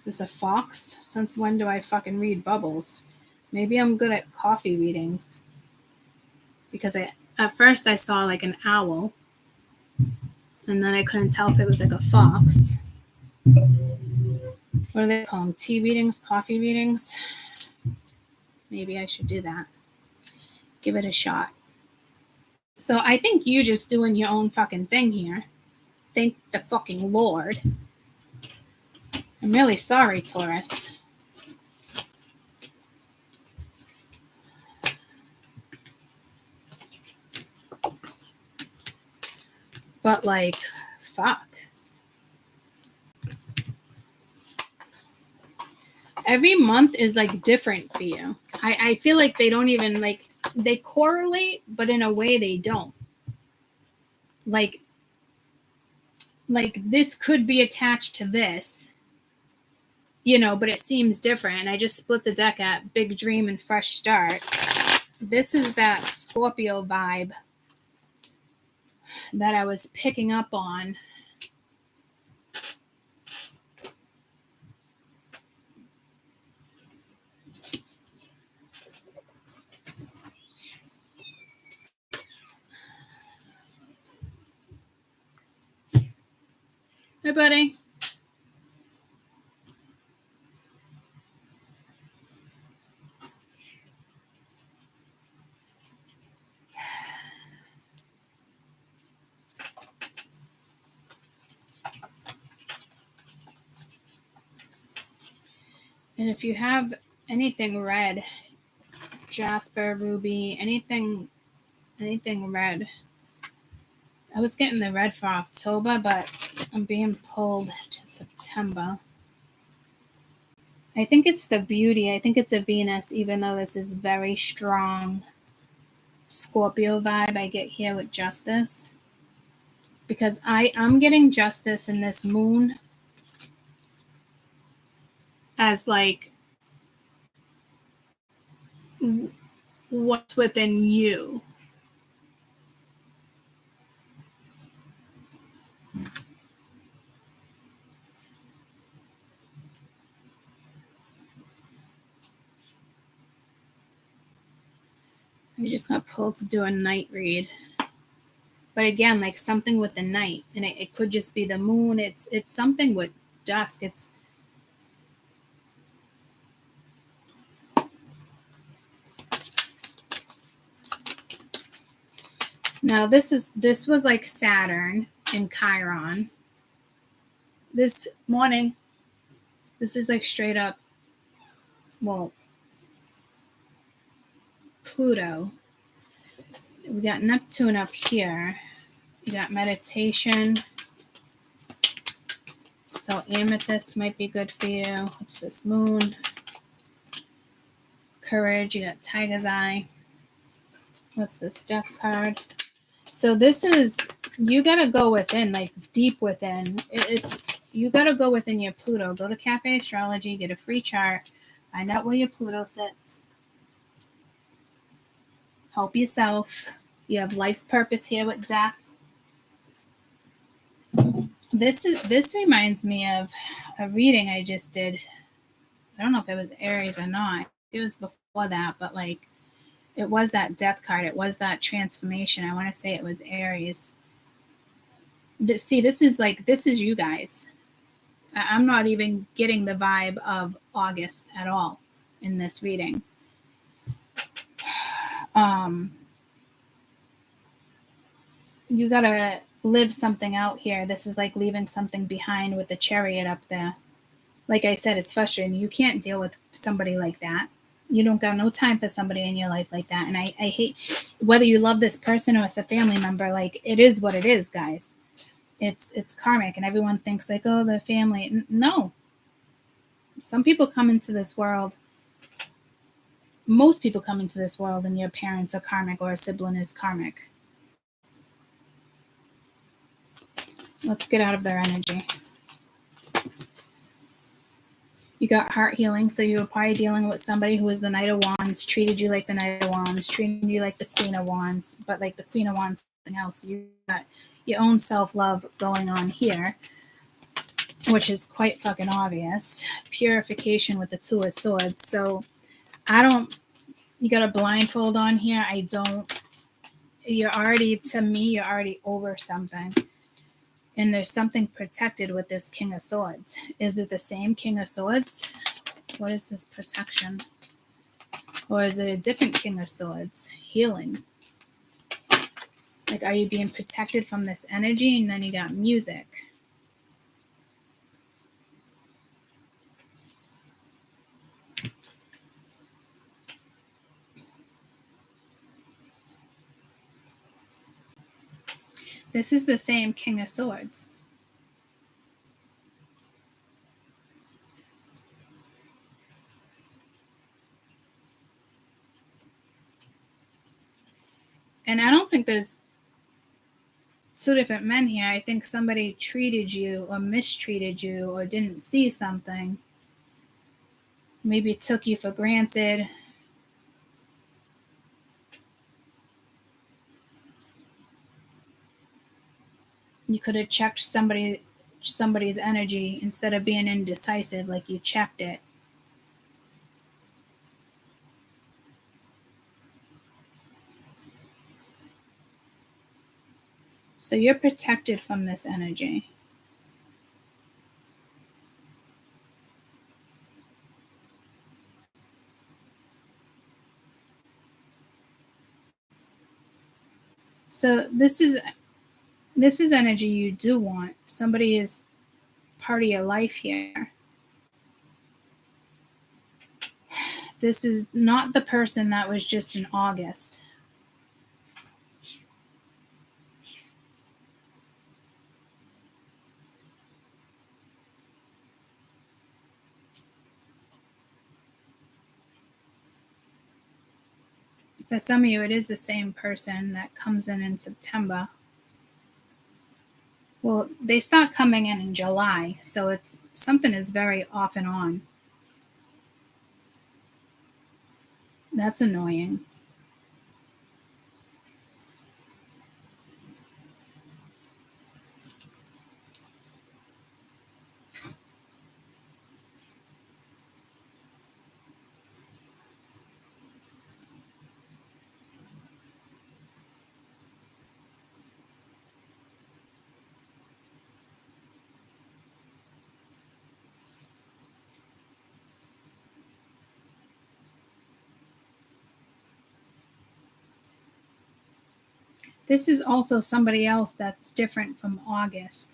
[SPEAKER 1] Is this a fox? Since when do I fucking read bubbles? Maybe I'm good at coffee readings. Because at first I saw like an owl. And then I couldn't tell if it was like a fox. What do they call them? Tea readings? Coffee readings? Maybe I should do that. Give it a shot. So I think you just doing your own fucking thing here. Thank the fucking Lord. I'm really sorry, Taurus. But like, fuck. Every month is like different for you. I feel like they don't even like, they correlate, but in a way they don't. Like this could be attached to this, you know, but it seems different. I just split the deck at Big Dream and Fresh Start. This is that Scorpio vibe that I was picking up on. Hi, buddy. And if you have anything red, jasper, ruby, anything red. I was getting the red for October, but I'm being pulled to September. I think it's the beauty. I think it's a Venus, even though this is very strong Scorpio vibe I get here with justice. Because I'm getting justice in this moon as like what's within you. I just got pulled to do a night read. But again, like something with the night, and it could just be the moon. It's something with dusk. It's now this was like Saturn in Chiron. This morning, this is like straight up, well, Pluto. We got Neptune up here. You got meditation. So amethyst might be good for you. What's this? Moon. Courage. You got tiger's eye. What's this? Death card. So this is, you got to go within, like deep within. You got to go within your Pluto. Go to Cafe Astrology, get a free chart, find out where your Pluto sits. Help yourself. You have life purpose here with death. This reminds me of a reading I just did. I don't know if it was Aries or not. It was before that, but like it was that death card. It was that transformation. I want to say it was Aries. This is you guys. I'm not even getting the vibe of August at all in this reading. You gotta live something out here. This is like leaving something behind with the chariot up there. Like I said, it's frustrating. You can't deal with somebody like that. You don't got no time for somebody in your life like that. And I hate, whether you love this person or it's a family member, like it is what it is, guys. It's karmic, and everyone thinks like, oh, the family. No. Some people come into this world. Most people come into this world and your parents are karmic or a sibling is karmic. Let's get out of their energy. You got heart healing, so you were probably dealing with somebody who was the Knight of Wands, treated you like the Knight of Wands, treated you like the Queen of Wands, but like the Queen of Wands, something else. You got your own self-love going on here, which is quite fucking obvious. Purification with the Two of Swords. So you got a blindfold on here. You're already over something. And there's something protected with this King of Swords. Is it the same King of Swords? What is this protection? Or is it a different King of Swords? Healing. Like, are you being protected from this energy? And then you got music. This is the same King of Swords. And I don't think there's two different men here. I think somebody treated you or mistreated you or didn't see something. Maybe took you for granted. You could have checked somebody's energy instead of being indecisive, like you checked it. So you're protected from this energy. So this is energy you do want. Somebody is part of your life here. This is not the person that was just in August. For some of you, it is the same person that comes in September. Well, they start coming in July, so it's something is very off and on. That's annoying. This is also somebody else that's different from August.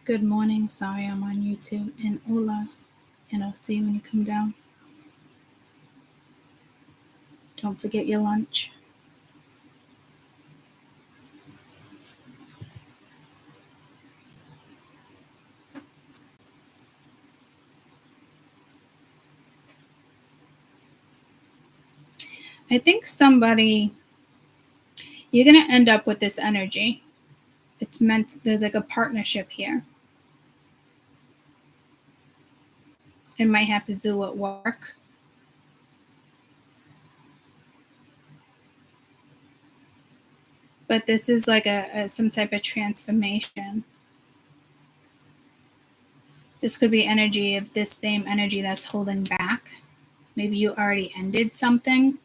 [SPEAKER 1] Good morning. Sorry, I'm on YouTube. And Ola, and I'll see you when you come down. Don't forget your lunch. I think you're going to end up with this energy. It's meant, there's like a partnership here. It might have to do with work. But this is like some type of transformation. This could be energy of this same energy that's holding back. Maybe you already ended something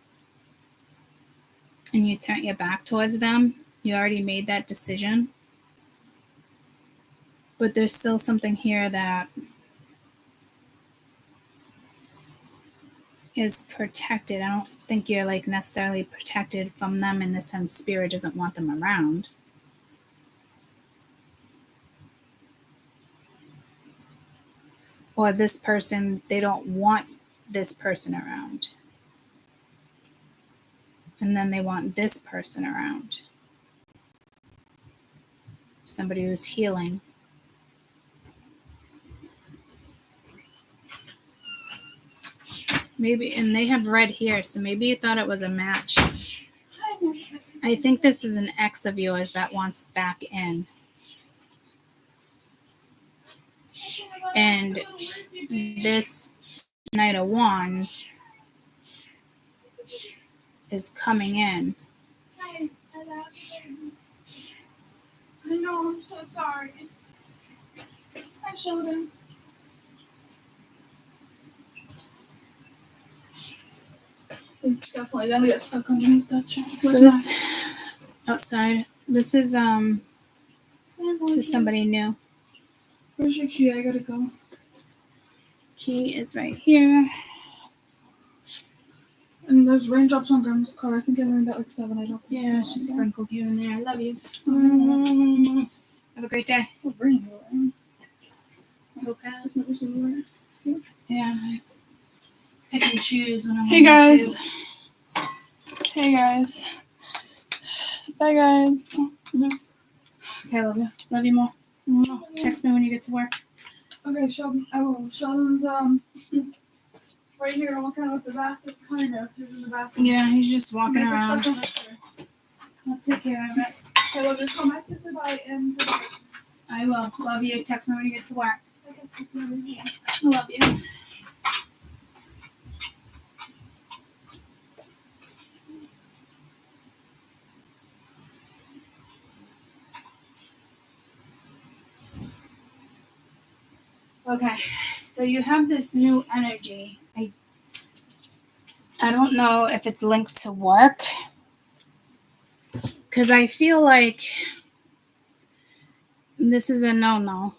[SPEAKER 1] and you turned your back towards them. You already made that decision. But there's still something here that is protected. I don't think you're like necessarily protected from them in the sense spirit doesn't want them around. Or this person, they don't want this person around. And then they want this person around. Somebody who's healing. Maybe, and they have red here, so maybe you thought it was a match. I think this is an ex of yours that wants back in. And this Knight of Wands is coming in.
[SPEAKER 4] I know, I'm so sorry. I showed him. He's definitely gonna get stuck underneath that chair.
[SPEAKER 1] So this outside. This is somebody new.
[SPEAKER 4] Where's your key? I gotta go.
[SPEAKER 1] Key is right here.
[SPEAKER 4] And there's raindrops on Grandma's car. I think it rained at like 7. I don't think
[SPEAKER 1] Yeah,
[SPEAKER 4] it's
[SPEAKER 1] she's
[SPEAKER 4] there.
[SPEAKER 1] sprinkled here and there. I love you. Have a great day.
[SPEAKER 4] Oh, rain.
[SPEAKER 1] So pass.
[SPEAKER 4] Isn't this over?
[SPEAKER 1] Yeah, I pick and choose when I'm
[SPEAKER 4] Hey guys. Hey guys. Bye guys.
[SPEAKER 1] Okay, I love you. Love you more. Text me when you get to work.
[SPEAKER 4] Okay, Sheldon. I will. Sheldon's right here walking out the bathroom. Kind of. He's in the bathroom.
[SPEAKER 1] Yeah, he's just walking
[SPEAKER 4] Make us
[SPEAKER 1] around.
[SPEAKER 4] stuck on that chair.
[SPEAKER 1] I'll take care of it.
[SPEAKER 4] I love you. Tell my sister bye and goodbye.
[SPEAKER 1] I will. Love you. Text me when you get to work.
[SPEAKER 4] Okay,
[SPEAKER 1] I love you. Okay, so you have this new energy. I don't know if it's linked to work, because I feel like this is a no-no.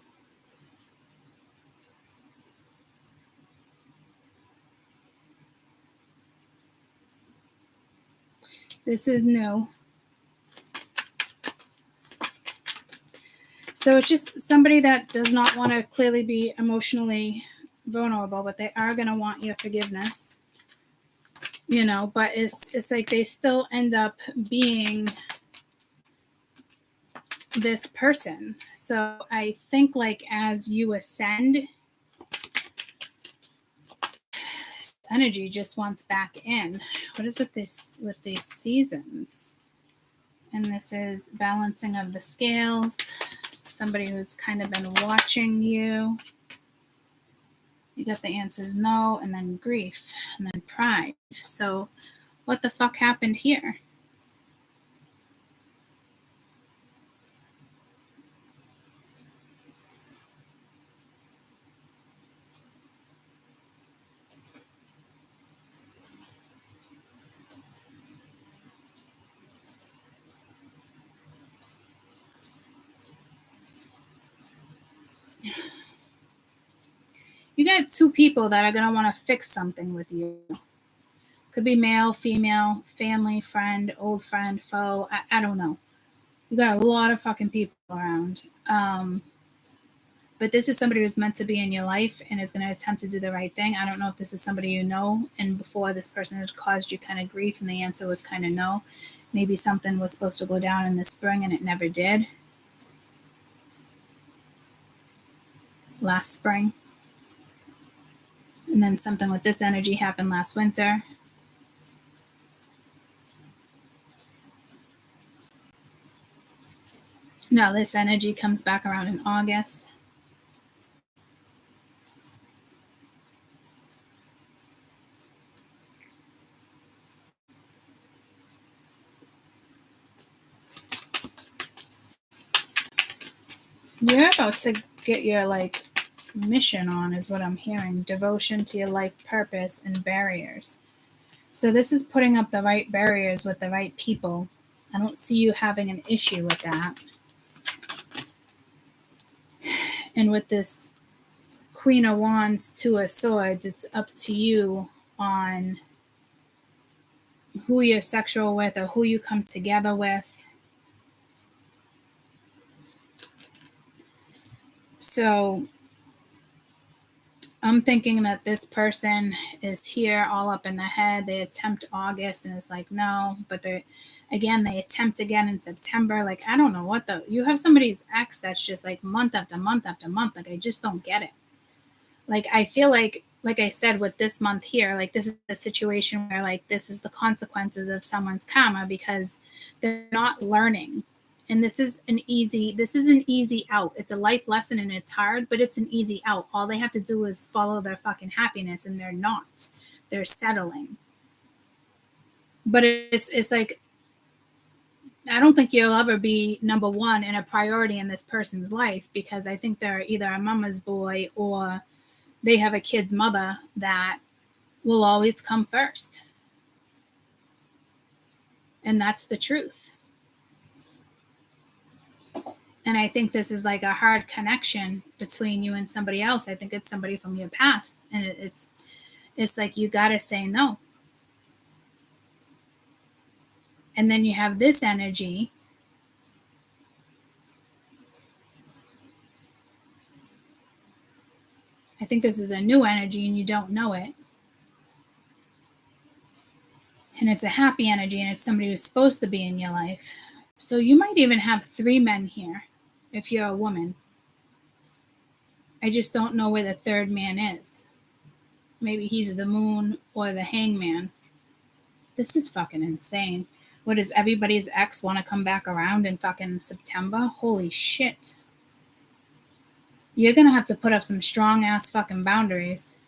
[SPEAKER 1] This is new. So it's just somebody that does not want to clearly be emotionally vulnerable, but they are going to want your forgiveness, you know, but it's like they still end up being this person. So I think like as you ascend, energy just wants back in. What is with these seasons? And this is balancing of the scales. Somebody who's kind of been watching you. You got the answers no, and then grief, and then pride. So what the fuck happened here? You got two people that are going to want to fix something with you. Could be male, female, family, friend, old friend, foe. I don't know. You got a lot of fucking people around. But this is somebody who's meant to be in your life and is going to attempt to do the right thing. I don't know if this is somebody you know, and before this person has caused you kind of grief, and the answer was kind of no. Maybe something was supposed to go down in the spring and it never did. Last spring. And then something with this energy happened last winter. Now this energy comes back around in August. You're about to get your like mission on, is what I'm hearing. Devotion to your life purpose and barriers. So this is putting up the right barriers with the right people. I don't see you having an issue with that. And with this Queen of Wands, Two of Swords, it's up to you on who you're sexual with or who you come together with. So I'm thinking that this person is here all up in the head. They attempt August and it's like, no, but they attempt again in September. Like, I don't know what you have somebody's ex that's just like month after month after month. Like, I just don't get it. Like, I feel like I said, with this month here, like this is a situation where like, this is the consequences of someone's karma because they're not learning. And this is an easy out. It's a life lesson and it's hard, but it's an easy out. All they have to do is follow their fucking happiness, and they're not. They're settling. But it's like, I don't think you'll ever be number one and a priority in this person's life, because I think they're either a mama's boy or they have a kid's mother that will always come first. And that's the truth. And I think this is like a hard connection between you and somebody else. I think it's somebody from your past. And it's like, you got to say no. And then you have this energy. I think this is a new energy and you don't know it. And it's a happy energy, and it's somebody who's supposed to be in your life. So you might even have 3 men here if you're a woman. I just don't know where the third man is. Maybe he's the moon or the hangman. This is fucking insane. What, does everybody's ex want to come back around in fucking September? Holy shit. You're going to have to put up some strong ass fucking boundaries.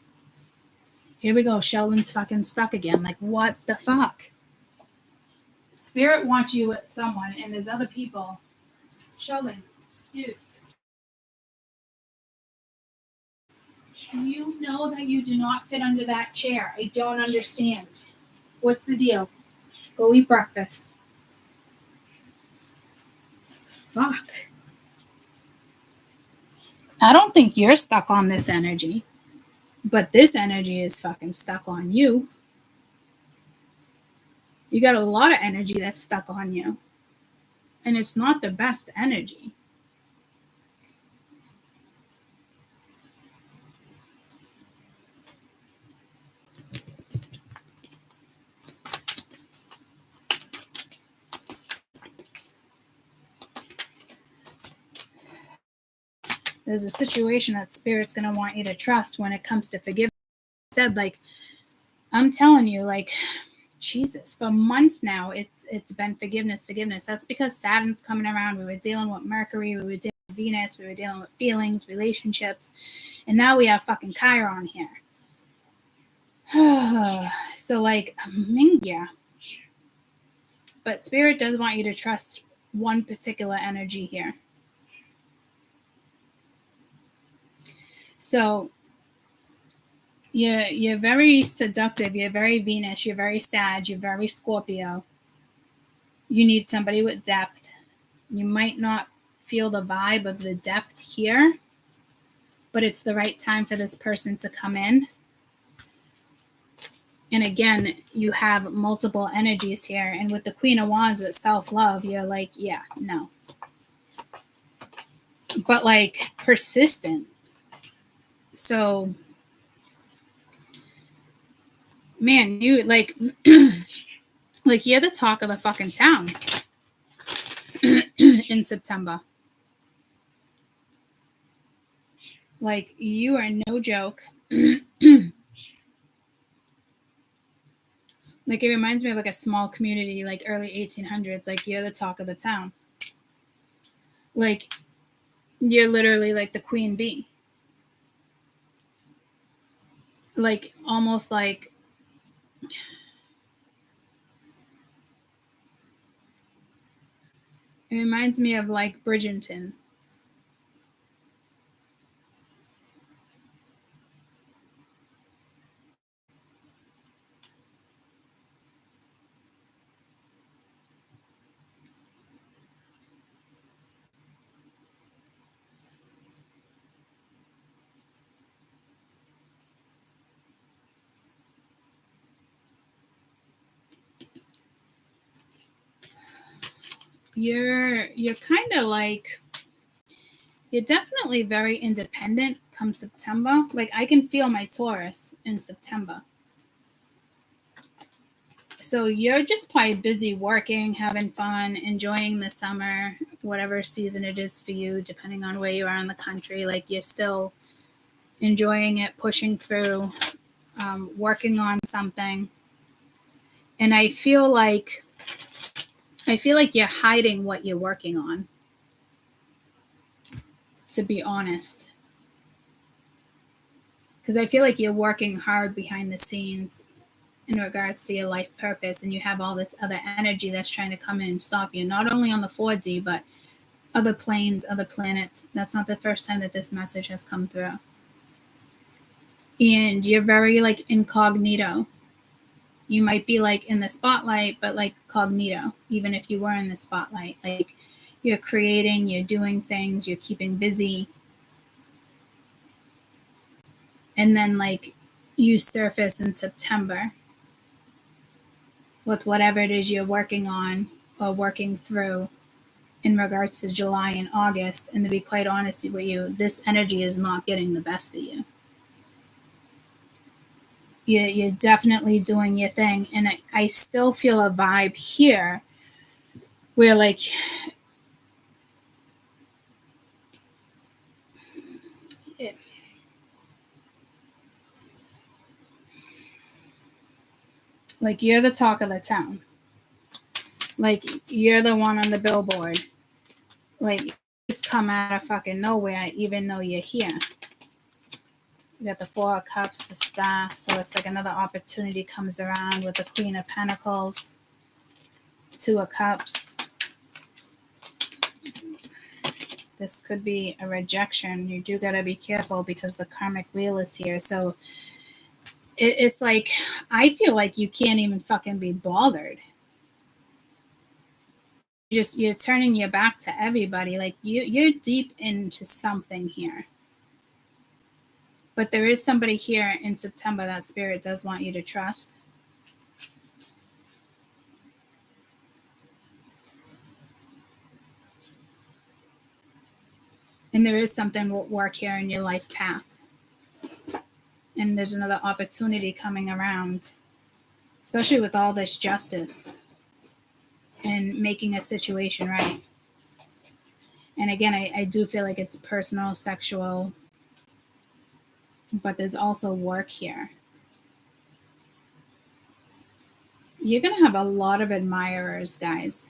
[SPEAKER 1] Here we go. Sheldon's fucking stuck again. Like, what the fuck? Spirit wants you with someone, and there's other people. Sheldon, dude. You know that you do not fit under that chair. I don't understand. What's the deal? Go eat breakfast. Fuck. I don't think you're stuck on this energy, but this energy is fucking stuck on you. You got a lot of energy that's stuck on you. And it's not the best energy. There's a situation that Spirit's going to want you to trust when it comes to forgiveness. Said, like, I'm telling you, like, Jesus, for months now, it's been forgiveness. That's because Saturn's coming around. We were dealing with Mercury, we were dealing with Venus, we were dealing with feelings, relationships, and now we have fucking Chiron here. So, like, yeah. But Spirit does want you to trust one particular energy here. So you're very seductive, you're very Venus, you're very Sag, you're very Scorpio. You need somebody with depth. You might not feel the vibe of the depth here, but it's the right time for this person to come in. And again, you have multiple energies here. And with the Queen of Wands with self-love, you're like, yeah, no. But like persistent. So, man, you like, like you're the talk of the fucking town in September. Like you are no joke. Like it reminds me of like a small community, like early 1800s. Like you're the talk of the town. Like you're literally like the queen bee. Like almost like it reminds me of like Bridgerton. You're kind of like, you're definitely very independent come September. Like I can feel my Taurus in September. So you're just probably busy working, having fun, enjoying the summer, whatever season it is for you, depending on where you are in the country. Like you're still enjoying it, pushing through, working on something. And I feel like you're hiding what you're working on, to be honest. Because I feel like you're working hard behind the scenes in regards to your life purpose, and you have all this other energy that's trying to come in and stop you, not only on the 4D, but other planes, other planets. That's not the first time that this message has come through. And you're very like incognito. You might be like in the spotlight, but like cognito, even if you were in the spotlight. Like you're creating, you're doing things, you're keeping busy. And then like you surface in September with whatever it is you're working on or working through in regards to July and August. And to be quite honest with you, this energy is not getting the best of you. You're definitely doing your thing. And I still feel a vibe here where like like you're the talk of the town. Like you're the one on the billboard. Like you just come out of fucking nowhere even though you're here. You got the 4 of Cups, the Star. So it's like another opportunity comes around with the Queen of Pentacles, 2 of Cups. This could be a rejection. You do got to be careful because the karmic wheel is here. So it's like, I feel like you can't even fucking be bothered. You're turning your back to everybody. Like you're deep into something here. But there is somebody here in September that Spirit does want you to trust. And there is something at work here in your life path. And there's another opportunity coming around, especially with all this justice and making a situation right. And again, I do feel like it's personal, sexual, but there's also work here. You're going to have a lot of admirers, guys.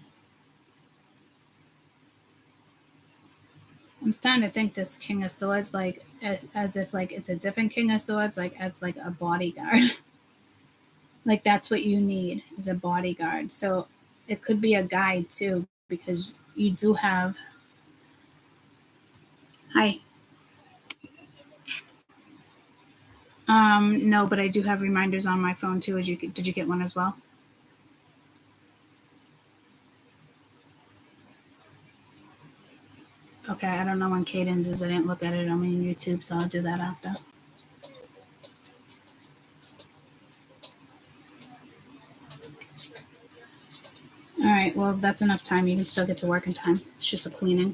[SPEAKER 1] I'm starting to think this King of Swords, like, as if, like, it's a different King of Swords, like, as, like, a bodyguard. Like, that's what you need, is a bodyguard. So it could be a guide, too, because you do have... Hi. No, but I do have reminders on my phone, too. Did you get one as well? Okay, I don't know when Cadence is. I didn't look at it on YouTube, so I'll do that after. All right, well, that's enough time. You can still get to work in time. It's just a cleaning.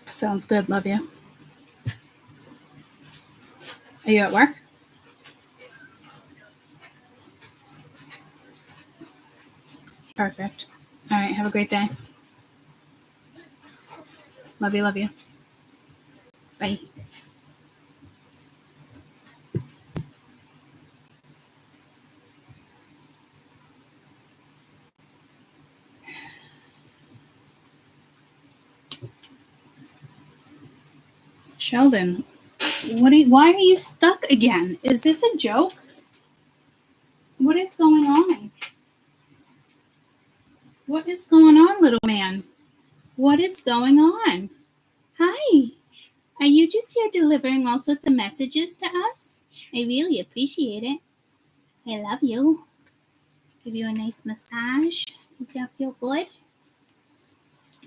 [SPEAKER 1] Sounds good. Love you. Are you at work? Perfect. All right, have a great day. Love you, love you. Bye. Sheldon, why are you stuck again? Is this a joke? What is going on? What is going on, little man? What is going on? Hi. Are you just here delivering all sorts of messages to us? I really appreciate it. I love you. Give you a nice massage. Does that feel good?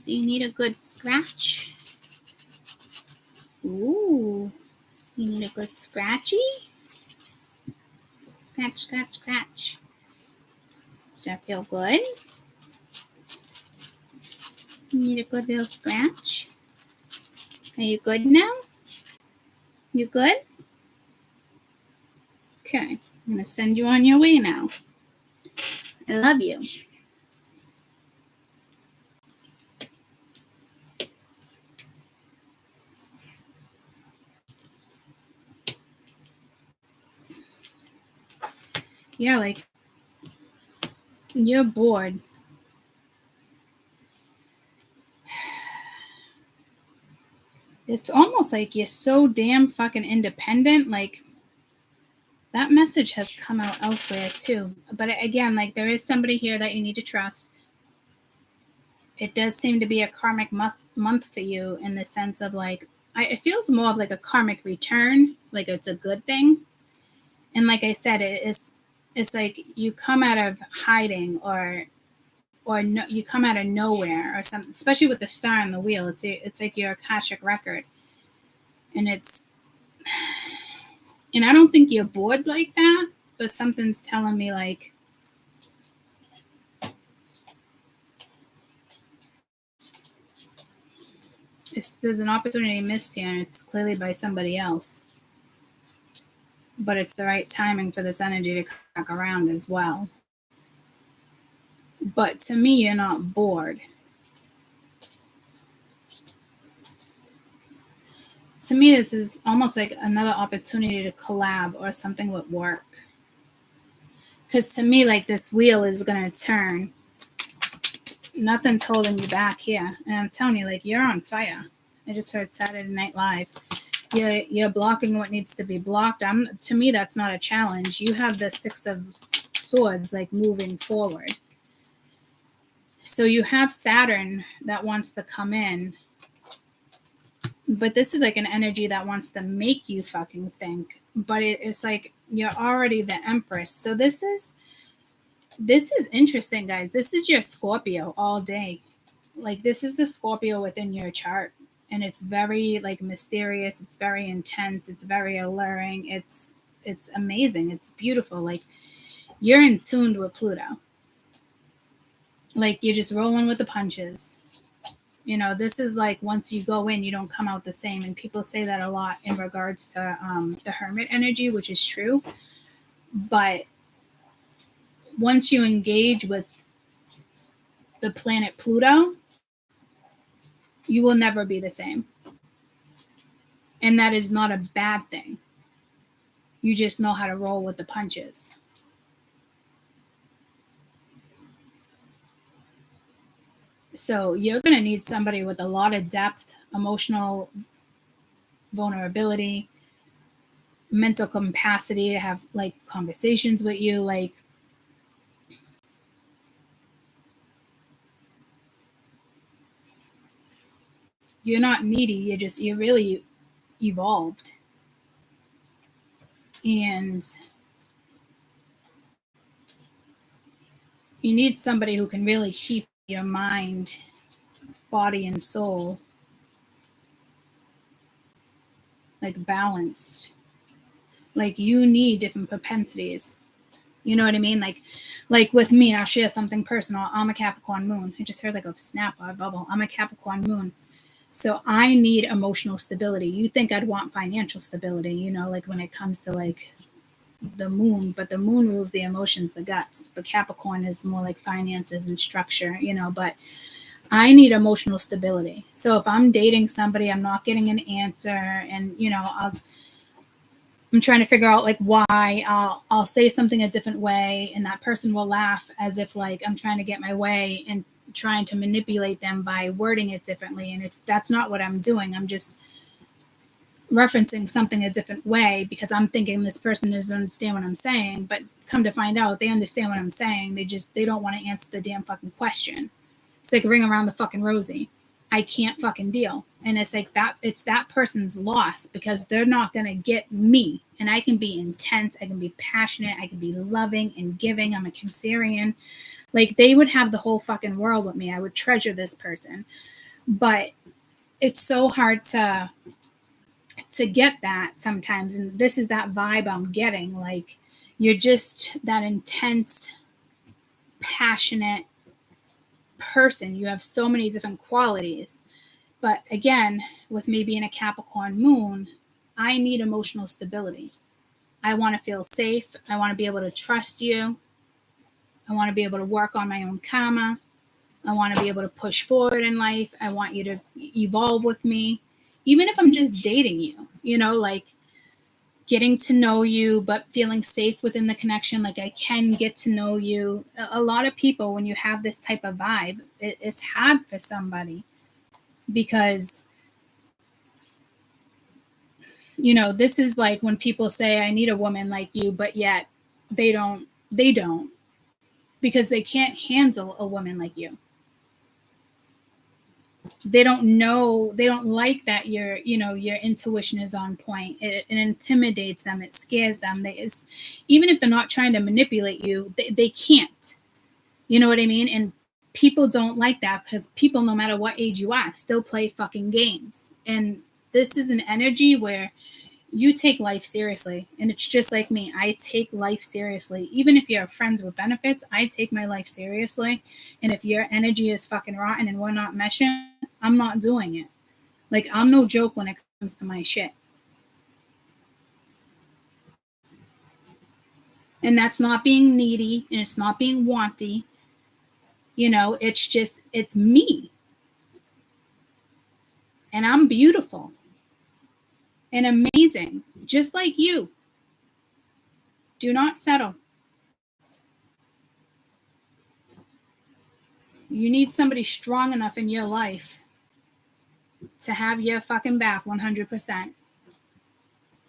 [SPEAKER 1] Do you need a good scratch? Ooh. You need a good scratchy? Scratch, scratch, scratch. Does that feel good? You need a good little scratch? Are you good now? You good? Okay. I'm going to send you on your way now. I love you. Yeah, like, you're bored. It's almost like you're so damn fucking independent. Like, that message has come out elsewhere too. But again, like, there is somebody here that you need to trust. It does seem to be a karmic month for you, in the sense of, like, it feels more of like a karmic return. Like, it's a good thing. And like I said, it's like you come out of hiding, or no, you come out of nowhere, or something. Especially with the star on the wheel, it's like your Akashic record, and and I don't think you're bored like that, but something's telling me, like, there's an opportunity missed here, and it's clearly by somebody else. But it's the right timing for this energy to come back around as well. But to me, you're not bored. To me, this is almost like another opportunity to collab or something with work. Because to me, like, this wheel is going to turn. Nothing's holding you back here. And I'm telling you, like, you're on fire. I just heard Saturday Night Live. You're blocking what needs to be blocked. To me, that's not a challenge. You have the Six of Swords, like, moving forward. So you have Saturn that wants to come in. But this is like an energy that wants to make you fucking think. But it's like you're already the Empress. So this is interesting, guys. This is your Scorpio all day. Like, this is the Scorpio within your chart. And it's very, like, mysterious. It's very intense. It's very alluring. It's amazing. It's beautiful. Like, you're in tune with Pluto. Like, you're just rolling with the punches. You know, this is like once you go in, you don't come out the same. And people say that a lot in regards to the hermit energy, which is true. But once you engage with the planet Pluto, you will never be the same. And that is not a bad thing. You just know how to roll with the punches. So you're going to need somebody with a lot of depth, emotional vulnerability, mental capacity to have like conversations with you. Like, you're not needy. You're really evolved. And you need somebody who can really keep your mind, body, and soul like balanced. Like, you need different propensities. You know what I mean? Like with me, I'll share something personal. I'm a Capricorn moon. I just heard like a snap or a bubble. I'm a Capricorn moon. So I need emotional stability. You think I'd want financial stability, you know, like when it comes to like the moon, but the moon rules the emotions, the guts. But Capricorn is more like finances and structure, you know, but I need emotional stability. So if I'm dating somebody, I'm not getting an answer, and, you know, I'm trying to figure out like why. I'll say something a different way, and that person will laugh as if like I'm trying to get my way and trying to manipulate them by wording it differently. And that's not what I'm doing. I'm just referencing something a different way because I'm thinking this person doesn't understand what I'm saying. But come to find out, they understand what I'm saying. They don't want to answer the damn fucking question. It's like ring around the fucking rosy. I can't fucking deal. And it's like that, it's that person's loss because they're not going to get me. And I can be intense. I can be passionate. I can be loving and giving. I'm a Cancerian. Like, they would have the whole fucking world with me. I would treasure this person. But it's so hard to get that sometimes. And this is that vibe I'm getting. Like, you're just that intense, passionate person. You have so many different qualities. But again, with me being a Capricorn moon, I need emotional stability. I want to feel safe. I want to be able to trust you. I want to be able to work on my own karma. I want to be able to push forward in life. I want you to evolve with me, even if I'm just dating you, you know, like getting to know you, but feeling safe within the connection. Like, I can get to know you. A lot of people, when you have this type of vibe, it's hard for somebody because, you know, this is like when people say, I need a woman like you, but yet they don't because they can't handle a woman like you. They don't know, they don't like that your intuition is on point. It intimidates them, it scares them. Even if they're not trying to manipulate you, they can't. You know what I mean? And people don't like that because people, no matter what age you are, still play fucking games. And this is an energy where you take life seriously. And it's just like me. I take life seriously. Even if you're friends with benefits, I take my life seriously. And if your energy is fucking rotten and we're not meshing, I'm not doing it. Like, I'm no joke when it comes to my shit. And that's not being needy, and it's not being wanty. You know, it's me. And I'm beautiful and amazing, just like you. Do not settle. You need somebody strong enough in your life to have your fucking back 100%.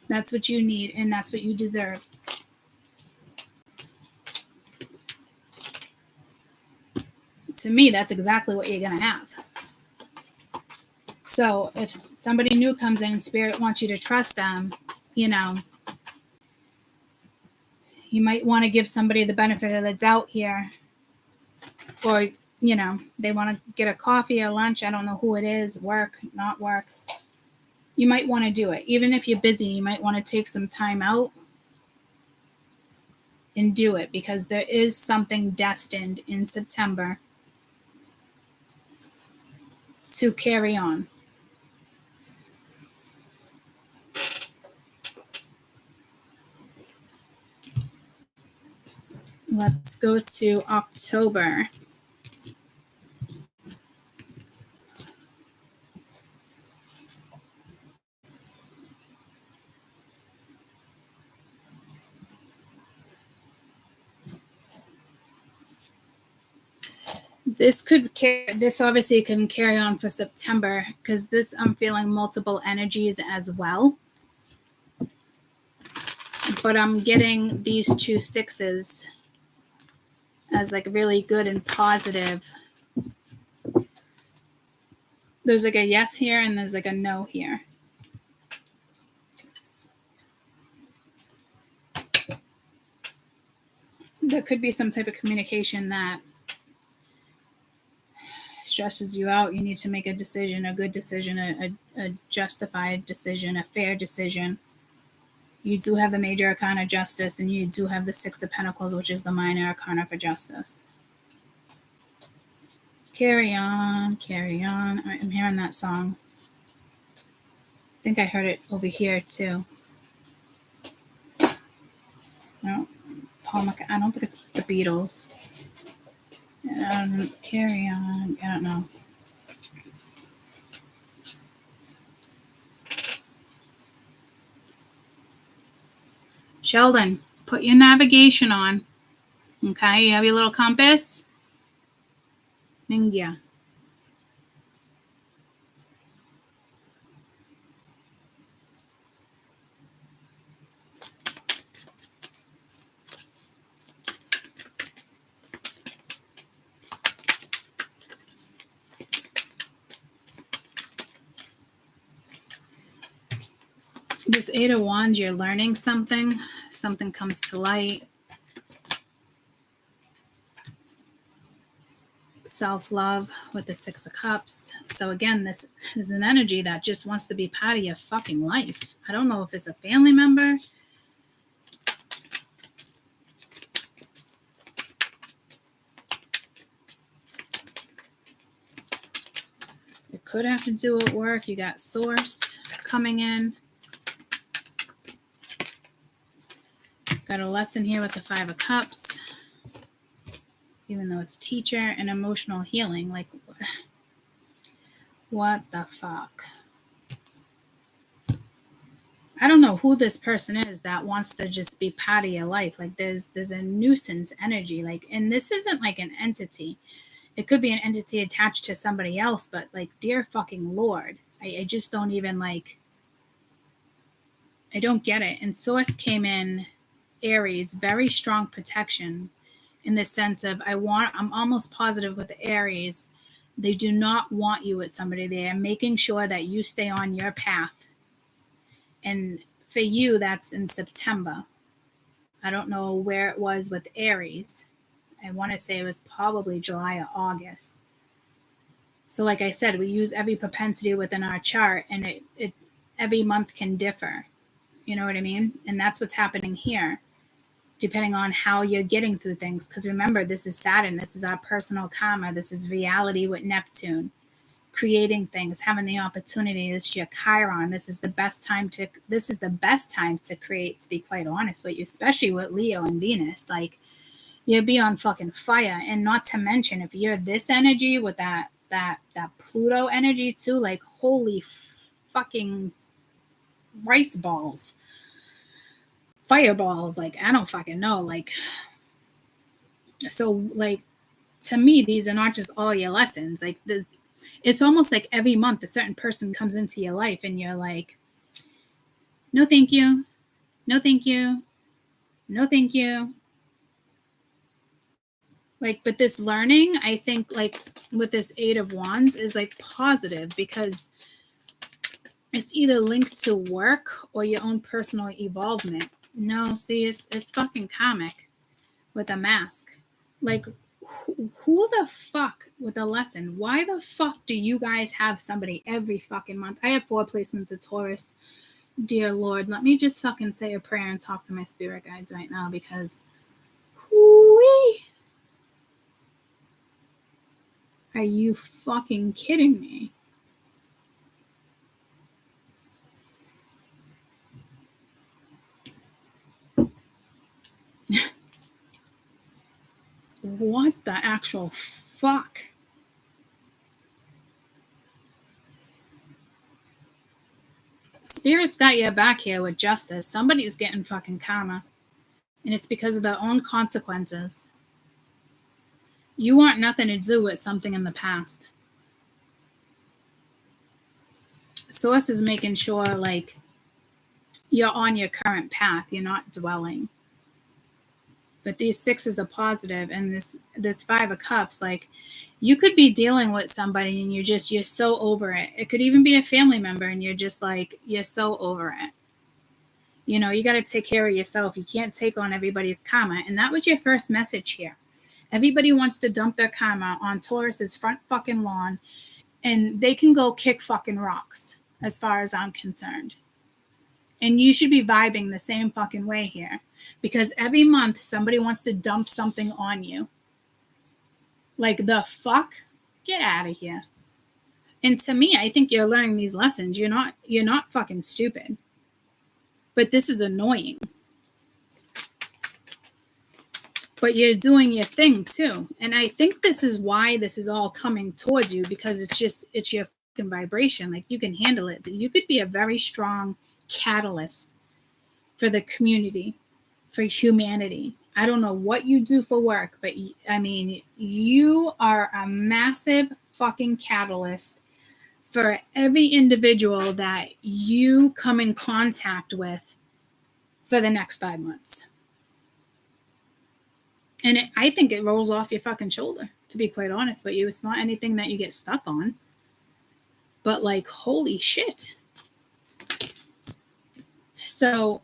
[SPEAKER 1] That's what you need, and that's what you deserve. To me, that's exactly what you're going to have. So if somebody new comes in and Spirit wants you to trust them, you know, you might want to give somebody the benefit of the doubt here. Or, you know, they want to get a coffee or lunch. I don't know who it is, work, not work. You might want to do it. Even if you're busy, you might want to take some time out and do it, because there is something destined in September to carry on. Let's go to October. This obviously can carry on for September, because this, I'm feeling multiple energies as well. But I'm getting these 2 6s as like really good and positive. There's like a yes here and there's like a no here. There could be some type of communication that stresses you out. You need to make a decision, a good decision, a justified decision, a fair decision. You do have the major arcana justice, and you do have the 6 of Pentacles, which is the minor arcana for justice. Carry on, carry on. I'm hearing that song. I think I heard it over here too. No, Paul McCartney. I don't think it's the Beatles. Carry on. I don't know. Sheldon, put your navigation on. Okay, you have your little compass. Ningya. This 8 of Wands, you're learning something. Something comes to light. Self-love with the 6 of Cups. So again, this is an energy that just wants to be part of your fucking life. I don't know if it's a family member. It could have to do with work. You got Source coming in. Got a lesson here with the 5 of Cups. Even though it's teacher and emotional healing. Like, what the fuck? I don't know who this person is that wants to just be part of your life. Like, there's a nuisance energy. Like, and this isn't like an entity. It could be an entity attached to somebody else, but like, dear fucking Lord, I just don't even like, I don't get it. And Source came in, Aries, very strong protection in the sense of I'm almost positive with the Aries, they do not want you with somebody. They are making sure that you stay on your path. And for you, that's in September. I don't know where it was with Aries. I want to say it was probably July or August. So like I said, we use every propensity within our chart, and it every month can differ. You know what I mean? And that's what's happening here, depending on how you're getting through things. Because remember, this is Saturn. This is our personal karma. This is reality with Neptune. Creating things, having the opportunity. This is your Chiron. This is the best time to create, to be quite honest with you, especially with Leo and Venus. Like, you'll be on fucking fire. And not to mention, if you're this energy with that Pluto energy too, like, holy fucking rice balls. Fireballs, like, I don't fucking know. Like, so, like, to me, these are not just all your lessons. Like, it's almost like every month a certain person comes into your life and you're like, no thank you, no thank you, no thank you. Like, but this learning, I think, like, with this 8 of Wands is like positive, because it's either linked to work or your own personal evolvement. No, see, it's fucking comic with a mask. Like, who the fuck with a lesson? Why the fuck do you guys have somebody every fucking month? I have 4 placements of Taurus. Dear Lord, let me just fucking say a prayer and talk to my spirit guides right now, because are you fucking kidding me? actual fuck? Spirit's got your back here with justice. Somebody's getting fucking karma. And it's because of their own consequences. You want nothing to do with something in the past. Source is making sure, like, you're on your current path. You're not dwelling. But these sixes are positive, and this 5 of cups, like, you could be dealing with somebody and you're so over it. It could even be a family member and you're just like, you're so over it. You know, you got to take care of yourself. You can't take on everybody's karma. And that was your first message here. Everybody wants to dump their karma on Taurus's front fucking lawn, and they can go kick fucking rocks as far as I'm concerned. And you should be vibing the same fucking way here, because every month somebody wants to dump something on you. Like, the fuck? Get out of here. And to me, I think you're learning these lessons. You're not fucking stupid. But this is annoying. But you're doing your thing too. And I think this is why this is all coming towards you, because it's your fucking vibration. Like, you can handle it. You could be a very strong catalyst for the community, for humanity. I don't know what you do for work, but I mean, you are a massive fucking catalyst for every individual that you come in contact with for the next 5 months. And I think it rolls off your fucking shoulder, to be quite honest with you. It's not anything that you get stuck on. But, like, holy shit. So,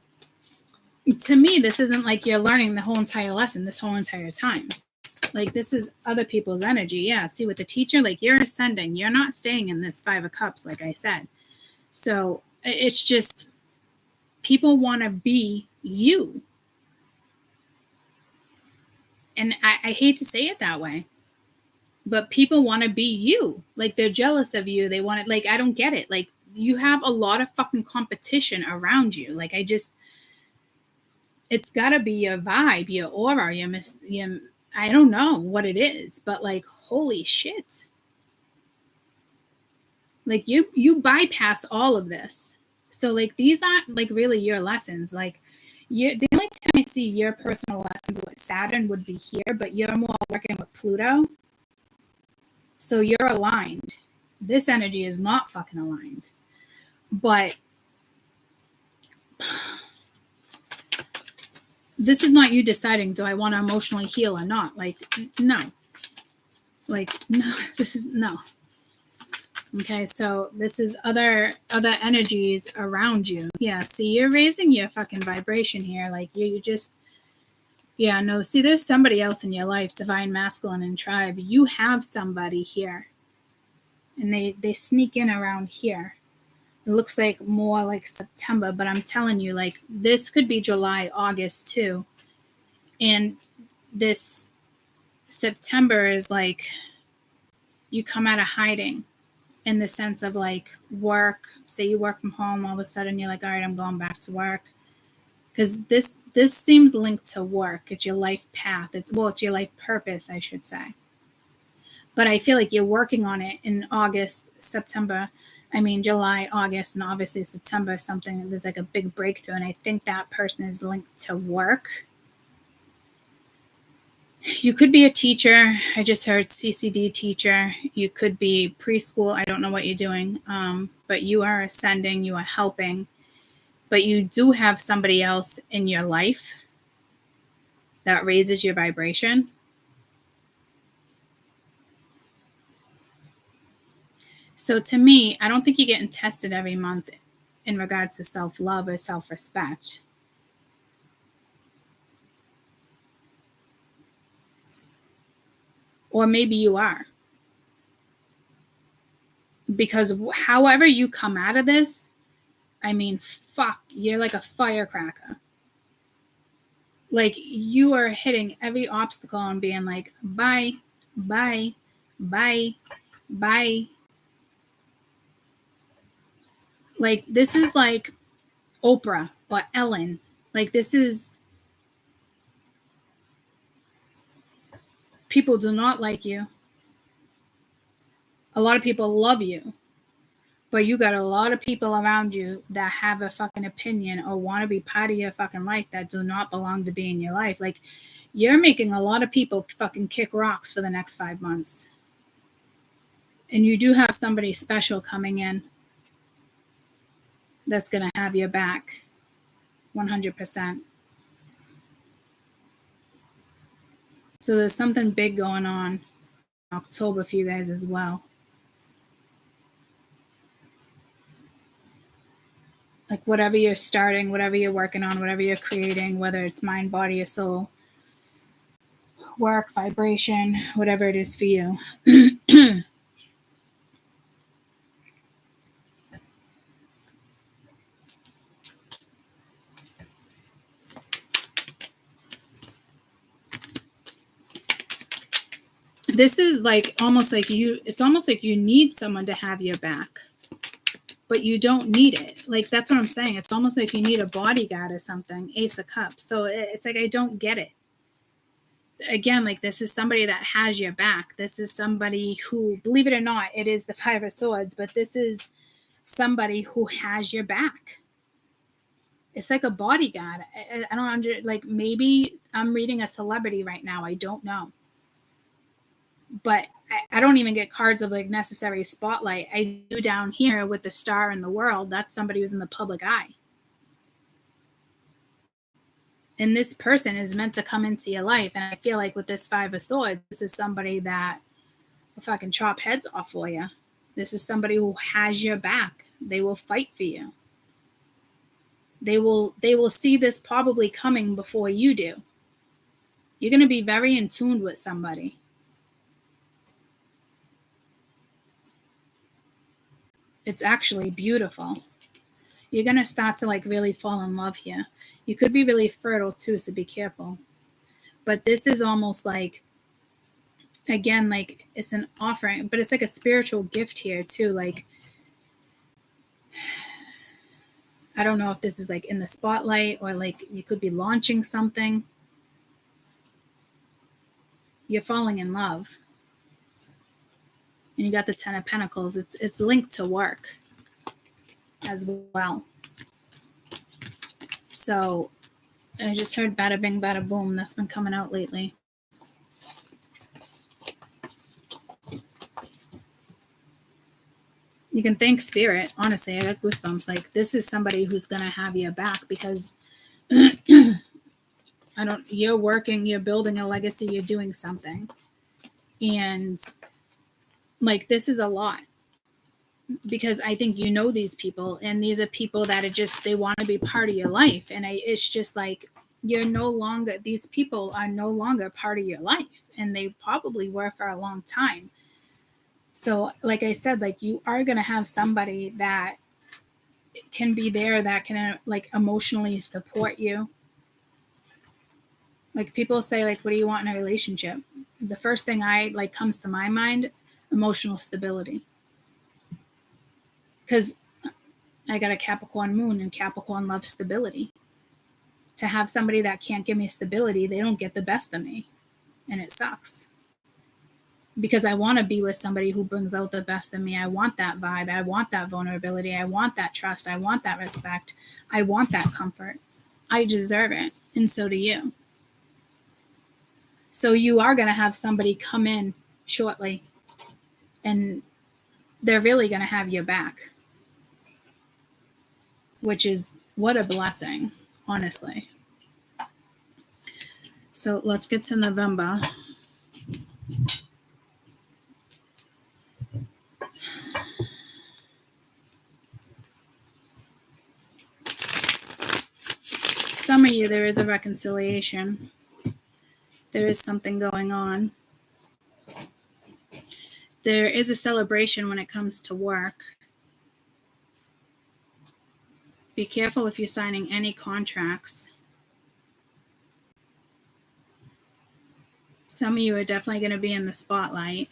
[SPEAKER 1] to me, this isn't like you're learning the whole entire lesson this whole entire time. Like, this is other people's energy. Yeah, see, with the teacher, like, you're ascending. You're not staying in this 5 of cups, like I said. So, it's just people want to be you. And I hate to say it that way, but people want to be you. Like, they're jealous of you. They want it. Like, I don't get it. Like, you have a lot of fucking competition around you. Like, it's got to be your vibe, your aura, your I don't know what it is, but, like, holy shit. Like, you bypass all of this. So, like, these aren't, like, really your lessons. Like, the only time I see your personal lessons with Saturn would be here, but you're more working with Pluto. So you're aligned. This energy is not fucking aligned. But this is not you deciding, do I want to emotionally heal or not? Like, no. Like, no, this is no. Okay, so this is other energies around you. Yeah, see, you're raising your fucking vibration here. Like, you just, yeah, no, see, there's somebody else in your life, divine masculine and tribe. You have somebody here. And they sneak in around here. It looks like more like September, but I'm telling you, like, this could be July, August too. And this September is like you come out of hiding. In the sense of, like, work. Say you work from home, all of a sudden you're like, all right, I'm going back to work. Because this seems linked to work. It's your life path. It's your life purpose, I should say. But I feel like you're working on it in July, August, and obviously September, there's like a big breakthrough. And I think that person is linked to work. You could be a teacher. I just heard CCD teacher. You could be preschool. I don't know what you're doing, but you are ascending. You are helping. But you do have somebody else in your life that raises your vibration. So to me, I don't think you're getting tested every month in regards to self-love or self-respect. Or maybe you are. Because however you come out of this, I mean, fuck, you're like a firecracker. Like, you are hitting every obstacle and being like, bye, bye, bye, bye. Like, this is like Oprah or Ellen. Like, this is People do not like you. A lot of people love you. But you got a lot of people around you that have a fucking opinion or want to be part of your fucking life that do not belong to be in your life. Like, you're making a lot of people fucking kick rocks for the next 5 months. And you do have somebody special coming in that's going to have your back 100%. So there's something big going on in October for you guys as well. Like, whatever you're starting, whatever you're working on, whatever you're creating, whether it's mind, body, or soul, work, vibration, whatever it is for you. This is like almost like it's almost like you need someone to have your back, but you don't need it. Like, that's what I'm saying. It's almost like you need a bodyguard or something. Ace of Cups. So it's like, I don't get it. Again, like, this is somebody that has your back. This is somebody who, believe it or not, it is the Five of Swords, but this is somebody who has your back. It's like a bodyguard. I don't like, maybe I'm reading a celebrity right now. I don't know. But I don't even get cards of like necessary spotlight. I do down here with the star in the world. That's somebody who's in the public eye. And this person is meant to come into your life. And I feel like with this Five of Swords, this is somebody that will fucking chop heads off for you. This is somebody who has your back. They will fight for you. They will see this probably coming before you do. You're going to be very in tune with somebody. It's actually beautiful. You're going to start to like really fall in love here. You could be really fertile too, so be careful. But this is almost like, again, like it's an offering, but it's like a spiritual gift here too. Like, I don't know if this is like in the spotlight or like you could be launching something. You're falling in love. And you got the Ten of Pentacles. It's linked to work as well. So I just heard bada bing, bada boom. That's been coming out lately. You can thank Spirit. Honestly, I got goosebumps. Like, this is somebody who's going to have your back because you're working, you're building a legacy, you're doing something. And like, this is a lot because I think you know these people, and these are people that are just, they want to be part of your life. And it's just like, these people are no longer part of your life, and they probably were for a long time. So like I said, like, you are going to have somebody that can be there, that can like emotionally support you. Like, people say, like, what do you want in a relationship? The first thing comes to my mind, emotional stability. Because I got a Capricorn moon, and Capricorn loves stability. To have somebody that can't give me stability, they don't get the best of me. And it sucks. Because I want to be with somebody who brings out the best of me. I want that vibe. I want that vulnerability. I want that trust. I want that respect. I want that comfort. I deserve it. And so do you. So you are going to have somebody come in shortly, and they're really going to have your back, which is what a blessing, honestly. So let's get to November. Some of you, there is a reconciliation. There is something going on. There is a celebration when it comes to work. Be careful if you're signing any contracts. Some of you are definitely going to be in the spotlight.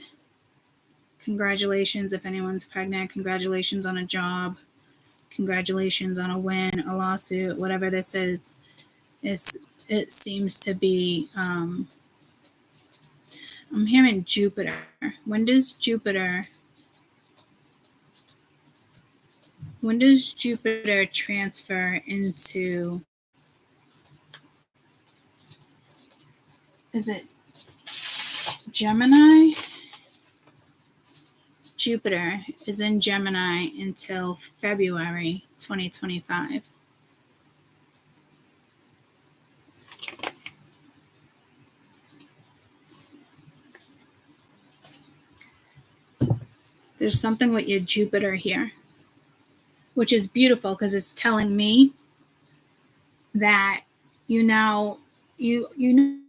[SPEAKER 1] Congratulations if anyone's pregnant. Congratulations on a job. Congratulations on a win, a lawsuit, whatever this is. It seems to be I'm hearing Jupiter. When does Jupiter transfer into, is it Gemini? Jupiter is in Gemini until February 2025. There's something with your Jupiter here, which is beautiful because it's telling me that you know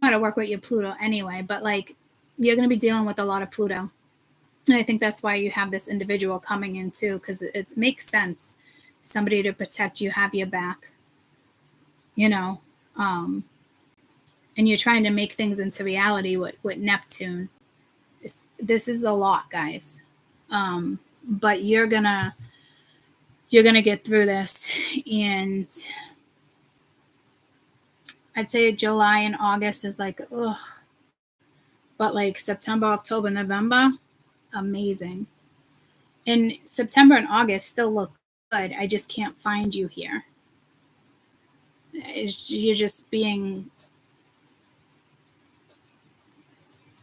[SPEAKER 1] how to work with your Pluto anyway, but like you're going to be dealing with a lot of Pluto. And I think that's why you have this individual coming in too, because it makes sense. Somebody to protect you, have your back, and you're trying to make things into reality with Neptune. This is a lot, guys. But you're gonna get through this, and I'd say July and August is like, ugh. But like September, October, November, amazing. And September and August still look good. I just can't find you here. You're just being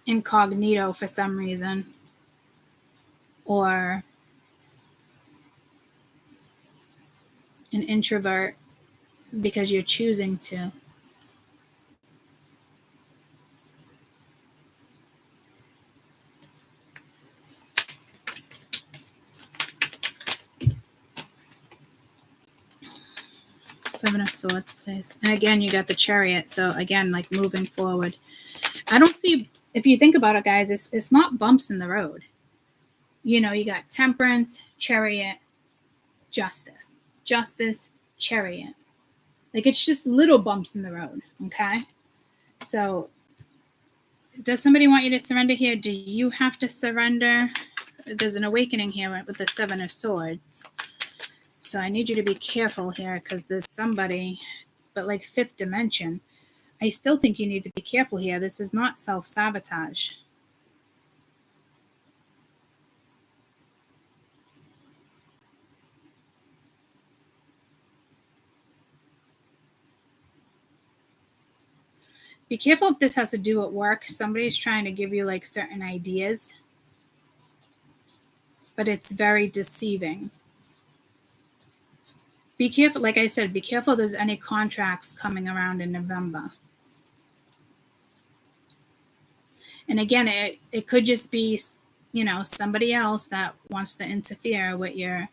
[SPEAKER 1] incognito for some reason, or an introvert because you're choosing to. Seven of Swords, please. And again, you got the Chariot. So again, like moving forward. I don't see, if you think about it, guys, it's not bumps in the road. You got Temperance, Chariot, Justice. Justice, Chariot. Like it's just little bumps in the road, okay? So does somebody want you to surrender here? Do you have to surrender? There's an awakening here with the Seven of Swords. So I need you to be careful here because there's somebody, but like fifth dimension. I still think you need to be careful here. This is not self-sabotage. Be careful if this has to do with work. Somebody's trying to give you like certain ideas, but it's very deceiving. Be careful, like I said, be careful if there's any contracts coming around in November. And again, it could just be, somebody else that wants to interfere with your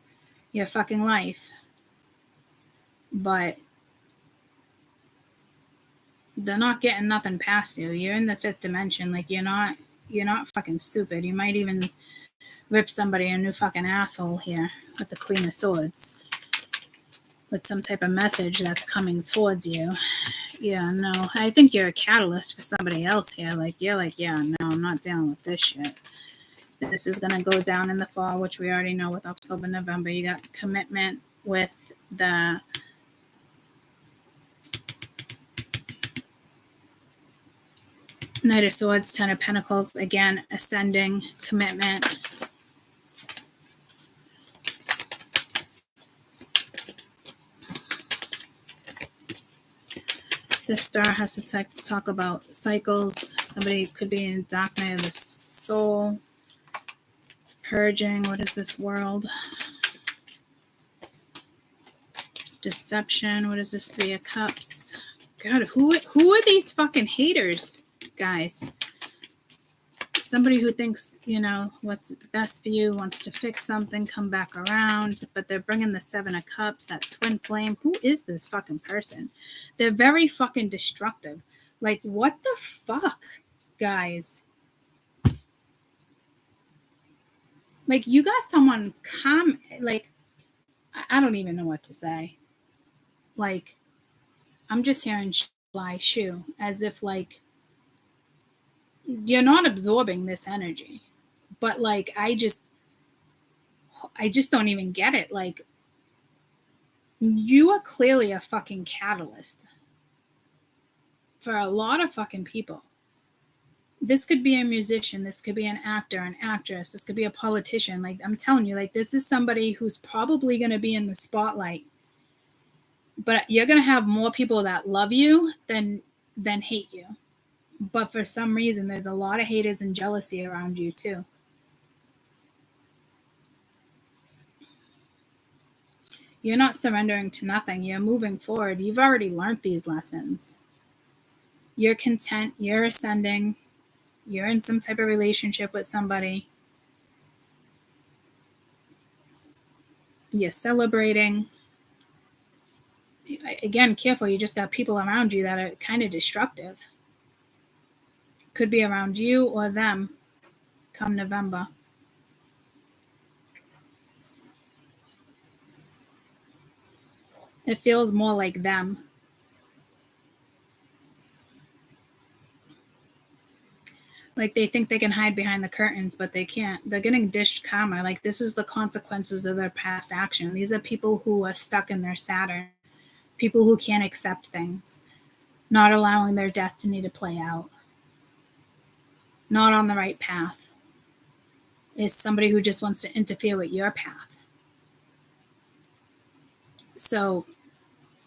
[SPEAKER 1] fucking life. But they're not getting nothing past you. You're in the fifth dimension. Like you're not fucking stupid. You might even rip somebody a new fucking asshole here with the Queen of Swords. With some type of message that's coming towards you. Yeah, no, I think you're a catalyst for somebody else here. Like, you're like, yeah, no, I'm not dealing with this shit. This is going to go down in the fall, which we already know with October, November. You got commitment with the Knight of Swords, Ten of Pentacles. Again, ascending, commitment. The Star has to talk about cycles. Somebody could be in dark night of the soul. Purging. What is this world? Deception. What is this? Three of Cups. God, who are these fucking haters, guys? Somebody who thinks, what's best for you, wants to fix something, come back around, but they're bringing the Seven of Cups, that twin flame. Who is this fucking person? They're very fucking destructive. Like, what the fuck, guys? Like, you got someone like, I don't even know what to say. Like, I'm just hearing fly shoe, as if, like, you're not absorbing this energy. But, like, I just don't even get it. Like, you are clearly a fucking catalyst for a lot of fucking people. This could be a musician. This could be an actor, an actress. This could be a politician. Like, I'm telling you, like, this is somebody who's probably going to be in the spotlight. But you're going to have more people that love you than hate you. But for some reason, there's a lot of haters and jealousy around you too. You're not surrendering to nothing. You're moving forward. You've already learned these lessons. You're content. You're ascending. You're in some type of relationship with somebody. You're celebrating. Again, careful. You just got people around you that are kind of destructive. Could be around you or them come November. It feels more like them. Like they think they can hide behind the curtains, but they can't. They're getting dished karma. Like this is the consequences of their past action. These are people who are stuck in their Saturn. People who can't accept things. Not allowing their destiny to play out. Not on the right path. Is somebody who just wants to interfere with your path. So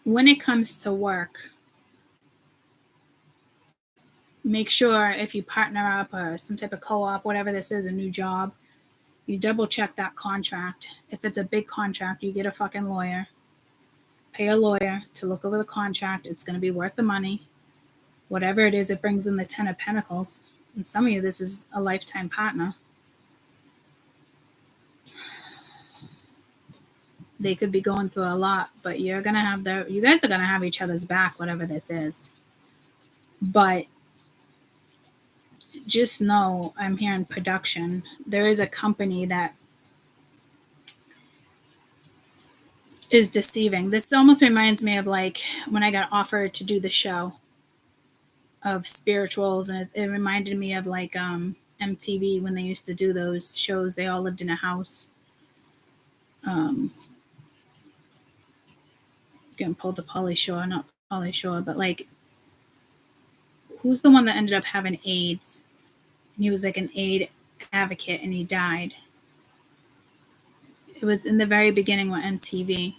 [SPEAKER 1] when it comes to work, make sure if you partner up or some type of co-op, whatever this is, a new job, you double check that contract. If it's a big contract, you get a fucking lawyer. Pay a lawyer to look over the contract. It's going to be worth the money. Whatever it is, it brings in the 10 of Pentacles. And some of you, this is a lifetime partner. They could be going through a lot, but you guys are going to have each other's back, whatever this is. But just know, I'm here in production. There is a company that is deceiving. This almost reminds me of like when I got offered to do the show of spirituals, and it reminded me of like MTV when they used to do those shows. They all lived in a house. Getting pulled to Pauly Shore, not Pauly Shore, but like, who's the one that ended up having AIDS? And he was like an AIDS advocate and he died. It was in the very beginning with MTV.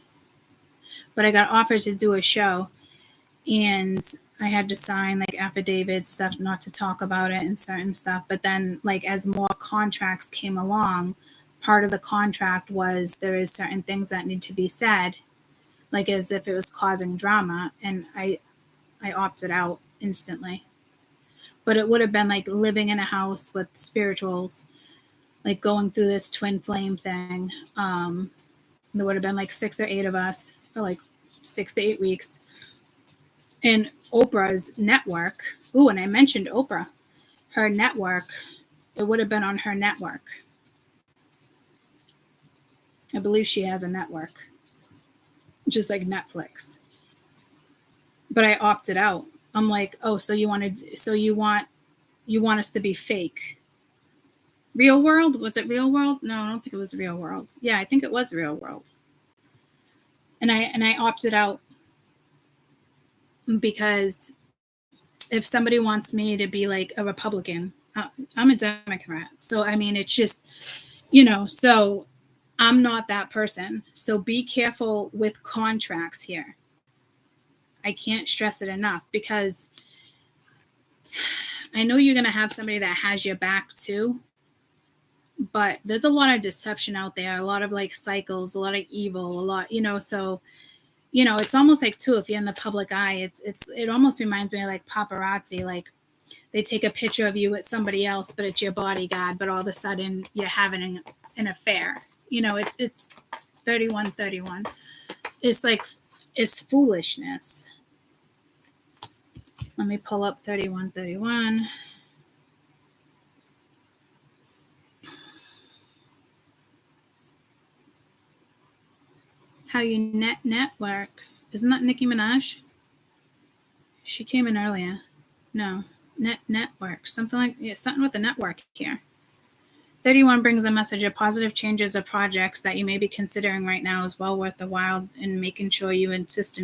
[SPEAKER 1] But I got offered to do a show and I had to sign like affidavits, stuff not to talk about it and certain stuff. But then like as more contracts came along, part of the contract was there is certain things that need to be said, like as if it was causing drama. And I opted out instantly. But it would have been like living in a house with spirituals, like going through this twin flame thing. There would have been like 6 or 8 of us for like 6 to 8 weeks. And Oprah's network, and I mentioned Oprah, her network, it would have been on her network. I believe she has a network, just like Netflix. But I opted out. I'm like, so you want us to be fake? Real World? Was it Real World? No, I don't think it was Real World. Yeah, I think it was Real World. And I opted out because if somebody wants me to be like a Republican, I'm a Democrat. So, I mean, it's just, so I'm not that person. So be careful with contracts here. I can't stress it enough because I know you're going to have somebody that has your back too, but there's a lot of deception out there, a lot of like cycles, a lot of evil, a lot, so, it's almost like too, if you're in the public eye, it almost reminds me of like paparazzi, like they take a picture of you with somebody else, but it's your bodyguard, but all of a sudden you're having an affair. It's 3131. It's like, it's foolishness. Let me pull up 3131. How you network. Isn't that Nicki Minaj? She came in earlier. No, network. Something with a network here. 31 brings a message of positive changes or projects that you may be considering right now is well worth the while, and making sure you insist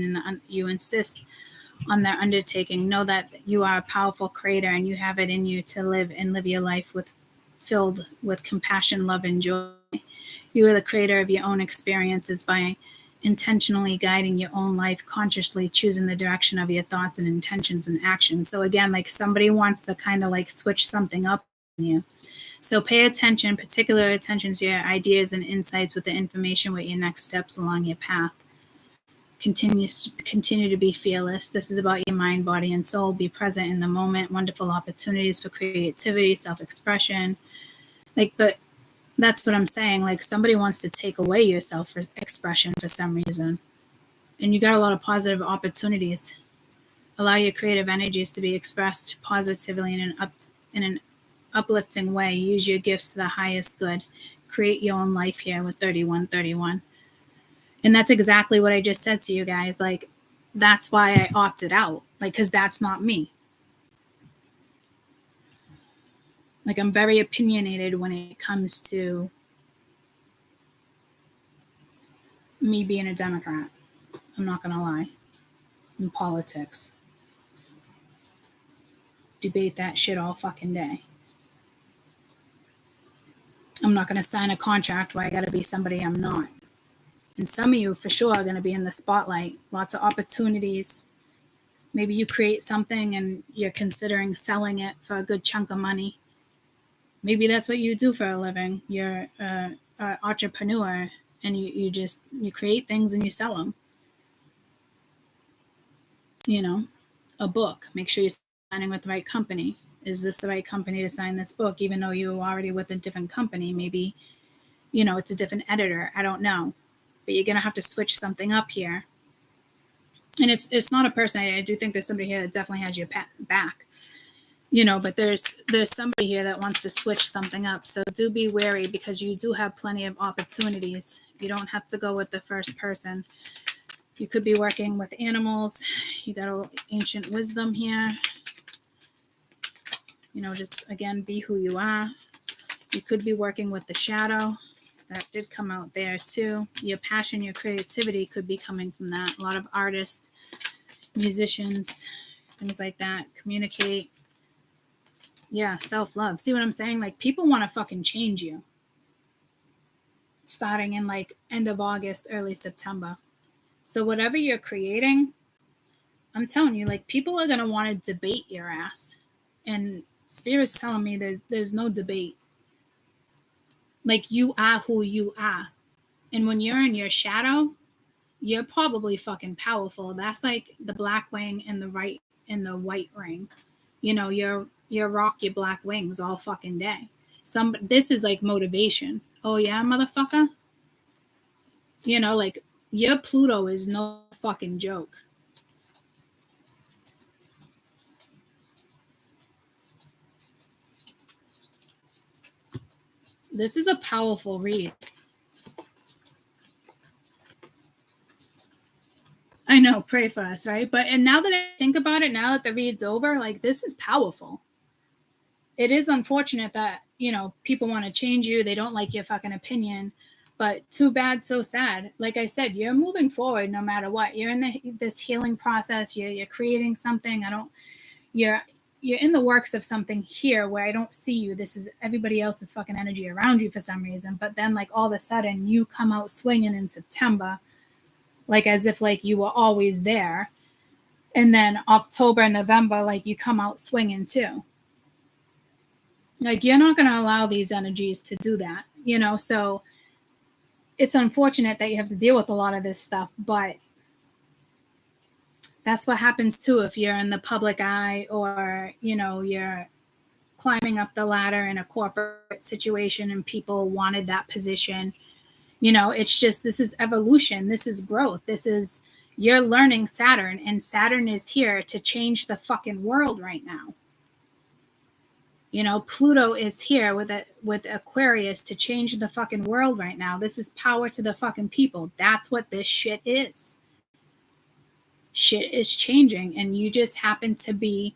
[SPEAKER 1] on their undertaking. Know that you are a powerful creator and you have it in you to live your life filled with compassion, love, and joy. You are the creator of your own experiences by intentionally guiding your own life, consciously choosing the direction of your thoughts and intentions and actions. So again, like somebody wants to kind of like switch something up in you. So pay attention, particular attention to your ideas and insights with the information with your next steps along your path. Continue to be fearless. This is about your mind, body, and soul. Be present in the moment. Wonderful opportunities for creativity, self-expression. But that's what I'm saying. Like somebody wants to take away your self-expression for some reason. And you got a lot of positive opportunities. Allow your creative energies to be expressed positively in an uplifting way. Use your gifts to the highest good. Create your own life here with 3131. And that's exactly what I just said to you guys. Like, that's why I opted out. Like, because that's not me. Like, I'm very opinionated when it comes to me being a Democrat. I'm not going to lie. In politics. Debate that shit all fucking day. I'm not going to sign a contract where I got to be somebody I'm not. And some of you for sure are going to be in the spotlight. Lots of opportunities. Maybe you create something and you're considering selling it for a good chunk of money. Maybe that's what you do for a living. You're an entrepreneur and you create things and you sell them. You know, a book. Make sure you're signing with the right company. Is this the right company to sign this book? Even though you're already with a different company, maybe, it's a different editor. I don't know. But you're going to have to switch something up here. And it's not a person. I do think there's somebody here that definitely has your back. But there's somebody here that wants to switch something up. So do be wary because you do have plenty of opportunities. You don't have to go with the first person. You could be working with animals. You got a ancient wisdom here. Just again, be who you are. You could be working with the shadow. That did come out there too. Your passion, your creativity could be coming from that. A lot of artists, musicians, things like that. Communicate. Yeah, self-love. See what I'm saying? Like people want to fucking change you. Starting in like end of August, early September. So whatever you're creating, I'm telling you, like people are going to want to debate your ass. And Spirit's telling me there's no debate. Like you are who you are. And when you're in your shadow, you're probably fucking powerful. That's like the black wing and the white ring. You rock your black wings all fucking day. This is like motivation. Oh yeah, motherfucker. Like your Pluto is no fucking joke. This is a powerful read. I know, pray for us, right? And now that I think about it, now that the read's over, like this is powerful. It is unfortunate that, people want to change you. They don't like your fucking opinion, but too bad, so sad. Like I said, you're moving forward no matter what. You're in this healing process. You're creating something. You're in the works of something here where I don't see you. This is everybody else's fucking energy around you for some reason. But then like all of a sudden you come out swinging in September, like as if like you were always there. And then October, November, like you come out swinging too. Like you're not going to allow these energies to do that, so it's unfortunate that you have to deal with a lot of this stuff, but that's what happens too if you're in the public eye or, you're climbing up the ladder in a corporate situation and people wanted that position. It's just, this is evolution. This is growth. You're learning Saturn, and Saturn is here to change the fucking world right now. Pluto is here with Aquarius to change the fucking world right now. This is power to the fucking people. That's what this shit is. Shit is changing, and you just happen to be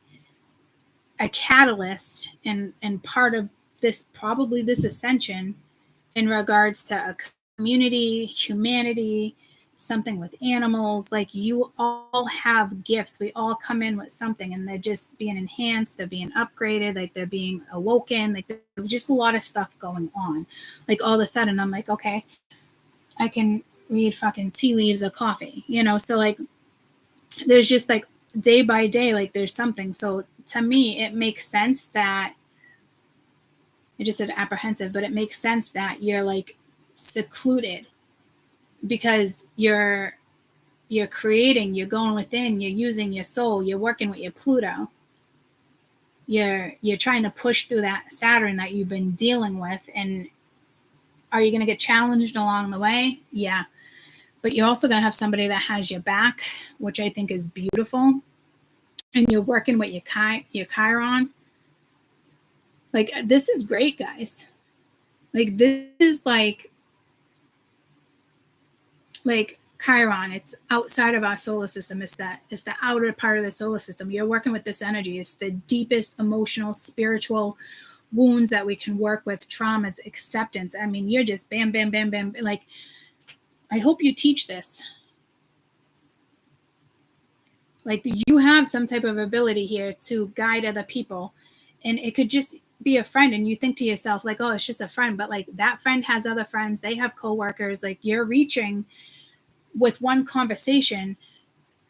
[SPEAKER 1] a catalyst and part of this, probably this ascension in regards to a community, humanity, something with animals. Like, you all have gifts. We all come in with something, and they're just being enhanced, they're being upgraded, like they're being awoken. Like, there's just a lot of stuff going on. Like, all of a sudden I'm like, okay, I can read fucking tea leaves of coffee, you know? So like, there's just like day by day, like there's something. So to me, it makes sense that, I just said apprehensive, but it makes sense that you're like secluded, because you're creating, you're going within, you're using your soul, you're working with your Pluto. You're trying to push through that Saturn that you've been dealing with. And are you going to get challenged along the way? Yeah. But you're also going to have somebody that has your back, which I think is beautiful. And you're working with your Chiron. Like, this is great, guys. Like, this is like Chiron. It's outside of our solar system. It's the outer part of the solar system. You're working with this energy. It's the deepest emotional, spiritual wounds that we can work with, trauma, it's acceptance. I mean, you're just bam, bam, bam, bam. Like, I hope you teach this. Like, you have some type of ability here to guide other people. And it could just be a friend, and you think to yourself, like, oh, it's just a friend. But like, that friend has other friends. They have coworkers. Like, you're reaching with one conversation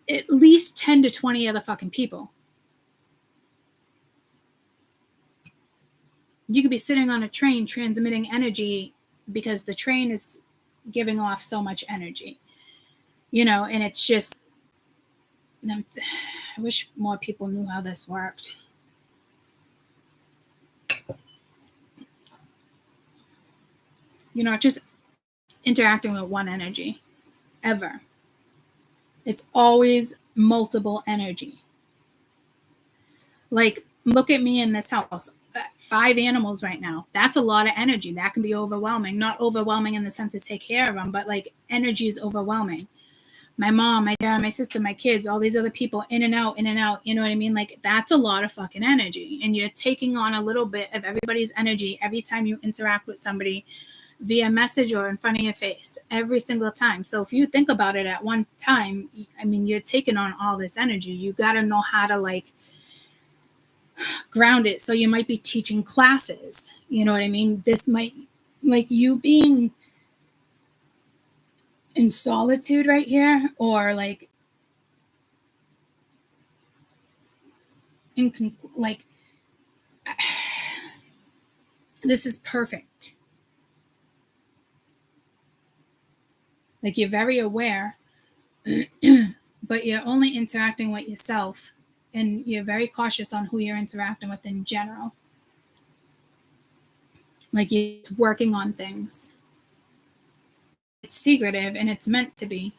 [SPEAKER 1] at least 10 to 20 other fucking people. You could be sitting on a train transmitting energy because the train is giving off so much energy, you know. And it's just, I wish more people knew how this worked. You're not just interacting with one energy ever. It's always multiple energy. Like, look at me in this house. 5 animals right now. That's a lot of energy. That can be overwhelming. Not overwhelming in the sense to take care of them, but like, energy is overwhelming. My mom, my dad, my sister, my kids, all these other people, in and out, you know what I mean? Like, that's a lot of fucking energy. And you're taking on a little bit of everybody's energy every time you interact with somebody via message or in front of your face, every single time. So if you think about it at one time, I mean, you're taking on all this energy. You got to know how to like ground it. So you might be teaching classes, you know what I mean? This might, like, you being in solitude right here, or like like, this is perfect. Like, you're very aware, but you're only interacting with yourself, and you're very cautious on who you're interacting with in general. Like, you're working on things. It's secretive, and it's meant to be.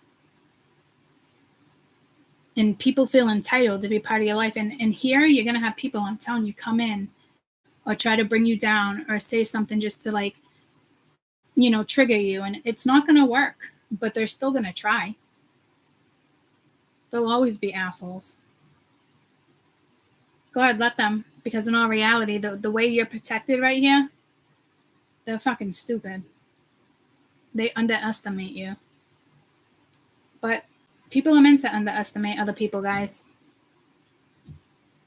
[SPEAKER 1] And people feel entitled to be part of your life. And here you're going to have people, I'm telling you, come in or try to bring you down or say something just to, like, you know, trigger you. And it's not going to work, but they're still going to try. They'll always be assholes. Go ahead, let them. Because in all reality, the way you're protected right here, they're fucking stupid. They underestimate you. But people are meant to underestimate other people, guys.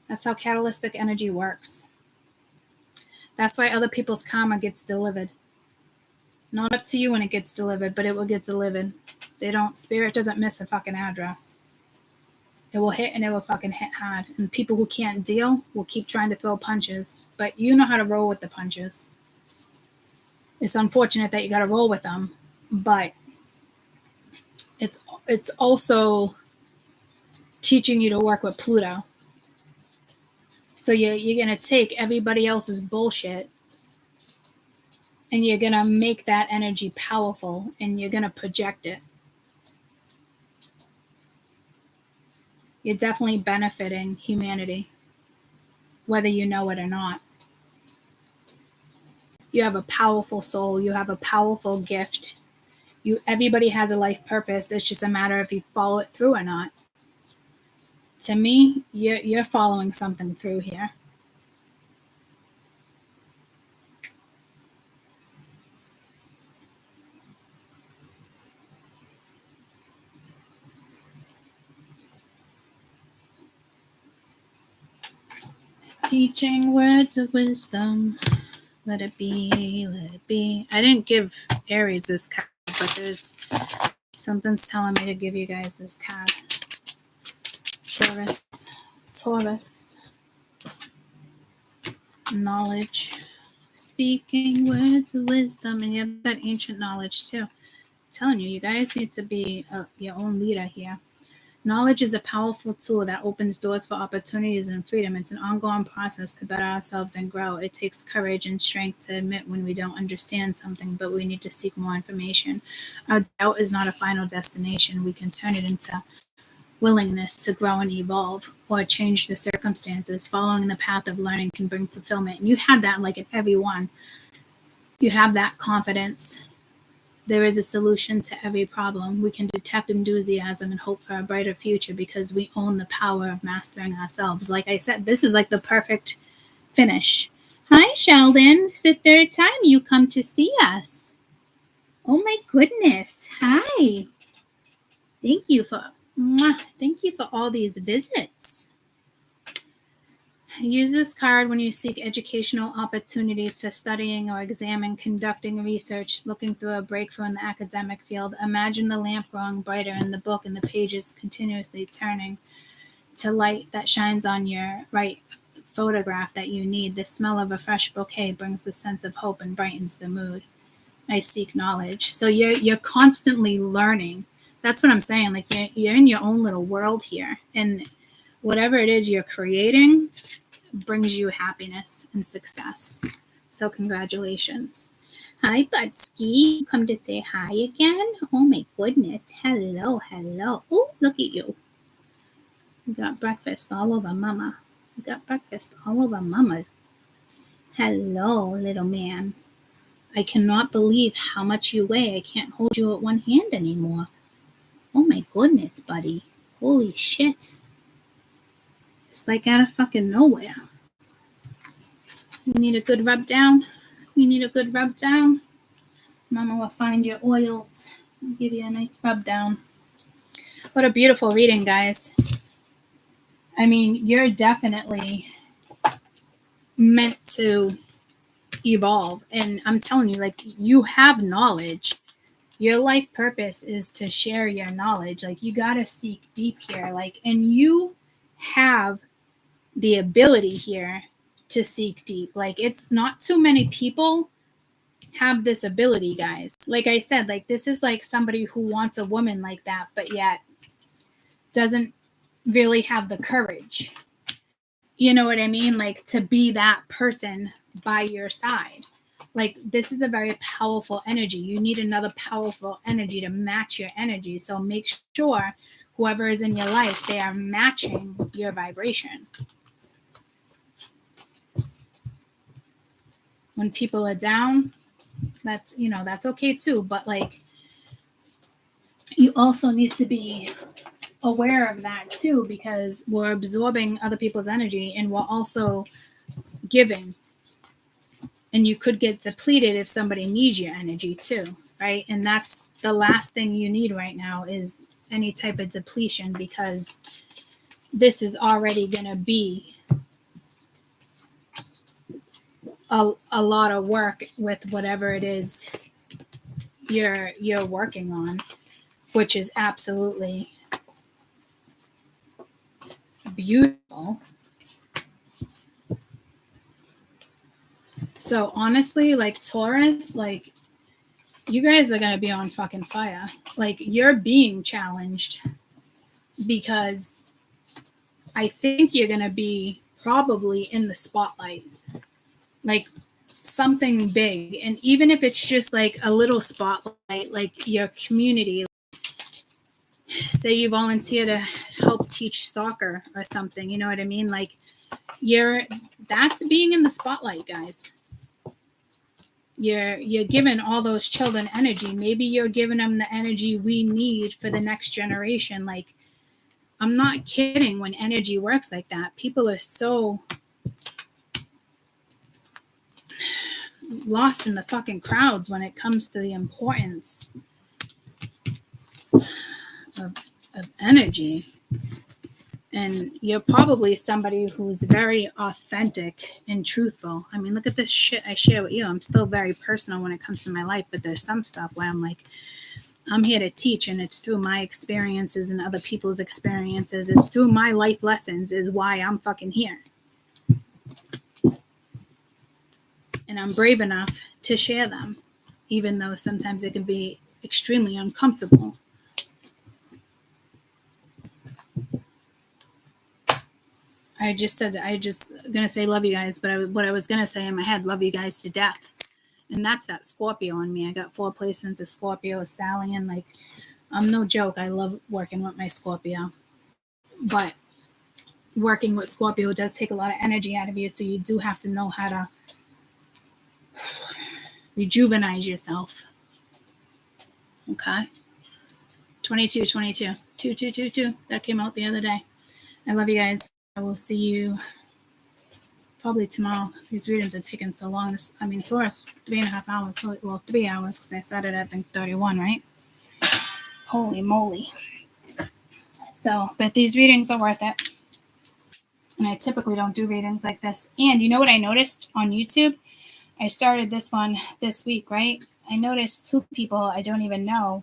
[SPEAKER 1] That's how catalytic energy works. That's why other people's karma gets delivered. Not up to you when it gets delivered, but it will get delivered. Spirit doesn't miss a fucking address. It will hit, and it will fucking hit hard. And people who can't deal will keep trying to throw punches. But you know how to roll with the punches. It's unfortunate that you got to roll with them, but it's also teaching you to work with Pluto. So you're going to take everybody else's bullshit, and you're going to make that energy powerful, and you're going to project it. You're definitely benefiting humanity, whether you know it or not. You have a powerful soul. You have a powerful gift. Everybody has a life purpose. It's just a matter of if you follow it through or not. To me, you're following something through here. Teaching words of wisdom. Let it be, let it be. I didn't give Aries this card, but there's something's telling me to give you guys this card. Taurus. Knowledge. Speaking words of wisdom. And you have that ancient knowledge too. I'm telling you, you guys need to be your own leader here. Knowledge is a powerful tool that opens doors for opportunities and freedom. It's an ongoing process to better ourselves and grow. It takes courage and strength to admit when we don't understand something, but we need to seek more information. Our doubt is not a final destination. We can turn it into willingness to grow and evolve or change the circumstances. Following the path of learning can bring fulfillment. And you have that like in everyone. You have that confidence. There is a solution to every problem. We can detect enthusiasm and hope for a brighter future because we own the power of mastering ourselves. Like I said, this is like the perfect finish. Hi, Sheldon. It's the third time you come to see us. Oh my goodness. Hi. Thank you for all these visits. Use this card when you seek educational opportunities for studying or examining, conducting research, looking through a breakthrough in the academic field. Imagine the lamp growing brighter in the book and the pages continuously turning to light that shines on your right photograph that you need. The smell of a fresh bouquet brings the sense of hope and brightens the mood. I seek knowledge. So you're constantly learning. That's what I'm saying. Like you're in your own little world here, and whatever it is you're creating brings you happiness and success. So congratulations. Hi, Butsky. Come to say hi again. Oh my goodness. Hello. Oh, look at you. You got breakfast all over mama. Hello, little man. I cannot believe how much you weigh. I can't hold you at one hand anymore. Oh my goodness, buddy. Holy shit. It's like out of fucking nowhere. You need a good rub down. Mama will find your oils and give you a nice rub down. What a beautiful reading, guys. I mean, you're definitely meant to evolve. And I'm telling you, like, you have knowledge. Your life purpose is to share your knowledge. Like, you got to seek deep here. Like, and you have the ability here to seek deep. Like, it's not too many people have this ability, guys. Like I said, like, this is like somebody who wants a woman like that, but yet doesn't really have the courage. You know what I mean? Like, to be that person by your side. Like, this is a very powerful energy. You need another powerful energy to match your energy. So make sure whoever is in your life, they are matching your vibration. When people are down, that's okay too. But like, you also need to be aware of that too, because we're absorbing other people's energy and we're also giving. And you could get depleted if somebody needs your energy too, right? And that's the last thing you need right now is any type of depletion, because this is already going to be a lot of work with whatever it is you're working on, which is absolutely beautiful. So honestly, like, Taurus, like, you guys are going to be on fucking fire. Like, you're being challenged because I think you're going to be probably in the spotlight. Like, something big. And even if it's just like a little spotlight, like your community, say you volunteer to help teach soccer or something, you know what I mean? Like, that's being in the spotlight, guys. You're giving all those children energy. Maybe you're giving them the energy we need for the next generation. Like, I'm not kidding when energy works like that. People are so lost in the fucking crowds when it comes to the importance of energy. And you're probably somebody who's very authentic and truthful. I mean, look at this shit I share with you. I'm still very personal when it comes to my life, but there's some stuff where I'm like, I'm here to teach, and it's through my experiences and other people's experiences. It's through my life lessons is why I'm fucking here. And I'm brave enough to share them, even though sometimes it can be extremely uncomfortable. I just gonna say love you guys, but what I was gonna say in my head, love you guys to death. And that's that Scorpio in me. I got 4 placements of Scorpio, a stallion. Like, I'm no joke. I love working with my Scorpio. But working with Scorpio does take a lot of energy out of you, so you do have to know how to rejuvenate yourself. Okay? 2222. 2222. That came out the other day. I love you guys. I will see you probably tomorrow. These readings are taking so long. Taurus, 3.5 hours. Well, 3 hours, because I started at, I think, 31, right? Holy moly. So, but these readings are worth it. And I typically don't do readings like this. And you know what I noticed on YouTube? I started this one this week, right? I noticed 2 people I don't even know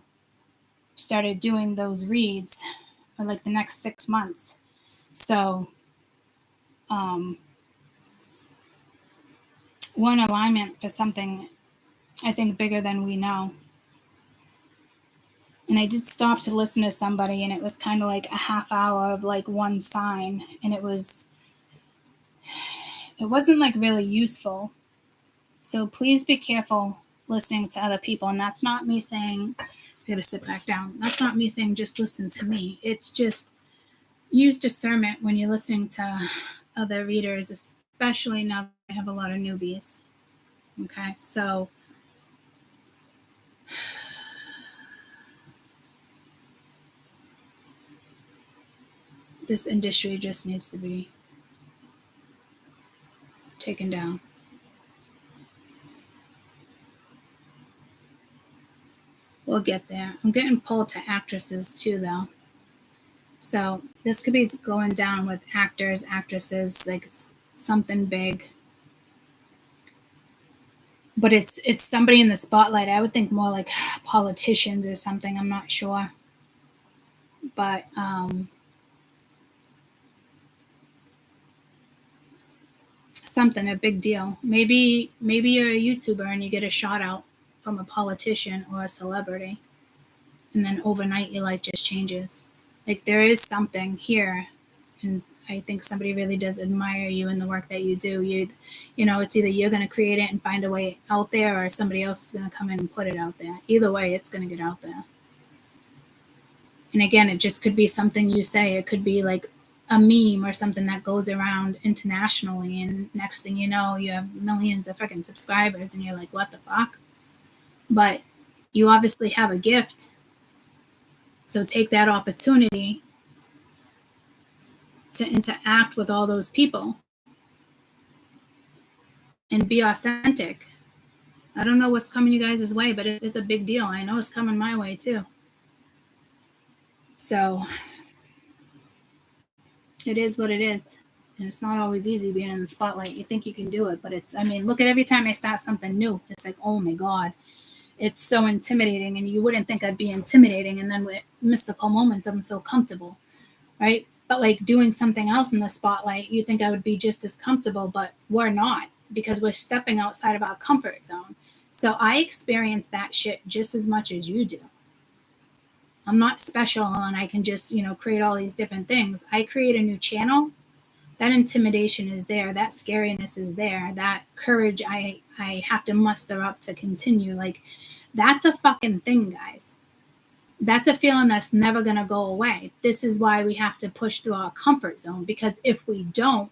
[SPEAKER 1] started doing those reads for like the next 6 months. So, one alignment for something, I think, bigger than we know. And I did stop to listen to somebody, and it was kind of like a half hour of like one sign, and it wasn't like really useful. So please be careful listening to other people. And that's not me saying, I gotta sit back down. That's not me saying just listen to me. It's just use discernment when you're listening to other readers, especially now that I have a lot of newbies. Okay, so this industry just needs to be taken down. We'll get there. I'm getting pulled to actresses too, though. So this could be going down with actors, actresses, like something big. But it's somebody in the spotlight. I would think more like politicians or something. I'm not sure. But something, a big deal. Maybe you're a YouTuber and you get a shout out from a politician or a celebrity, and then overnight your life just changes. Like, there is something here, and I think somebody really does admire you in the work that you do. You know, it's either you're going to create it and find a way out there, or somebody else is going to come in and put it out there. Either way, it's going to get out there. And again, it just could be something you say. It could be like a meme or something that goes around internationally, and next thing you know, you have millions of freaking subscribers, and you're like, what the fuck? But you obviously have a gift. So take that opportunity to interact with all those people and be authentic. I don't know what's coming you guys' way, but it's a big deal. I know it's coming my way too. So it is what it is. And it's not always easy being in the spotlight. You think you can do it, but look at every time I start something new, it's like, oh my God, it's so intimidating. And you wouldn't think I'd be intimidating. And then with mystical moments, I'm so comfortable, right? But like doing something else in the spotlight, you think I would be just as comfortable, but we're not, because we're stepping outside of our comfort zone. So I experience that shit just as much as you do. I'm not special and I can just, create all these different things. I create a new channel. That intimidation is there. That scariness is there. That courage I have to muster up to continue. Like, that's a fucking thing, guys. That's a feeling that's never going to go away. This is why we have to push through our comfort zone, because if we don't,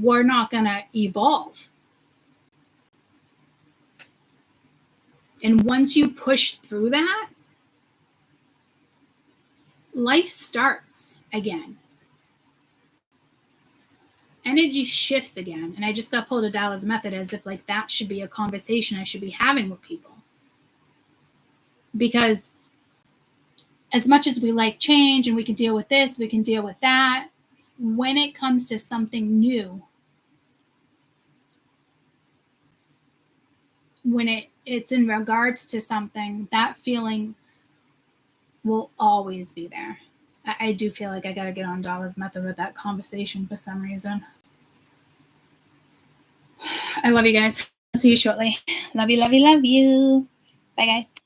[SPEAKER 1] we're not going to evolve. And once you push through that, life starts again. Energy shifts again. And I just got pulled a Dallas method, as if like that should be a conversation I should be having with people. Because as much as we like change and we can deal with this, we can deal with that, when it comes to something new, when it's in regards to something, that feeling will always be there. I do feel like I got to get on Dalla's method with that conversation for some reason. I love you guys. I'll see you shortly. Love you, love you, love you. Bye, guys.